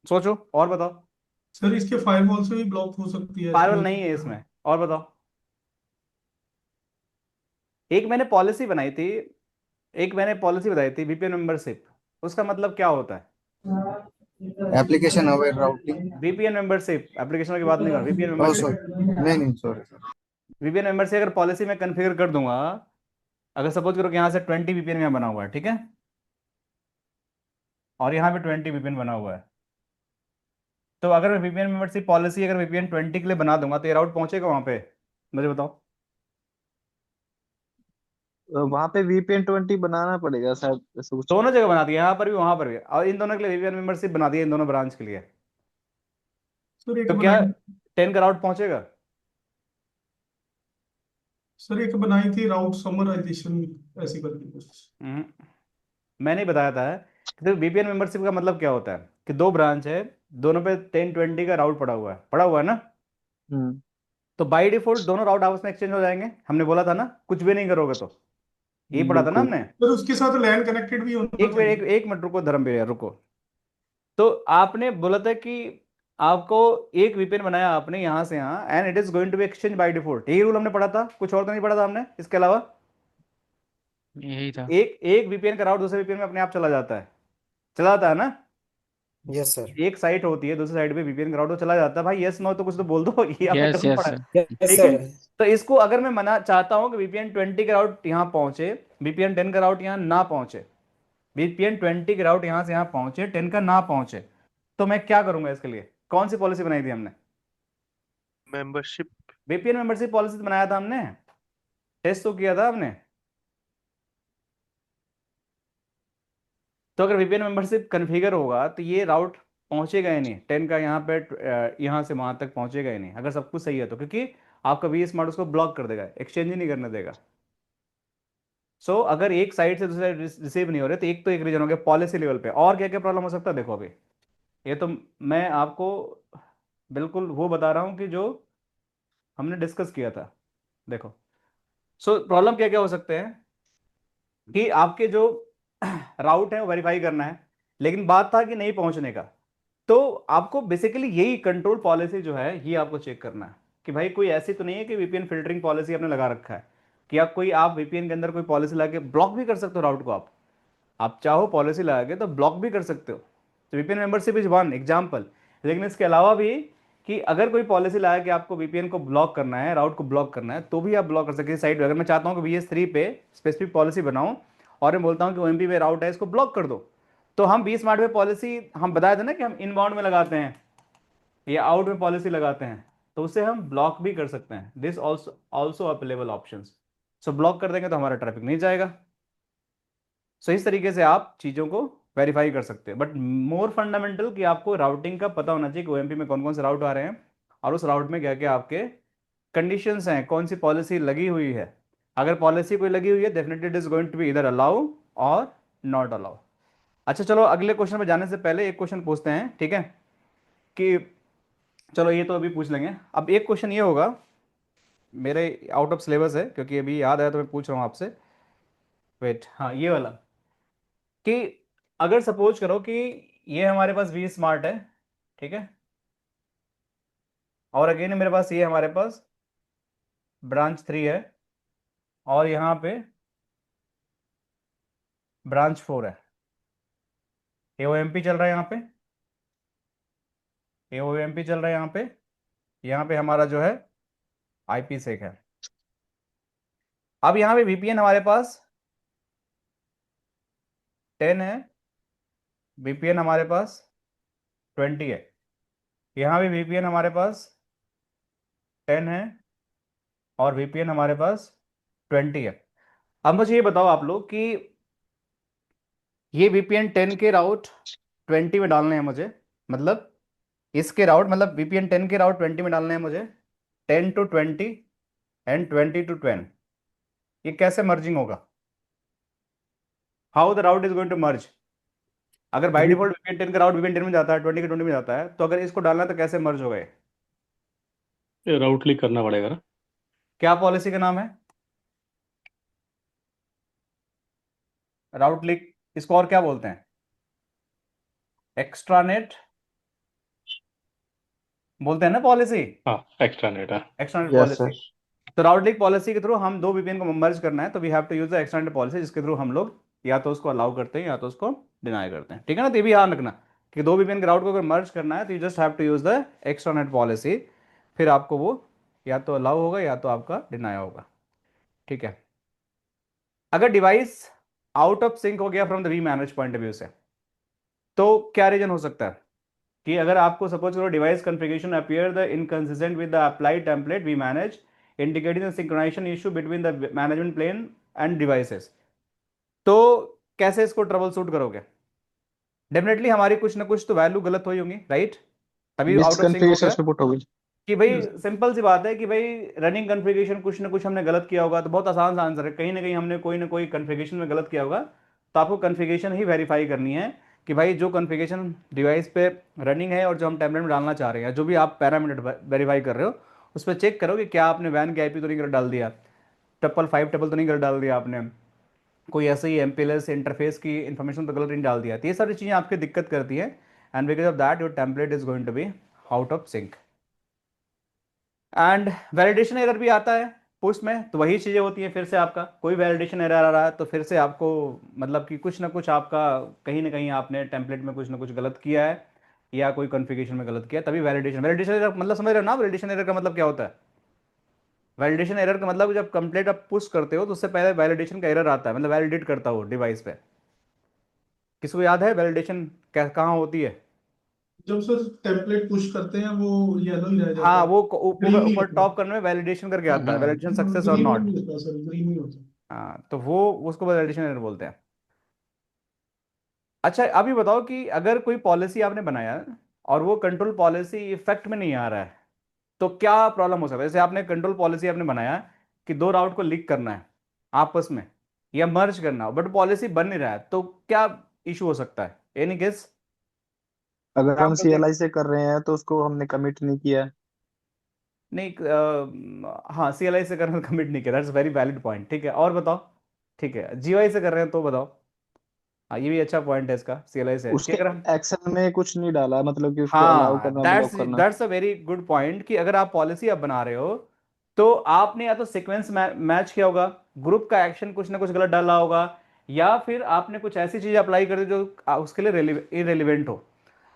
सोचो और बताओ। सर इसके फायरवॉल से भी ब्लॉक हो सकती है फायरवॉल नहीं है इसमें। इसमें, और बताओ। एक मैंने पॉलिसी बनाई थी, एक मैंने पॉलिसी बताई थी VPN मेंबरशिप, उसका मतलब क्या होता है। Application aware routing. VPN membership, application की बात नहीं कर, VPN ओह मेंबरशिप। सॉरी, नहीं नहीं सॉरी सर। VPN मेंबरशिप अगर पॉलिसी में कन्फिगर कर दूंगा, अगर सपोज करो कि यहाँ से 20 VPN यहाँ बना हुआ है, ठीक है, और यहाँ पे 20 VPN बना हुआ है, तो अगर मैं VPN मेंबरशिप पॉलिसी अगर VPN 20 के लिए बना दूंगा, तो ये राउट पहुंचेगा वहां पे, मुझे बताओ। वहां पे VPN 20 बनाना पड़ेगा शायद, ऐसा कुछ है। दोनों जगह बना दिया, यहाँ पर भी वहां पर भी, और इन दोनों के लिए VPN मेंबरशिप बना दिया, इन दोनों ब्रांच के लिए। सर एक तो क्या बनाई 10 का राउट पहुंचेगा। सर एक बनाई थी राउट समराइजेशन, ऐसी करके कुछ। हम्म, मैंने ही बताया था तो VPN मेंबरशिप का मतलब क्या होता है कि दो ब्रांच है, दोनों पे 1020 का राउट पड़ा हुआ है ना। हम्म। तो बाय डिफॉल्ट दोनों राउट आपस में एक्सचेंज हो जाएंगे, हमने बोला था ना, कुछ भी नहीं करोगे तो। यही पढ़ा था ना बिल्कुल। हमने। फिर उसके साथ लैन कनेक्टेड भी होना एक मिनट, चाहिए। एक मिनट रुको धर्म भैया रुको। तो आपने बोला था कि आपको एक VPN बनाया आपने यहाँ से यहाँ, and it is going to be exchange by default, यही रूल हमने पढ़ा था, कुछ और तो नहीं पढ़ा था हमने इसके अलावा। यही था। एक एक VPN का राउट दूसरे VPN में अपने आप चला जाता है ना। Yes sir. एक साइट होती है, दूसरी साइड पे VPN का राउट तो चला जाता है भाई, यस नो तो कुछ तो बोल दो। ये आपने यस टर्म यस पढ़ा है। सर। यस ठीक है। सर। तो इसको अगर मैं मना चाहता हूँ कि VPN 20 का राउट यहाँ पहुंचे, VPN 10 का राउट यहाँ ना पहुंचे, VPN 20 के राउट यहाँ से यहाँ पहुंचे, 10 का ना पहुंचे, तो मैं क्या करूंगा इसके लिए? कौन सी पॉलिसी बनाई थी हमने? मेंबरशिप। VPN मेंबरशिप पॉलिसी बनाया था हमने, टेस्ट तो किया था हमने। तो अगर VPN मेंबरशिप कन्फिगर होगा तो ये राउट पहुंचेगा ही नहीं, 10 का यहाँ पे यहाँ से वहां तक पहुंचेगा ही नहीं, अगर सब कुछ सही है तो, क्योंकि आपका वी स्मार्ट उसको ब्लॉक कर देगा, एक्सचेंज ही नहीं करने देगा। सो अगर एक साइड से दूसरे साइड रिसीव नहीं हो रहे तो एक तो एक रीजन हो गया पॉलिसी लेवल पे। और क्या क्या प्रॉब्लम हो सकता है देखो अभी, ये तो मैं आपको बिल्कुल वो बता रहा हूँ कि जो हमने डिस्कस किया था। देखो, सो प्रॉब्लम क्या क्या हो सकते हैं कि आपके जो राउट है वो वेरीफाई करना है, लेकिन बात था कि नहीं पहुंचने का। तो आपको बेसिकली यही कंट्रोल पॉलिसी जो है ये आपको चेक करना है कि भाई कोई ऐसी तो नहीं है कि VPN फिल्टरिंग पॉलिसी आपने लगा रखा है कि आप VPN के अंदर कोई पॉलिसी लगा के ब्लॉक भी कर सकते हो राउट को। आप चाहो पॉलिसी लगा के तो ब्लॉक भी कर सकते हो। तो VPN membership is one example. लेकिन इसके अलावा भी कि अगर कोई पॉलिसी लगा के आपको VPN को ब्लॉक करना है, राउट को ब्लॉक करना है, तो भी आप ब्लॉक कर सकते हैं साइट। अगर मैं चाहता हूँ कि VS3 पे स्पेसिफिक पॉलिसी बनाऊं और मैं बोलता हूँ कि OMP में राउट है इसको ब्लॉक कर दो, तो हम V स्मार्ट में पॉलिसी हम बताया था ना कि हम इनबाउंड में लगाते हैं या आउट में पॉलिसी लगाते हैं, तो उसे हम ब्लॉक भी कर सकते हैं। This also also available option. So block कर देंगे तो हमारा ट्रैफिक नहीं जाएगा। सो इस तरीके से आप चीज़ों को वेरीफाई कर सकते हैं, बट मोर फंडामेंटल कि आपको राउटिंग का पता होना चाहिए कि OMP में कौन कौन से राउट आ रहे हैं और उस राउट में क्या क्या आपके कंडीशंस हैं, कौन सी पॉलिसी लगी हुई है। अगर पॉलिसी कोई लगी हुई है definitely it is going to be इधर अलाउ और नॉट अलाउ। अच्छा चलो अगले क्वेश्चन में जाने से पहले एक क्वेश्चन पूछते हैं, ठीक है? कि चलो ये तो अभी पूछ लेंगे। अब एक क्वेश्चन ये होगा, मेरे आउट ऑफ सिलेबस है क्योंकि अभी याद आया तो मैं पूछ रहा हूँ आपसे। वेट, हाँ ये वाला, कि अगर सपोज करो कि ये हमारे पास V स्मार्ट है, ठीक है, और अगेन मेरे पास ये हमारे पास ब्रांच 3 है और यहाँ पे ब्रांच 4 है। AOMP चल रहा है यहाँ पे, AOMP चल रहा है यहाँ पे हमारा जो है IP sec है। अब यहाँ पे VPN हमारे पास 10 है, VPN हमारे पास 20 है, यहाँ भी VPN हमारे पास 10 है और VPN हमारे पास 20 है। अब मुझे ये बताओ आप लोग कि ये VPN 10 के राउट 20 में डालने हैं मुझे, मतलब इसके राउट, मतलब VPN 10 के राउट 20 में डालने हैं मुझे, 10 to 20 एंड 20 to 10। ये कैसे मर्जिंग होगा? How the route is going to merge? अगर बाय डिफॉल्ट VPN 10 का राउट VPN 10 में जाता है, 20 के 20 में जाता है, तो अगर इसको डालना है तो कैसे मर्ज होगा ये? राउट लिंक करना पड़ेगा ना। क्या पॉलिसी का नाम है? राउट लिंक, इसको और क्या बोलते हैं? एक्स्ट्रानेट बोलते हैं ना पॉलिसी। हाँ एक्स्ट्रानेट। हाँ एक्सटर्नल यस पॉलिसी। सर। तो राउट लिंक पॉलिसी के थ्रू हम दो VPN को मर्ज करना है तो we have to use the external policy, जिसके थ्रू हम लोग या तो उसको अलाउ करते हैं या तो उसको डिनाई करते हैं, ठीक है ना? तो ये भी ध्यान रखना कि दो VPN के राउट को अगर मर्ज करना है तो you just have to use the external policy, फिर आपको वो या तो अलाउ होगा या तो आपका डिनाई होगा, ठीक है? अगर डिवाइस आउट ऑफ सिंक हो गया from the vManage point of view से, तो क्या रीजन हो सकता है कि अगर आपको सपोज करो device configuration appear the inconsistent with the applied template vManage indicating the synchronization issue between the management plane and devices, तो कैसे इसको ट्रबल शूट करोगे? डेफिनेटली हमारी कुछ ना कुछ तो वैल्यू गलत हुई होंगी, राइट? तभी आउट ऑफ सिंक हो गया। मिसकॉन्फ़िगरेशन रिपोर्ट होगी। कि भाई सिंपल सी बात है कि भाई रनिंग कॉन्फ़िगरेशन कुछ ना कुछ हमने गलत किया होगा, तो बहुत आसान सा आंसर है, कहीं ना कहीं हमने कोई ना कोई कॉन्फ़िगरेशन में गलत किया होगा, तो आपको कॉन्फ़िगरेशन ही वेरीफाई करनी है कि भाई जो कॉन्फ़िगरेशन डिवाइस पे रनिंग है और जो हम टेम्पलेट में डालना चाह रहे हैं, जो भी आप पैरामीटर वेरीफाई कर रहे हो, उस पर चेक करो कि क्या आपने वैन की आईपी तो नहीं गलत डाल दिया, ट्रिपल फाइव ट्रिपल तो नहीं गलत डाल दिया आपने, कोई ऐसे ही एमपीएलएस इंटरफेस की इन्फॉर्मेशन तो गलत नहीं डाल दिया। तो ये सारी चीज़ें आपकी दिक्कत करती है, and because of that your template is going to be out of sync. And validation error भी आता है पुश में, तो वही चीज़ें होती हैं, फिर से आपका कोई वैलिडेशन एरर आ रहा है तो फिर से आपको मतलब कि कुछ ना कुछ आपका कहीं ना कहीं आपने टेम्पलेट में कुछ ना कुछ गलत किया है या कोई कॉन्फ़िगरेशन में गलत किया है, तभी वैलिडेशन एरर मतलब समझ रहे हो ना। वैलिडेशन एरर का मतलब क्या होता है? वैलिडेशन एरर का मतलब जब कंप्लेंट आप पुश करते हो तो उससे पहले वैलिडेशन का एरर आता है, मतलब वैलिडेट करता हो डिवाइस पे। किसको याद है वैलिडेशन कहाँ होती है? जब सर टेम्पलेट पुश करते हैं वो येलो ही रह जाता हाँ, है, वो ऊपर ग्रीन नहीं ऊपर होता। टॉप करने में वैलिडेशन करके आता है, वैलिडेशन सक्सेस और ग्रीन नॉट। नहीं होता सर, ग्रीन नहीं होता। हाँ, तो वो उसको वैलिडेशन एरर बोलते हैं। अच्छा, अभी बताओ कि अगर कोई पॉलिसी आपने बनाया और वो कंट्रोल पॉलिसी इफेक्ट में नहीं आ रहा है, तो क्या प्रॉब्लम हो सकता है? जैसे आपने कंट्रोल पॉलिसी आपने बनाया कि दो राउट को लिंक करना है आपस में या मर्ज करना हो, बट पॉलिसी बन नहीं रहा है, तो क्या इशू हो सकता है? Any guess? अगर क्या हम गलती? CLI से कर रहे हैं तो उसको हमने कमिट नहीं किया। नहीं, हाँ, सीएलआई से करना कमिट नहीं किया, दैट्स वेरी वैलिड पॉइंट। ठीक है, और बताओ। ठीक है, जीवाई से कर रहे हैं तो बताओ। हाँ, ये भी अच्छा पॉइंट है इसका, सीएलआई से कि उसके अगर हम, एक्शन में कुछ नहीं डाला, मतलब कि उसको अलाउ हाँ, करना दैट्स ब्लॉक करना। That's a very good point कि अगर आप पॉलिसी अब बना रहे हो तो आपने या तो सीक्वेंस मैच किया होगा, ग्रुप का एक्शन कुछ ना कुछ गलत डाला होगा, या फिर आपने कुछ ऐसी चीज अप्लाई कर दी जो उसके लिए इरेलीवेंट हो।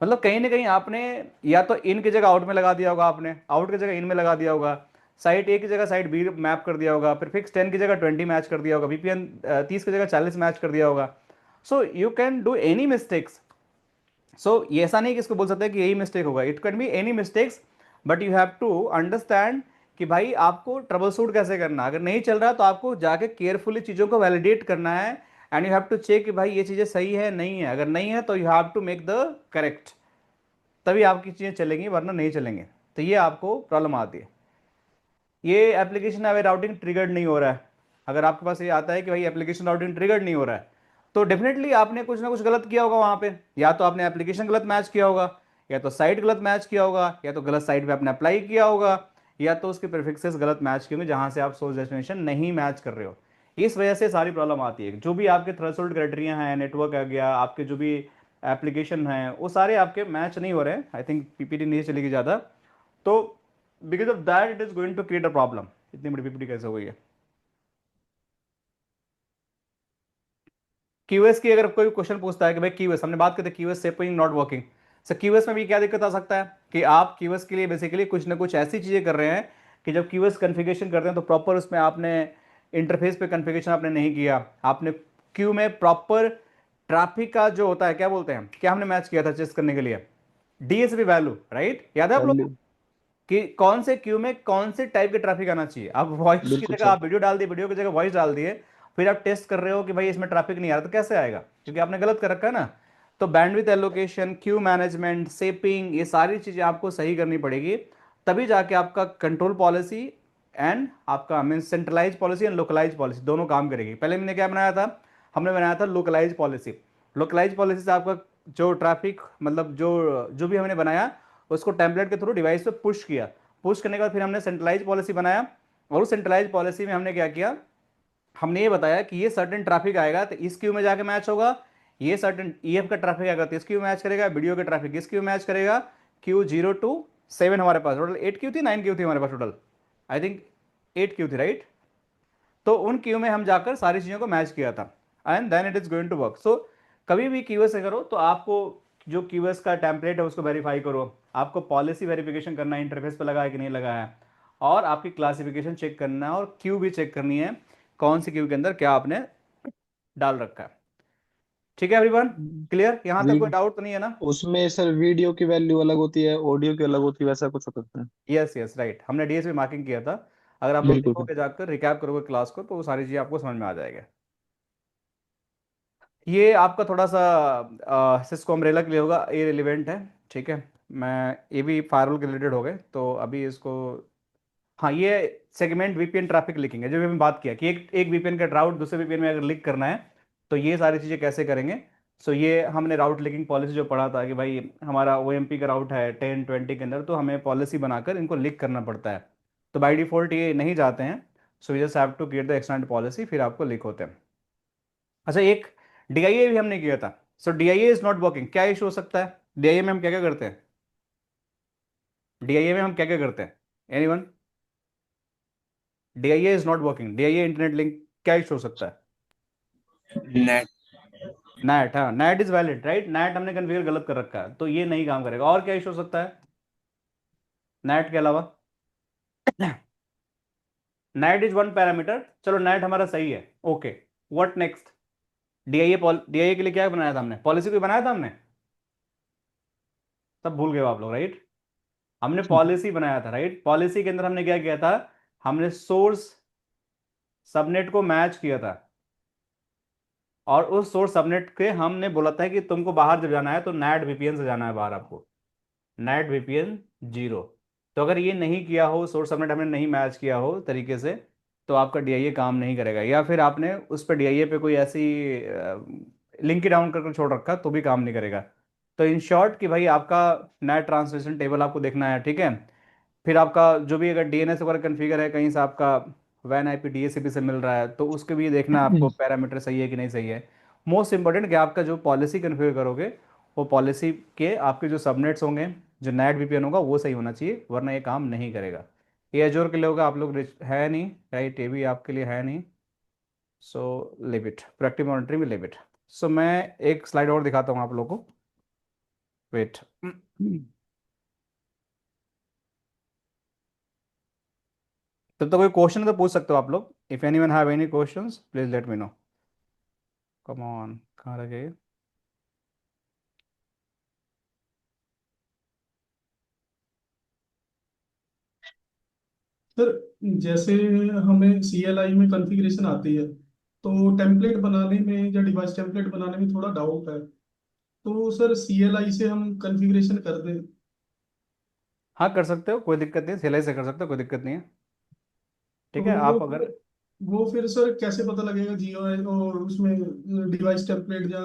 मतलब कहीं ना कहीं आपने या तो इन की जगह आउट में लगा दिया होगा, आपने आउट की जगह इन में लगा दिया होगा, साइट ए की जगह साइट बी मैप कर दिया होगा, फिर फिक्स 10 की जगह 20 मैच कर दिया होगा, वीपीएन 30 की जगह 40 मैच कर दिया होगा। So you can do any mistakes. So ये ऐसा नहीं कि इसको बोल सकते हैं कि यही मिस्टेक होगा, it can be any mistakes, but you have to understand कि भाई आपको ट्रबल शूट कैसे करना है। अगर नहीं चल रहा तो आपको जाके केयरफुली चीज़ों को वैलिडेट करना है, and you have to check कि भाई ये चीज़ें सही है नहीं है, अगर नहीं है तो you have to make the correct, तभी आपकी चीज़ें चलेंगी वरना नहीं चलेंगे। तो ये आपको प्रॉब्लम आती है। ये एप्लीकेशन अवे राउटिंग ट्रिगर्ड नहीं हो रहा है, अगर आपके पास ये आता है कि भाई एप्लीकेशन राउटिंग ट्रिगर्ड नहीं हो रहा है, तो डेफिनेटली आपने कुछ ना कुछ गलत किया होगा वहां पे। या तो आपने एप्लीकेशन गलत मैच किया होगा, या तो साइट गलत मैच किया होगा, या तो गलत साइट पे आपने अप्लाई किया होगा, या तो उसके प्रीफिक्सेस गलत मैच किए होंगे जहां से आप सोर्स डेस्टिनेशन नहीं मैच कर रहे हो। इस वजह से सारी प्रॉब्लम आती है। जो भी आपके थ्रेशोल्ड क्राइटेरिया हैं, नेटवर्क आ गया, आपके जो भी एप्लीकेशन हैं, वो सारे आपके मैच नहीं हो रहे हैं। आई थिंक पीपीटी नहीं चलेगी ज़्यादा, तो because of that it is going to create a problem. इतनी बड़ी पीपीटी कैसे हो गई है? क्यूएस की अगर कोई क्वेश्चन पूछता है कि भाई क्यूएस, हमने बात की थी QS सेपिंग not working, sir QS में भी क्या दिक्कत आ सकता है कि आप क्यूएस के लिए बेसिकली कुछ ना कुछ ऐसी चीजें कर रहे हैं कि जब क्यूएस कॉन्फ़िगरेशन करते हैं तो प्रॉपर उसमें आपने इंटरफेस पे कॉन्फ़िगरेशन आपने नहीं किया, आपने क्यू में प्रॉपर ट्रैफिक का जो होता है क्या बोलते हैं, क्या हमने मैच किया था चेस करने के लिए? DSP value, right? याद है आप लोग वैल्यू। को कि कौन से क्यू में कौन से टाइप के ट्रैफिक आना चाहिए? आप वॉइस की बिल्कुल जगह सर। आप वीडियो डाल दिए, वीडियो की जगह वॉइस डाल दिए, फिर आप टेस्ट कर रहे हो कि भाई इसमें ट्रैफिक नहीं आ रहा, तो कैसे आएगा? क्योंकि आपने गलत कर रखा है ना। तो बैंडविड्थ एलोकेशन, क्यू मैनेजमेंट, सेपिंग, ये सारी चीजें आपको सही करनी पड़ेगी, तभी जाके आपका कंट्रोल पॉलिसी एंड आपका mean centralize policy and localize policy दोनों काम करेगी। पहले मैंने क्या बनाया था? हमने बनाया था लोकलाइज पॉलिसी। लोकलाइज पॉलिसी से आपका जो ट्रैफिक मतलब जो जो भी हमने बनाया उसको टेम्पलेट के थ्रू डिवाइस पे पुश किया। पुश करने के बाद फिर हमने सेंट्रलाइज पॉलिसी बनाया, और उस सेंट्रलाइज पॉलिसी में हमने क्या किया, हमने ये बताया कि ये सर्टेन ट्रैफिक आएगा तो इस क्यू में जाके मैच होगा, ये सर्टेन ईएफ का ट्रैफिक आएगा तो इस क्यू मैच करेगा, वीडियो का ट्रैफिक इस क्यू मैच करेगा। Q0 to 7 हमारे पास टोटल 8 क्यू थी, 9 क्यू थी हमारे पास टोटल, आई थिंक 8 क्यू थी, राइट? तो उन क्यू में हम जाकर सारी चीज़ों को मैच किया था, and then it is going to work. So कभी भी क्यूएस से करो तो आपको जो क्यूएस का टेम्पलेट है उसको वेरीफाई करो, आपको पॉलिसी वेरिफिकेशन करना है इंटरफेस पे लगा है कि नहीं लगा है, और आपकी क्लासिफिकेशन चेक करना है, और क्यू भी चेक करनी है कौन सी क्यू के अंदर क्या आपने डाल रखा है। ठीक है एवरीवन, क्लियर? यहां तक कोई वीड डाउट तो नहीं है ना? उसमें सर वीडियो की वैल्यू अलग होती है, ऑडियो की अलग होती है, वैसा कुछ हो सकता है? यस यस राइट, हमने डीएसपी मार्किंग किया था। अगर आप लोग बिल्कुल सर। देखोगे जाकर रिकैप करोगे क्लास को तो वो सारी चीज़ें आपको समझ में आ जाएगा। ये आपका थोड़ा सा सिस्को अम्ब्रेला के लिए होगा, ये रिलेवेंट है। ठीक है, मैं ये भी फायरवॉल के रिलेटेड हो गए तो अभी इसको, हाँ, ये सेगमेंट वीपीएन ट्रैफिक लिखेंगे जो भी हमने बात किया कि एक वीपीएन का राउट दूसरे वीपीएन में अगर लिक करना है तो ये सारी चीज़ें कैसे करेंगे? सो ये हमने राउट लीकिंग पॉलिसी जो पढ़ा था कि भाई हमारा OMP का राउट है 10-20 के अंदर, तो हमें पॉलिसी बनाकर इनको लीक करना पड़ता है। तो बाई डिफॉल्ट ये नहीं जाते हैं, so you just have to create the extend policy, फिर आपको लीक होते हैं। अच्छा, एक DIA भी हमने किया था। सो DIA इज नॉट वर्किंग, क्या इशू हो सकता है? DIA में हम क्या क्या करते हैं? DIA में हम क्या क्या करते हैं? Anyone? DIA is not working, DIA internet link, क्या इशू हो सकता है? नेट नैट, हाँ NAT is valid right, NAT हमने कन्फिगर गलत कर रखा है तो ये नहीं काम करेगा। और क्या इशू हो सकता है नैट के अलावा? नैट इज वन पैरामीटर, चलो नैट हमारा सही है, ओके। What next? DIA के लिए क्या बनाया था हमने? पॉलिसी कोई बनाया था हमने? सब भूल गए हो आप लोग राइट? हमने पॉलिसी बनाया था राइट। पॉलिसी के अंदर हमने क्या किया था? हमने सोर्स सबनेट को मैच किया था, और उस सोर्स सबनेट के हमने बोला था कि तुमको बाहर जब जाना है तो नैट VPN से जाना है बाहर आपको, नेट VPN 0। तो अगर ये नहीं किया हो, सोर्स सबनेट हमने नहीं मैच किया हो तरीके से, तो आपका DIA काम नहीं करेगा। या फिर आपने उस पर DIA पे कोई ऐसी लिंक ही डाउन करके छोड़ रखा तो भी काम नहीं करेगा। तो इन शॉर्ट कि भाई आपका नेट ट्रांसलेशन टेबल आपको देखना है, ठीक है। फिर आपका जो भी अगर DNS वगैरह कन्फिगर है कहीं से, आपका वैन IP DHCP से मिल रहा है, तो उसके भी देखना है आपको पैरामीटर सही है कि नहीं सही है। मोस्ट इंपॉर्टेंट कि आपका जो पॉलिसी कन्फिगर करोगे, वो पॉलिसी के आपके जो सबनेट्स होंगे, जो नेट VPN होगा, वो सही होना चाहिए, वरना ये काम नहीं करेगा। ये एजोर के लिए होगा, आप लोग है नहीं राइट, ये भी आपके लिए है नहीं। So live it, proactive monitoring में लिव इट। सो मैं एक स्लाइड और दिखाता हूँ आप लोगों को, वेट। तब तो कोई क्वेश्चन है तो पूछ सकते हो आप लोग। If anyone have any questions please let me know. Come on, कहाँ रह गए? सर जैसे हमें CLI में कॉन्फ़िगरेशन आती है, तो टेम्पलेट बनाने में या डिवाइस टेम्पलेट बनाने में थोड़ा डाउट है। तो सर CLI से हम कॉन्फ़िगरेशन कर दें हाँ कर सकते हो, कोई दिक्कत नहीं है, सिलाई से कर सकते हो, कोई दिक्कत नहीं है। तो ठीक है, वो आप अगर वो फिर सर कैसे पता लगेगा GUI और उसमें डिवाइस टेम्पलेट या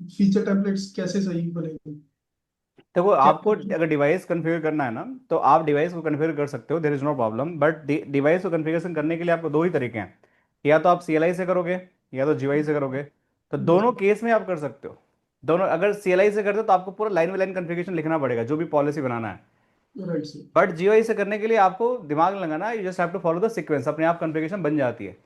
फीचर टेम्पलेट्स कैसे सही बनेंगे? देखो, क्या? आपको अगर डिवाइस कॉन्फ़िगर करना है ना, तो आप डिवाइस को कॉन्फ़िगर कर सकते हो, there is no problem. But device को कॉन्फ़िगरेशन करने के लिए आपको दो ही तरीके हैं, या तो आप CLI से करोगे, या तो GUI से करोगे। तो दोनों केस में आप कर सकते हो। दोनों, अगर CLI से करते हो तो आपको पूरा लाइन बाई लाइन कॉन्फ़िगरेशन लिखना पड़ेगा, जो भी पॉलिसी बनाना है। Right sir. बट GUI से करने के लिए आपको दिमाग नहीं लगाना, you just have to follow the sequence, अपने आप कॉन्फ़िगरेशन बन जाती है।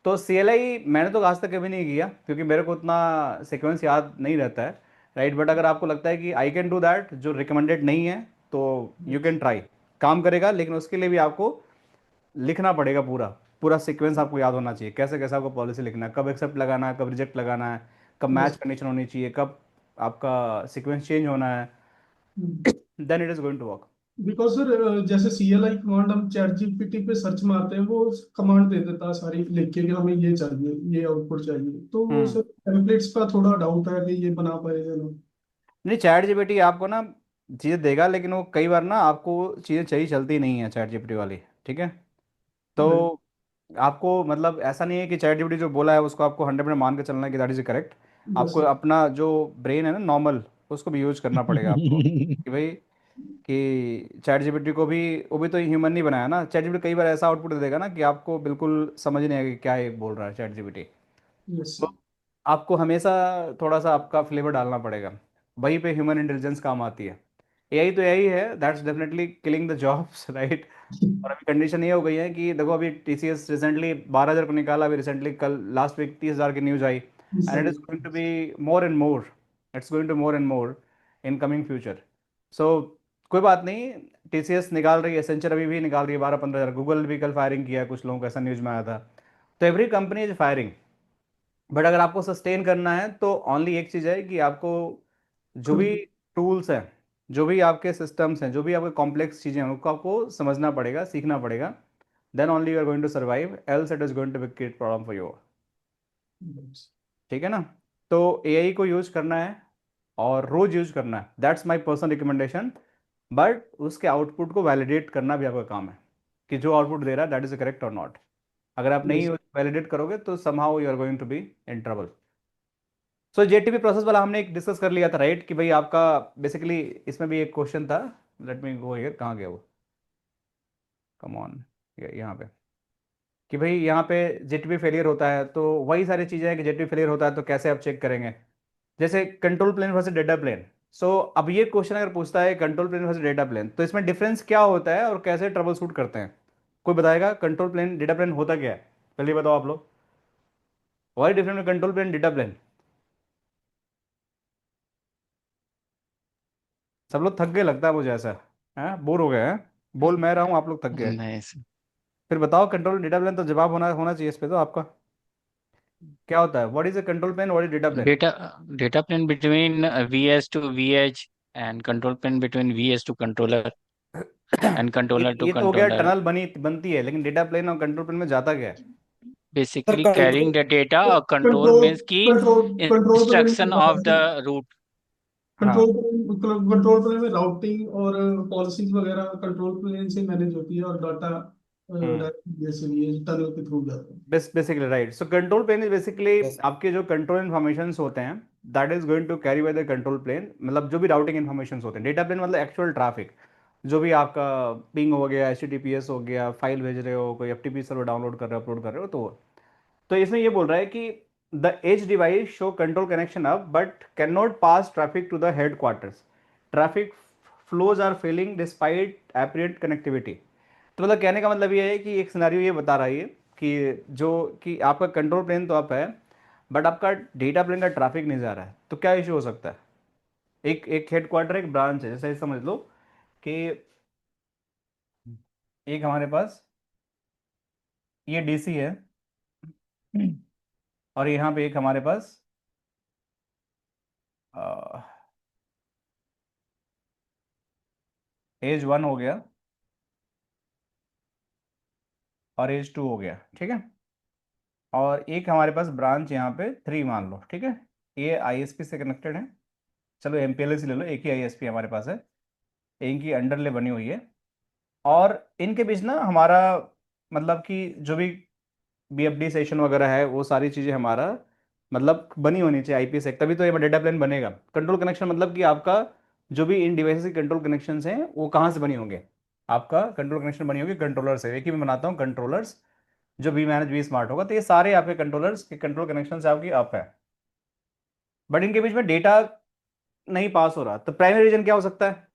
तो CLI मैंने तो आज तक कभी नहीं किया, क्योंकि मेरे को उतना सीक्वेंस याद नहीं रहता है राइट। बट अगर आपको लगता है कि आई कैन डू दैट, जो रिकमेंडेड नहीं है, तो यू कैन ट्राई, काम करेगा। लेकिन उसके लिए भी आपको लिखना पड़ेगा, पूरा पूरा सीक्वेंस आपको याद होना चाहिए, कैसे कैसे आपको पॉलिसी लिखना है, कब एक्सेप्ट लगाना है, कब रिजेक्ट लगाना है, कब मैच यस। कंडीशन होनी चाहिए, कब आपका सीक्वेंस चेंज होना है, then it is going to work. Because sir जैसे CLI कमांड हम चैट GPT पे सर्च मारते हैं, वो कमांड दे देता है सारी लिख के कि हमें ये चाहिए, ये आउटपुट चाहिए। तो वो हम्म। सर टेम्पलेट्स का थोड़ा डाउट है कि ये बना पाएगा ना। नहीं, ChatGPT आपको ना चीज़ें देगा, लेकिन वो कई बार ना आपको चीज़ें सही चलती नहीं है ChatGPT वाली, ठीक है। तो राइट। आपको मतलब ऐसा नहीं है कि ChatGPT जो बोला है उसको आपको 100% मान के चलना है कि दैट इज करेक्ट। यस आपको सर। अपना जो ब्रेन है ना नॉर्मल, उसको भी यूज करना पड़ेगा आपको, कि भाई कि ChatGPT को भी, वो भी तो ह्यूमन नहीं बनाया ना। ChatGPT कई बार ऐसा आउटपुट दे देगा ना कि आपको बिल्कुल समझ नहीं आएगा कि क्या ये बोल रहा है ChatGPT। यस तो सर। आपको हमेशा थोड़ा सा आपका फ्लेवर डालना पड़ेगा, वहीं पे ह्यूमन इंटेलिजेंस काम आती है। AI तो यही है, that's definitely killing the jobs right. और अभी कंडीशन ये हो गई है कि देखो, अभी TCS रिसेंटली 12,000 को निकाला, अभी रिसेंटली कल लास्ट वीक 30,000 की न्यूज आई। एंड इट सही। Is going to be more and more, it's going to more and more in coming future. So कोई बात नहीं, TCS निकाल रही है, एसेंचर अभी भी निकाल रही है 12-15,000, गूगल भी कल फायरिंग किया है कुछ लोगों को, ऐसा न्यूज में आया था। तो every company is firing. But अगर आपको सस्टेन करना है तो ओनली एक चीज़ है कि आपको जो भी टूल्स हैं, जो भी आपके सिस्टम्स हैं, जो भी आपके कॉम्प्लेक्स चीज़ें हैं, उनको आपको समझना पड़ेगा, सीखना पड़ेगा। Then only you are going to survive, else it is going to be create problem for you. ठीक है ना? तो AI को यूज करना है, और रोज यूज करना है, that's my personal recommendation. But उसके आउटपुट को वैलिडेट करना भी आपका काम है, कि जो आउटपुट दे रहा है दैट इज करेक्ट और नॉट। अगर आप नहीं यस। वैलिडेट करोगे तो somehow you are going to be in trouble. So JTP process वाला हमने एक डिस्कस कर लिया था, राइट, कि भाई आपका बेसिकली इसमें भी एक क्वेश्चन था। लेट मी गो हियर, कहाँ गया वो, कम ऑन, यहाँ पे, कि भाई यहाँ पे जेटीपी फेलियर होता है, तो वही सारी चीज़ें हैं कि जेटीपी फेलियर होता है तो कैसे आप चेक करेंगे। जैसे control plane versus data plane. So अब ये क्वेश्चन अगर पूछता है control plane versus data plane, तो इसमें डिफरेंस क्या होता है और कैसे ट्रबल शूट करते हैं? कोई बताएगा कंट्रोल प्लेन डेटा प्लेन होता क्या है? पहले ये बताओ आप लोग, व्हाई डिफरेंट में कंट्रोल प्लेन डेटा प्लेन? सब लोग थक गए लगता है मुझे ऐसा, है बोर हो गए हैं। बोल मैं रहा हूँ, आप लोग थक गए। नहीं सर। फिर बताओ कंट्रोल डेटा प्लेन, तो जवाब होना होना चाहिए इस पे तो आपका। क्या होता है, what is a control plane, what is data plane? Data data plane between VS to VH and control plane between VS to controller and ये controller to ये तो हो गया controller, टनल बनी बनती है, लेकिन डेटा प्लेन और कंट्रोल प्लेन में जाता क्या है? Sir basically control carrying the data, or control control means की control control plane instruction of the route। Control हाँ। प्लेन कंट्रोल प्लेन में राउटिंग और पॉलिसीज वगैरह कंट्रोल प्लेन से मैनेज होती है, और डाटा हम्म। डायरेक्ट टनल के थ्रू जाता है। Basically right, so control plane is basically Yes. आपके जो कंट्रोल इन्फॉर्मेशन होते हैं, that is going to carry by the control plane, मतलब जो भी राउटिंग इन्फॉर्मेशन होते हैं। डेटा प्लेन मतलब एक्चुअल ट्रैफिक, जो भी आपका पिंग हो गया, HTTPS हो गया, फाइल भेज रहे हो, कोई FTP सर्वर डाउनलोड कर रहे हो, अपलोड कर रहे हो, तो इसमें ये बोल रहा है कि the edge device show control connection up but can not pass traffic to the headquarters, traffic flows are failing despite apparent connectivity. तो मतलब कहने का मतलब ये है कि एक सिनारियो ये बता रहा है ये, कि जो कि आपका कंट्रोल प्लेन तो अप है, बट आपका डेटा प्लेन का ट्रैफिक नहीं जा रहा है, तो क्या इशू हो सकता है? एक एक हेड क्वार्टर, एक ब्रांच है, जैसे समझ लो कि एक हमारे पास ये DC है, और यहाँ पे एक हमारे पास एज 1 हो गया और एज 2 हो गया, ठीक है। और एक हमारे पास ब्रांच यहाँ पे 3 मान लो, ठीक है। ये ISP से कनेक्टेड है, चलो MPLS ही ले लो, एक ही ISP हमारे पास है, एक ही अंडरले बनी हुई है। और इनके बीच ना हमारा मतलब कि जो भी BFD सेशन वगैरह है, वो सारी चीज़ें हमारा मतलब बनी होनी चाहिए IP से, तभी तो ये डेटा प्लेन बनेगा। कंट्रोल कनेक्शन मतलब कि आपका जो भी इन डिवाइसेस के कंट्रोल कनेक्शन हैं वो कहाँ से बनी होंगे? आपका कंट्रोल कनेक्शन बनी होगी कंट्रोलर से। एक ही मैं बनाता हूँ, कंट्रोलर्स जो भी मैनेज भी स्मार्ट होगा, तो ये सारे आपके कंट्रोलर्स के कंट्रोल कनेक्शन से आपकी अप है, बट इनके बीच में डेटा नहीं पास हो रहा। तो प्राइमरी रीजन क्या हो सकता है?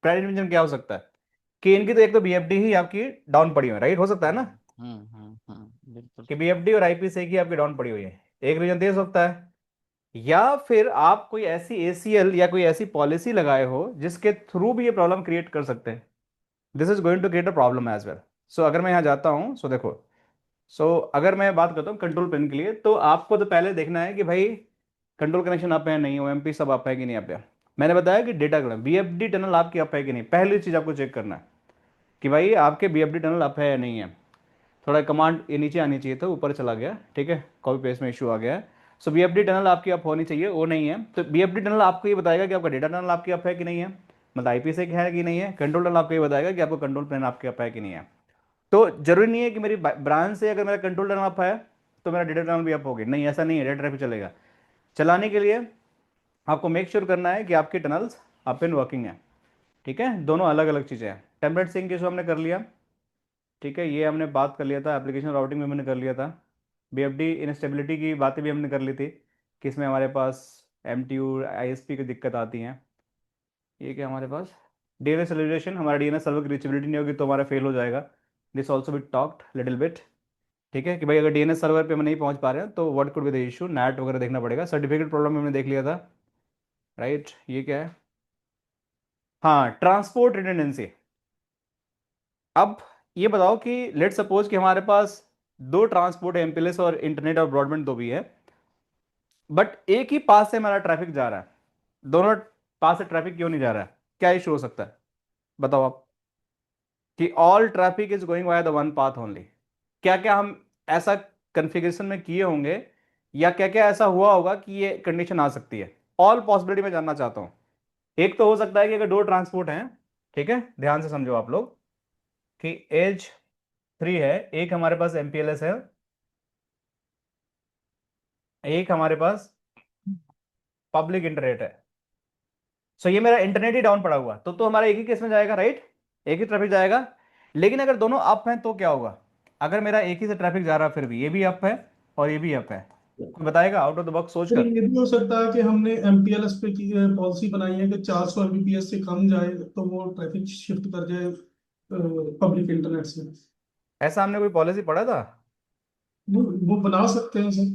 प्राइमरी रीजन क्या हो सकता है कि इनकी तो एक तो BFD ही आपकी डाउन पड़ी हुई है, राइट, हो सकता है ना बिल्कुल। कि BFD और IP से एक ही आपकी डाउन पड़ी हुई है। एक रीजन दे सकता है, या फिर आप कोई ऐसी ACL या कोई ऐसी पॉलिसी लगाए हो जिसके थ्रू भी ये प्रॉब्लम क्रिएट कर सकते हैं। This is going to create a problem as well. So अगर मैं यहाँ जाता हूँ, सो देखो, अगर मैं बात करता हूँ कंट्रोल प्लेन के लिए, तो आपको तो पहले देखना है कि भाई कंट्रोल कनेक्शन अप है नहीं, OMP सब अप है कि नहीं अप है। मैंने बताया कि डेटा कनेक्शन BFD टनल आपकी अप है कि नहीं, पहली चीज़ आपको चेक करना है कि भाई आपके BFD टनल अप है या नहीं है। थोड़ा कमांड ये नीचे आनी चाहिए था, ऊपर चला गया, ठीक है, कॉपी पेस्ट में इशू आ गया है। सो BFD टनल आपकी अप होनी चाहिए, वो नहीं है। तो BFD टनल आपको ये बताएगा कि आपका डेटा टनल आपकी अप है कि नहीं है, मतलब IP से है कि नहीं है। कंट्रोल टनल आपको ये बताएगा कि आपको कंट्रोल प्लेन आपके अप है कि नहीं है। तो जरूरी नहीं है कि मेरी ब्रांच से अगर मेरा कंट्रोल टर्न अप है तो मेरा डेटा टर्न भी अप होगी, नहीं, ऐसा नहीं है। डेटा ट्रैफिक चलेगा। चलाने के लिए आपको मेक श्योर करना है कि आपके टनल्स अप एंड वर्किंग है, ठीक है। दोनों अलग अलग चीज़ें हैं। टेम्पलेट सिंक के हमने कर लिया, ठीक है, ये हमने बात कर लिया था। एप्लीकेशन राउटिंग में हमने कर लिया था। BFD इंस्टेबिलिटी की बातें भी हमने कर ली थी कि इसमें हमारे पास MTU ISP की दिक्कत आती हैं। ये क्या हमारे पास DNS सेलिब्रेशन, हमारा DNS सर्वर की रीचेबिलिटी नहीं होगी तो हमारा फेल हो जाएगा। This also be talked little bit, ठीक है, कि भाई अगर DNS सर्वर पे हम नहीं पहुंच पा रहे हैं तो what could be the issue, NAT वगैरह देखना पड़ेगा। सर्टिफिकेट प्रॉब्लम हमने देख लिया था, राइट। ये क्या है, हाँ, ट्रांसपोर्ट रिडंडेंसी। अब ये बताओ कि लेट सपोज कि हमारे पास दो ट्रांसपोर्ट है, MPLS और इंटरनेट और ब्रॉडबैंड दो भी है, बट एक ही पास से हमारा ट्रैफिक जा रहा है, दोनों पास से ट्रैफिक क्यों नहीं जा रहा है? क्या इशू हो सकता है बताओ आप, कि all traffic is going via the one path only. क्या क्या हम ऐसा कॉन्फ़िगरेशन में किए होंगे, या क्या क्या ऐसा हुआ होगा कि ये कंडीशन आ सकती है? ऑल पॉसिबिलिटी में जानना चाहता हूं। एक तो हो सकता है कि अगर दो ट्रांसपोर्ट हैं, ठीक है, ध्यान से समझो आप लोग, कि एज 3 है, एक हमारे पास MPLS है, एक हमारे पास पब्लिक इंटरनेट है। सो ये मेरा इंटरनेट ही डाउन पड़ा हुआ, तो हमारा एक ही केस में जाएगा, राइट? एक ही ट्रैफिक जाएगा। लेकिन अगर दोनों अप हैं तो क्या होगा? अगर मेरा एक ही से ट्रैफिक जा रहा है, फिर भी ये भी अप है और ये भी अप है, कोई बताएगा आउट ऑफ द बॉक्स सोच फिर कर? ये भी हो सकता है कि हमने एमपीएलएस पे की पॉलिसी बनाई है कि 400 एमबीपीएस से कम जाए तो वो ट्रैफिक शिफ्ट कर जाए पब्लिक इंटरनेट से। ऐसा हमने कोई पॉलिसी पढ़ा था? वो बना सकते हैं सर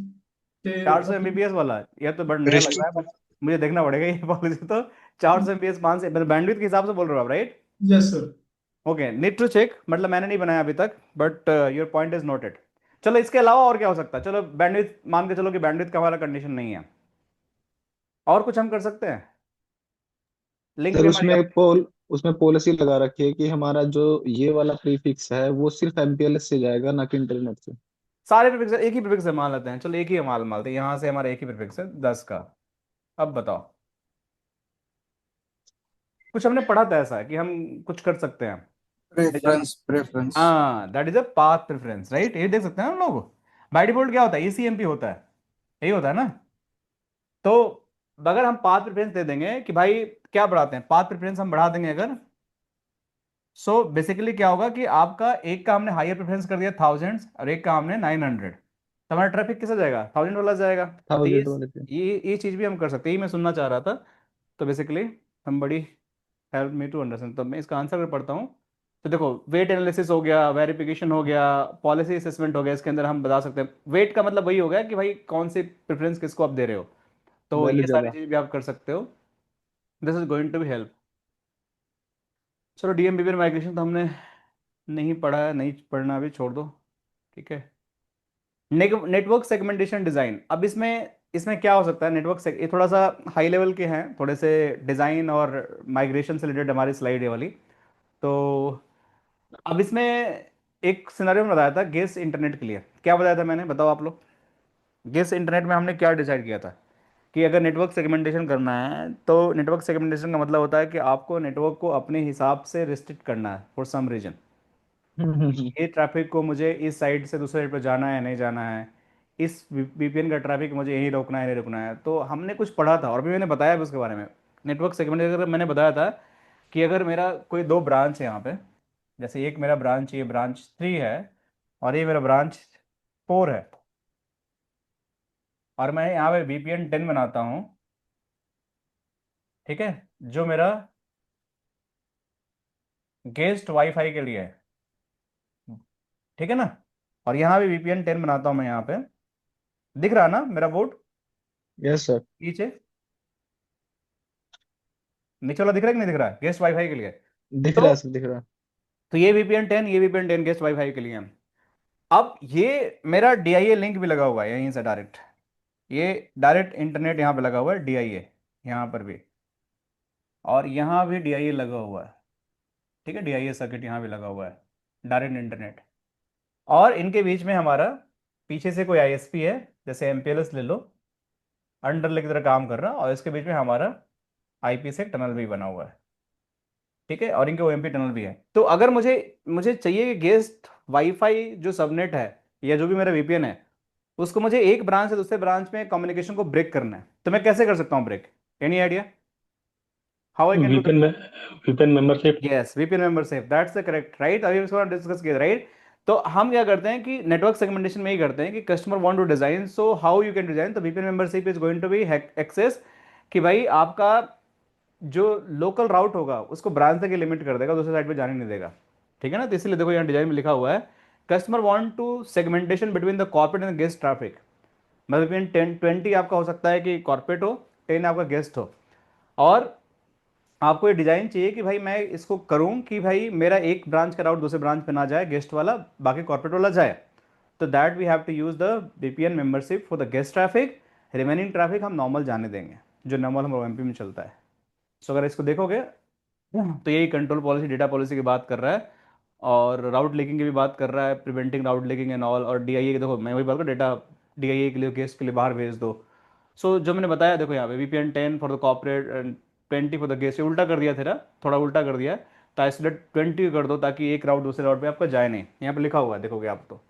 कि 400 एमबीपीएस वाला? यह तो बड़ा नया लग रहा है, रेस्ट्रिक्ट। मुझे देखना पड़ेगा ये पॉलिसी तो। 400 एमबीपीएस 5 से मतलब बैंडविड्थ के हिसाब से बोल रहे हो आप, right? Yes sir. Okay, need to check, मतलब मैंने नहीं बनाया अभी तक, but your point is noted. चलो इसके अलावा और क्या हो सकता है? चलो बैंडविड्थ मान के चलो कि बैंडविड्थ का हमारा कंडीशन नहीं है, और कुछ हम कर सकते हैं? लिंक सर भी हमारी अपनी। उसमें पॉलिसी लगा रखी है कि हमारा जो ये वाला प्रीफिक्स है वो सिर्फ एमपीएलएस से जाएगा, ना कि इंटरनेट से। सारे प्रीफिक्स एक ही प्रीफिक्स से मान लेते हैं, चलो एक ही माल मालते हैं, यहाँ से हमारा एक ही प्रीफिक्स है 10 का। अब बताओ, कुछ हमने पढ़ा था ऐसा कि हम कुछ कर सकते हैं डिजाइन। Preference preference. हाँ, that is a path preference, right? ये देख सकते हैं हम लोग। बाय डिफॉल्ट क्या होता है? ईसीएमपी होता है, यही होता है ना? तो अगर हम पाथ प्रेफरेंस दे देंगे कि भाई, क्या बढ़ाते हैं, पाथ प्रेफरेंस हम बढ़ा देंगे अगर, सो बेसिकली क्या होगा कि आपका एक का हमने हायर प्रेफरेंस कर दिया 1000 और एक का हमने 900, तो हमारा ट्रैफिक किसा जाएगा? 1000 वाला जाएगा। तो ये 1000 वाले पे। ये चीज भी हम कर सकते हैं, यही मैं सुनना चाह रहा था। तो बेसिकली हम बड़ी हेल्प मी टू अंडरस्टैंड, तो मैं इसका आंसर अगर पढ़ता हूँ तो देखो, वेट एनालिसिस हो गया, वेरिफिकेशन हो गया, पॉलिसी असेसमेंट हो गया, इसके अंदर हम बता सकते हैं वेट का मतलब वही हो गया कि भाई कौन सी प्रेफरेंस किसको आप दे रहे हो, तो वैल्यू ये सारी ज्यादा। चीज़ भी आप कर सकते हो। This is going to be help. चलो डीएमबीबी माइग्रेशन तो हमने नहीं पढ़ा है, नहीं पढ़ना, अभी छोड़ दो, ठीक है। नेटवर्क सेगमेंटेशन डिजाइन, अब इसमें इसमें क्या हो सकता है? ये थोड़ा सा हाई लेवल के हैं, थोड़े से डिजाइन और माइग्रेशन से रिलेटेड हमारी स्लाइड ये वाली। तो अब इसमें एक सिनेरियो में बताया था गेस इंटरनेट के लिए, क्या बताया था मैंने, बताओ आप लोग? गेस इंटरनेट में हमने क्या डिसाइड किया था कि अगर नेटवर्क सेगमेंटेशन करना है, तो नेटवर्क सेगमेंटेशन का मतलब होता है कि आपको नेटवर्क को अपने हिसाब से रिस्ट्रिक्ट करना है फॉर सम रीजन। ये ट्रैफिक को मुझे इस साइड से दूसरे साइड पर जाना है, नहीं जाना है, इस वीपीएन का ट्रैफिक मुझे यहीं रोकना है, नहीं रोकना है, तो हमने कुछ पढ़ा था और भी मैंने बताया भी उसके बारे में। नेटवर्क सेगमेंटेशन अगर मैंने बताया था कि अगर मेरा कोई दो ब्रांच है यहाँ पे, जैसे एक मेरा ब्रांच, ये ब्रांच 3 है और ये मेरा ब्रांच 4 है, और मैं यहाँ पे VPN 10 बनाता हूँ, ठीक है, जो मेरा गेस्ट वाईफाई के लिए है, ठीक है ना? और यहाँ भी VPN 10 बनाता हूँ मैं यहाँ पे, दिख रहा ना मेरा बोर्ड यस सर। नीचे? नीचे वाला दिख रहा है कि नहीं दिख रहा है, गेस्ट वाईफाई के लिए? दिख रहा तो है सर, दिख रहा है। ये VPN 10, ये VPN 10 गेस्ट वाईफाई के लिए है। अब ये मेरा DIA लिंक भी लगा हुआ है यहीं से डायरेक्ट, ये डायरेक्ट इंटरनेट यहाँ पे लगा हुआ है, DIA यहाँ पर भी, और यहाँ भी DIA लगा हुआ है, ठीक है, DIA सर्किट यहाँ भी लगा हुआ है, डायरेक्ट इंटरनेट। और इनके बीच में हमारा पीछे से कोई ISP है, जैसे MPLS ले लो, अंडरले की तरह काम कर रहा, और इसके बीच में हमारा IP से टनल भी बना हुआ है, ठीक है, और इनके OMP टनल भी है। तो अगर मुझे मुझे चाहिए कि गेस्ट वाईफाई जो सबनेट है या जो भी मेरा VPN है, उसको मुझे एक ब्रांच से दूसरे ब्रांच में कम्युनिकेशन को ब्रेक करना है, तो मैं कैसे कर सकता हूँ break? Any idea how I can do VPN that? में VPN membership. Yes, VPN membership, that's the correct, right? अभी इसको डिस्कस किया, राइट? तो हम क्या करते हैं कि नेटवर्क सेगमेंटेशन में ही करते हैं कि customer want to design, so how you can design, तो VPN membership is going to be access, कि भाई आपका जो लोकल राउट होगा उसको ब्रांच तक ही लिमिट कर देगा, दूसरे साइड पे जाने नहीं देगा, ठीक है ना? तो इसलिए देखो यहाँ डिजाइन में लिखा हुआ है, customer want to segmentation between the corporate and guest traffic, मतलब इन 10-20 आपका हो सकता है कि कॉर्पोरेट हो, 10 आपका गेस्ट हो, और आपको ये डिजाइन चाहिए कि भाई मैं इसको करूं कि भाई मेरा एक ब्रांच का राउट दूसरे ब्रांच पे ना जाए गेस्ट वाला, बाकी कॉर्पोरेट वाला जाए, तो that we have to use the VPN membership for the guest traffic, remaining traffic हम नॉर्मल जाने देंगे, जो नॉर्मल हम OMP में चलता है। सो अगर इसको देखोगे तो यही कंट्रोल पॉलिसी, डेटा पॉलिसी की बात कर रहा है, और राउट लीकिंग की भी बात कर रहा है, preventing route leaking and all, और DIA की देखो मैं वही बात कर, डेटा DIA के लिए गेस्ट के लिए बाहर भेज दो। सो जो मैंने बताया देखो यहाँ पे VPN 10 for the corporate and 20 for the guest, ये उल्टा कर दिया तेरा, थोड़ा उल्टा कर दिया, तो आइसोलेट 20 कर दो ताकि एक राउट दूसरे राउट पे आपका जाए नहीं, यहाँ पे लिखा हुआ है देखोगे आप तो।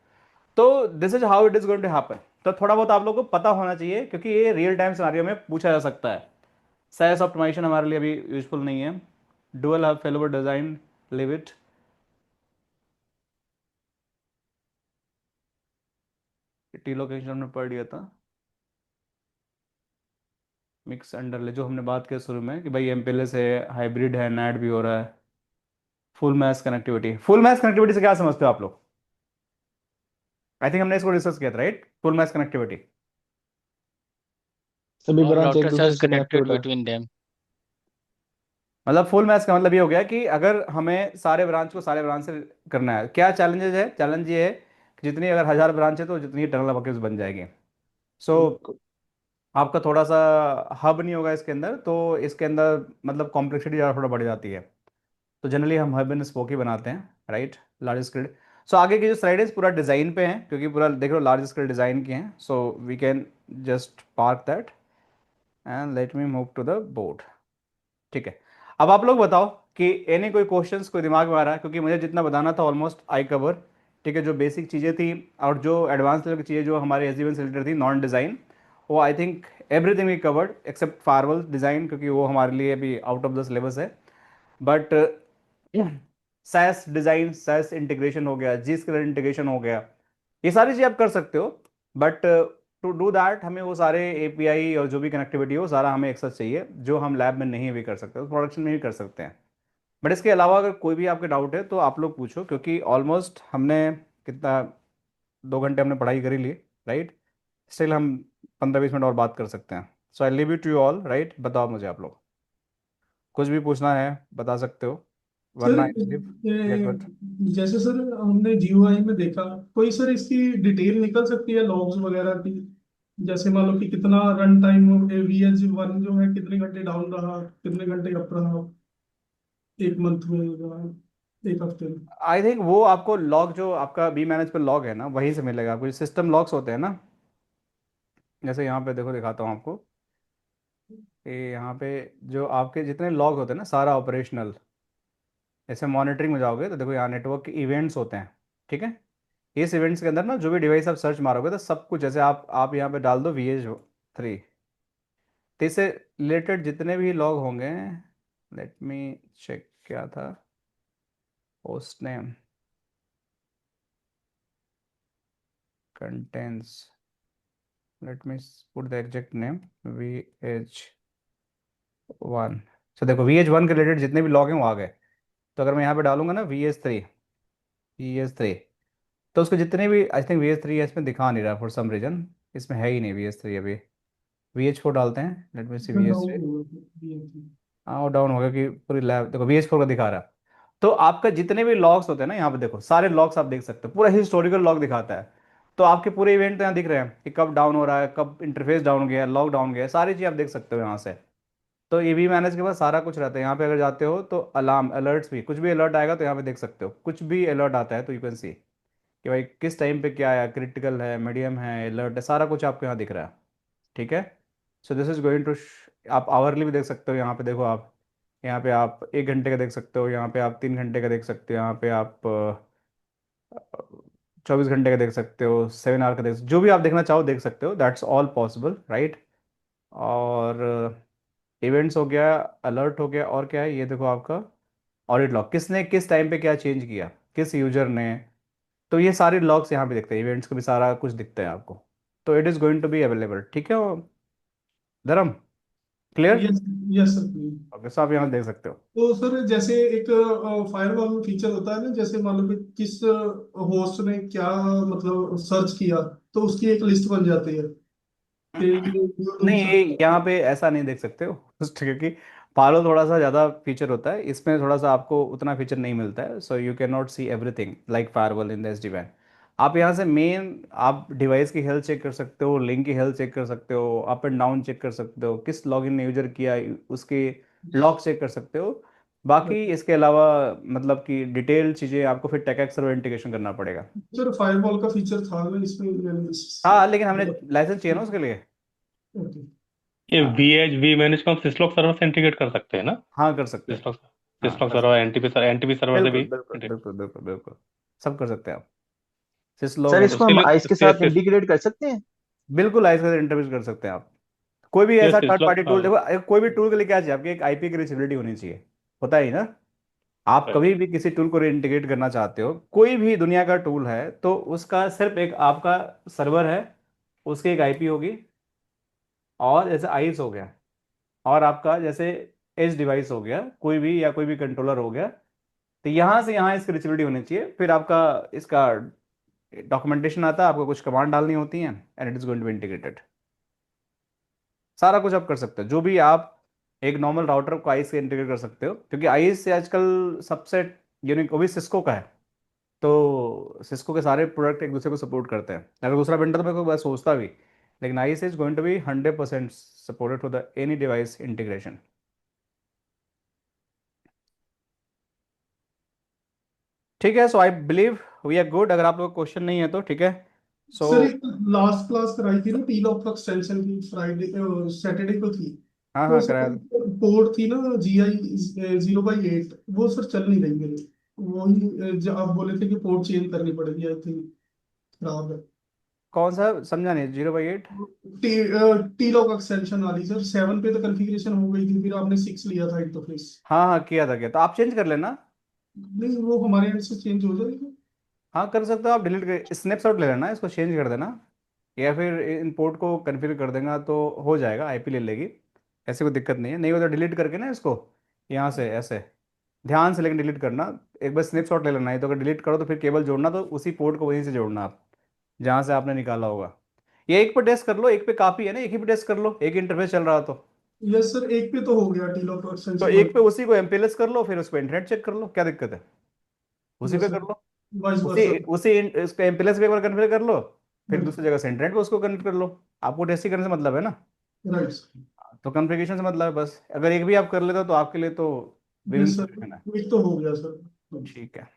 तो this is how it is going to happen. तो थोड़ा बहुत आप लोगों को पता होना चाहिए, क्योंकि ये रियल टाइम सिनारियो में पूछा जा सकता है। साइज ऑप्टिमाइजेशन हमारे लिए अभी यूजफुल नहीं है। Dual hub failover design, leave it. T location हमने पढ़ लिया था। मिक्स अंडरले जो हमने बात किया शुरू में कि भाई एमपीएलएस है, हाइब्रिड है, नैट भी हो रहा है। Full mesh connectivity, full mesh connectivity से क्या समझते हो आप लोग? आई थिंक हमने इसको डिस्कस किया था, राइट? फुल मैश कनेक्टिविटी सभी ऑल ब्रांच एक राउटर्स दूसरे आर से कनेक्टेड कनेक्टेड है। Between them. मतलब फुल मैच का मतलब ये हो गया कि अगर हमें सारे ब्रांच को सारे ब्रांच से करना है, क्या चैलेंजेस है? चैलेंज ये है कि जितनी अगर 1000 ब्रांच है तो जितनी टर्नल बकेट्स बन जाएगी। सो आपका थोड़ा सा हब नहीं होगा इसके अंदर, तो इसके अंदर मतलब कॉम्प्लेक्सिटी ज़्यादा थोड़ा बढ़ जाती है। तो जनरली हम हब एंड स्पोक ही बनाते हैं, राइट? Large scale. सो आगे की जो स्लाइड है पूरा डिज़ाइन पे है, क्योंकि पूरा देख लो लार्ज स्केल डिज़ाइन की है। So we can just park that and let me move to the board. ठीक है। अब आप लोग बताओ कि एनी कोई क्वेश्चंस कोई दिमाग में आ रहा है? क्योंकि मुझे जितना बताना था ऑलमोस्ट आई कवर। ठीक है, जो बेसिक चीज़ें थी और जो एडवांस लेवल की चीज़ें जो हमारे एस डी से रिलेटेड थी, नॉन डिज़ाइन, वो I think everything we covered except firewall design, क्योंकि वो हमारे लिए अभी आउट ऑफ द सिलेबस है। But SaaS design, SaaS integration हो गया, जी स्केलर इंटीग्रेशन हो गया, ये सारी चीज़ आप कर सकते हो। बट टू डू दैट हमें वो सारे एपीआई और जो भी कनेक्टिविटी हो सारा हमें एक्सेस चाहिए, जो हम लैब में नहीं भी कर सकते, तो प्रोडक्शन में ही कर सकते हैं। बट इसके अलावा अगर कोई भी आपके डाउट है तो आप लोग पूछो, क्योंकि ऑलमोस्ट हमने कितना 2 घंटे हमने पढ़ाई करी ली, राइट? स्टिल हम 15-20 मिनट और बात कर सकते हैं। So I leave you to all, right? बताओ मुझे आप लोग, कुछ भी पूछना है बता सकते हो, सर वरना आई लीव। या गुड। जैसे सर हमने जीयूआई में देखा, कोई सर इसकी डिटेल निकल सकती है लॉग्स वगैरह की? जैसे मान लो कि कितना रन टाइम VH1 जो है कितने घंटे डाउन रहा, कितने घंटे अप रहा, एक मंथ में या एक हफ्ते में। आई थिंक वो आपको लॉग जो आपका बी मैनेजमेंट लॉग है ना, वहीं से मिलेगा आपको। सिस्टम लॉग्स होते हैं ना, जैसे यहाँ पे देखो, दिखाता हूँ आपको। ये यहाँ पे जो आपके जितने लॉग होते हैं ना, सारा ऑपरेशनल, जैसे मॉनिटरिंग में जाओगे तो देखो यहाँ नेटवर्क के इवेंट्स होते हैं। ठीक है, इस इवेंट्स के अंदर ना जो भी डिवाइस आप सर्च मारोगे तो सब कुछ, जैसे आप यहाँ पे डाल दो VH3, तो इससे रिलेटेड जितने भी लॉग होंगे, लेट मी चेक क्या था, host name, contents, let me put the exact name, VH1। सो देखो VH1 के रिलेटेड जितने भी लॉग हैं वो आ गए। तो अगर मैं यहाँ पे डालूंगा ना VH3, तो उसके जितने भी, आई थिंक VH3 इसमें दिखा नहीं रहा फॉर सम रीजन, इसमें है ही नहीं VH3 अभी। VH4 डालते हैं, लेट मी सी इसमें डाउन VH3। होगा। हाँ वो डाउन हो गया कि पूरी लैब, देखो VH4 का दिखा रहा है। तो आपका जितने भी लॉग्स होते हैं ना, यहाँ पे देखो सारे लॉग्स आप देख सकते हो, पूरा हिस्टोरिकल लॉग दिखाता है। तो आपके पूरे इवेंट तो यहाँ दिख रहे हैं कि कब डाउन हो रहा है, कब इंटरफेस डाउन गया, लॉग डाउन गया, सारी चीज़ आप देख सकते हो यहाँ से। तो ये भी मैनेज के पास सारा कुछ रहता है। यहाँ पे अगर जाते हो तो अलार्म अलर्ट्स भी, कुछ भी अलर्ट आएगा तो यहाँ पे देख सकते हो, कुछ भी अलर्ट आता है तो यू कैन सी कि भाई किस टाइम पे क्या आया, क्रिटिकल है, मीडियम है, अलर्ट है, सारा कुछ आपको यहाँ दिख रहा है। ठीक है। So this is going to, आप आवरली भी देख सकते हो। यहाँ पे देखो आप, यहाँ पे आप 1 घंटे का देख सकते हो, यहाँ पे आप 3 घंटे का देख सकते हो, यहाँ पे आप 24 घंटे का देख सकते हो, 7 आवर का देख, जो भी आप देखना चाहो देख सकते हो, दैट्स ऑल पॉसिबल, राइट? और इवेंट्स हो गया, अलर्ट हो गया, और क्या है ये देखो आपका ऑडिट लॉग, किसने किस टाइम पे क्या चेंज किया, किस यूजर ने। तो ये सारे लॉग्स यहाँ पे दिखते हैं, इवेंट्स का भी सारा कुछ दिखता है आपको। तो it is going to be available. ठीक है Dharam, clear? Yes, yes sir. Okay, so आप यहाँ देख सकते हो। तो सर जैसे एक फायरवॉल में फीचर होता है ना, जैसे मान लो कि किस होस्ट ने क्या मतलब सर्च किया, तो उसकी एक लिस्ट बन जाती है कि जो नहीं, दूसरा। ये यहाँ पे ऐसा नहीं देख सकते हो क्योंकि पार्लर थोड़ा सा ज़्यादा फीचर होता है, इसमें थोड़ा सा आपको उतना फीचर नहीं मिलता है। सो you can not see everything like firewall in this divine. आप यहाँ से मेन आप डिवाइस की हेल्थ चेक कर सकते हो, लिंक की हेल्थ चेक कर सकते हो, अप एंड डाउन चेक कर सकते हो, किस लॉगिन ने यूजर किया उसके लॉग चेक कर सकते हो। बाकी इसके अलावा मतलब कि डिटेल चीज़ें आपको फिर टेक सर्वर इंटीग्रेशन करना पड़ेगा। सर फायरवॉल का फीचर था ना इसमें हाँ, लेकिन हमने लाइसेंस चाहिए ना उसके लिए। ओके। ये हाँ वी मैनेज को हम सिस्लॉक सर्वर से इंटीग्रेट कर सकते हैं ना? हाँ, कर सकते हैं। सिस्लॉक हाँ सिस्लॉक कर सर्वर, सकते एनटीपी सर्वर से बिल्कुल भी बिल्कुल integrate- बिल्कुल बिल्कुल बिल्कुल, सब कर सकते हैं आप। सिसलोग सर है। इसको उसके हम लिए आइस के साथ इंटीग्रेट कर सकते हैं? बिल्कुल आइस का इंटरव्यू कर सकते हैं आप। कोई भी ऐसा थर्ड पार्टी टूल, हाँ देखो कोई भी टूल के लिए क्या चाहिए आपकी, एक आईपी की रीचेबिलिटी होनी चाहिए। होता ही ना। आप right. कभी भी किसी टूल को इंटीग्रेट करना चाहते हो, कोई भी दुनिया का टूल है, तो उसका सिर्फ एक आपका सर्वर है, उसकी एक आईपी होगी, और जैसे आइस हो गया, और आपका जैसे एज डिवाइस हो गया कोई भी, या कोई भी कंट्रोलर हो गया, तो यहाँ से यहाँ इसकी रीचेबिलिटी होनी चाहिए। फिर आपका इसका डॉक्यूमेंटेशन आता है, आपको कुछ कमांड डालनी होती है, and it is going to be integrated. सारा कुछ आप कर सकते हो, जो भी आप एक नॉर्मल राउटर को आईस से इंटीग्रेट कर सकते हो, क्योंकि आईस से आजकल सबसे यूनिक वो भी सिस्को का है। तो सिस्को के सारे प्रोडक्ट एक दूसरे को सपोर्ट करते हैं। अगर दूसरा वेंडर तो मेरे को बस सोचता भी, लेकिन ice is going to be 100% supported to the any device integration. ठीक है, so I believe we are good. अगर आप लोग क्वेश्चन नहीं है तो ठीक है। सो सर एक लास्ट क्लास कराई थी ना टी लॉक एक्सटेंशन की, फ्राइडे सैटरडे को थी। हाँ तो हाँ, कराया सर था। पोर्ट थी ना GI 0/8, वो सर चल नहीं रही मेरे। वही जो आप बोले थे कि पोर्ट चेंज करनी पड़ेगी, आई थिंक खराब है। कौन सा समझा नहीं, 0/8? टी टी लॉक एक्सटेंशन वाली सर, 7 पे तो कॉन्फ़िगरेशन हो गई थी, फिर आपने 6 लिया था इंटरफेस। हाँ हाँ, किया था, किया तो आप चेंज कर लेना। नहीं वो हमारे एंड से चेंज हो जाएगी। हाँ कर सकते हो आप, डिलीट कर स्नैपशॉट ले लेना, इसको चेंज कर देना, या फिर इन पोर्ट को कन्फिगर कर देगा तो हो जाएगा, आईपी ले लेगी। ऐसे कोई दिक्कत नहीं है, नहीं हो तो डिलीट करके ना इसको यहाँ से ऐसे ध्यान से लेकिन डिलीट करना। एक बार स्नैपशॉट ले लेना है, तो अगर डिलीट करो तो फिर केबल जोड़ना तो उसी पोर्ट को वहीं से जोड़ना आप, जहाँ से आपने निकाला होगा। ये एक पे टेस्ट कर लो, एक पे काफ़ी है ना, एक ही पे टेस्ट कर लो, एक ही इंटरफेस चल रहा तो। यस सर, एक पे तो हो गया टी लॉक तो एक्सटेंशन एक पे वाली। उसी को एमपीएलएस कर लो, फिर उस पर इंटरनेट चेक कर लो, क्या दिक्कत है, उसी यस पे सर, कर लो। वाइस उसी वर्सा। उसी इसको एमपीएलएस पे एक बार कन्फिगर कर लो, फिर दूसरी जगह से इंटरनेट पे उसको कनेक्ट कर लो। आपको टेस्टिंग करने से मतलब है ना, राइट। तो कॉन्फ़िगरेशन से मतलब है बस। अगर एक भी आप कर लेते हो तो आपके लिए तो विन यस सिचुएशन है। सर, एक तो हो गया सर। ठीक है।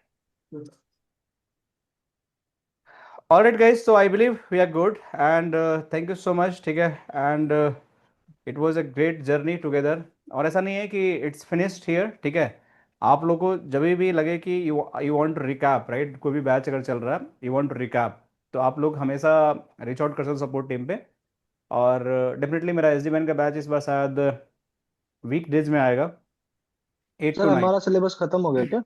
Alright guys, so I believe we are good, and thank you so much, ठीक है। And it was a great journey together. और ऐसा नहीं है कि इट्स फिनिश्ड हियर, ठीक है। आप लोगों को जब भी लगे कि you you want to recap, right, कोई भी बैच अगर चल रहा है, यू वांट टू रिकैप, तो आप लोग हमेशा रीच आउट कर सकते हो सपोर्ट टीम पे। और डेफिनेटली मेरा एस डी का बैच इस बार शायद वीक डेज में आएगा, 8 सर to 9। हमारा सिलेबस खत्म हो गया क्या?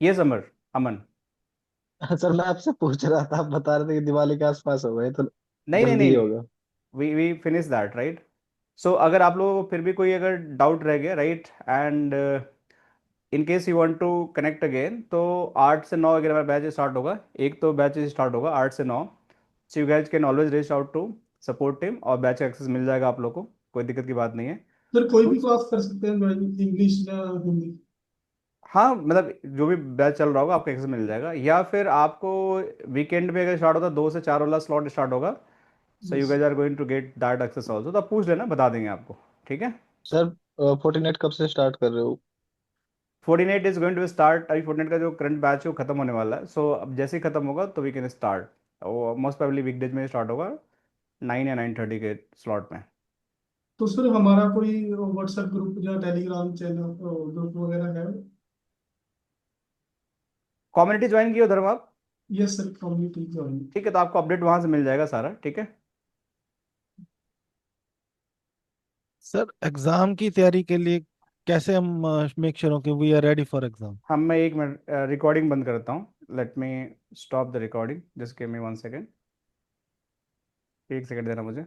ये समर, अमन। सर मैं आपसे पूछ रहा था, आप बता रहे थे कि दिवाली के आसपास हो गए, तो नहीं नहीं जल्दी ही नहीं, होगा। We finish that, right. So अगर आप लोगों को फिर भी कोई अगर डाउट रह गया, right, and in case you want to connect again, तो 8 से 9 अगर हमारा बैच स्टार्ट होगा, एक तो बैच स्टार्ट होगा 8 से 9। So you guys can always reach out to support team, और बैच का एक्सेस मिल जाएगा आप लोग को, कोई दिक्कत की बात नहीं है। सर कोई भी कुछ क्लास कर सकते हैं ज्वाइन, इंग्लिश या हिंदी? हाँ, मतलब जो भी बैच चल रहा होगा आपको एक्सेस मिल जाएगा, या फिर आपको वीकेंड पे अगर स्टार्ट होता है 2 से 4 वाला स्लॉट स्टार्ट होगा, so you yes. Guys are going to get that access also. तो आप पूछ लेना, बता देंगे आपको, ठीक है। सर फोर्टिनेट कब से स्टार्ट कर रहे हो? Fortinet is going to start, अभी फोर्टिनेट का जो करंट बैच है वो खत्म होने वाला है, सो अब जैसे ही खत्म होगा तो वी कैन स्टार्ट। वो मोस्ट प्रोबेबली वीकडेज में स्टार्ट होगा, 9 या 9:30 के स्लॉट में। तो सर हमारा कोई व्हाट्सएप ग्रुप या टेलीग्राम चैनल ग्रुप वगैरह है? कम्युनिटी ज्वाइन किए उधर आप? Yes sir, community join. ठीक है, तो आपको अपडेट वहां से मिल जाएगा सारा, ठीक है। सर एग्जाम की तैयारी के लिए कैसे हम मेक श्योर हो कि we are ready for exam? हम मैं 1 मिनट रिकॉर्डिंग बंद करता हूँ, let me stop the recording, just give me 1 second, 1 second देना मुझे।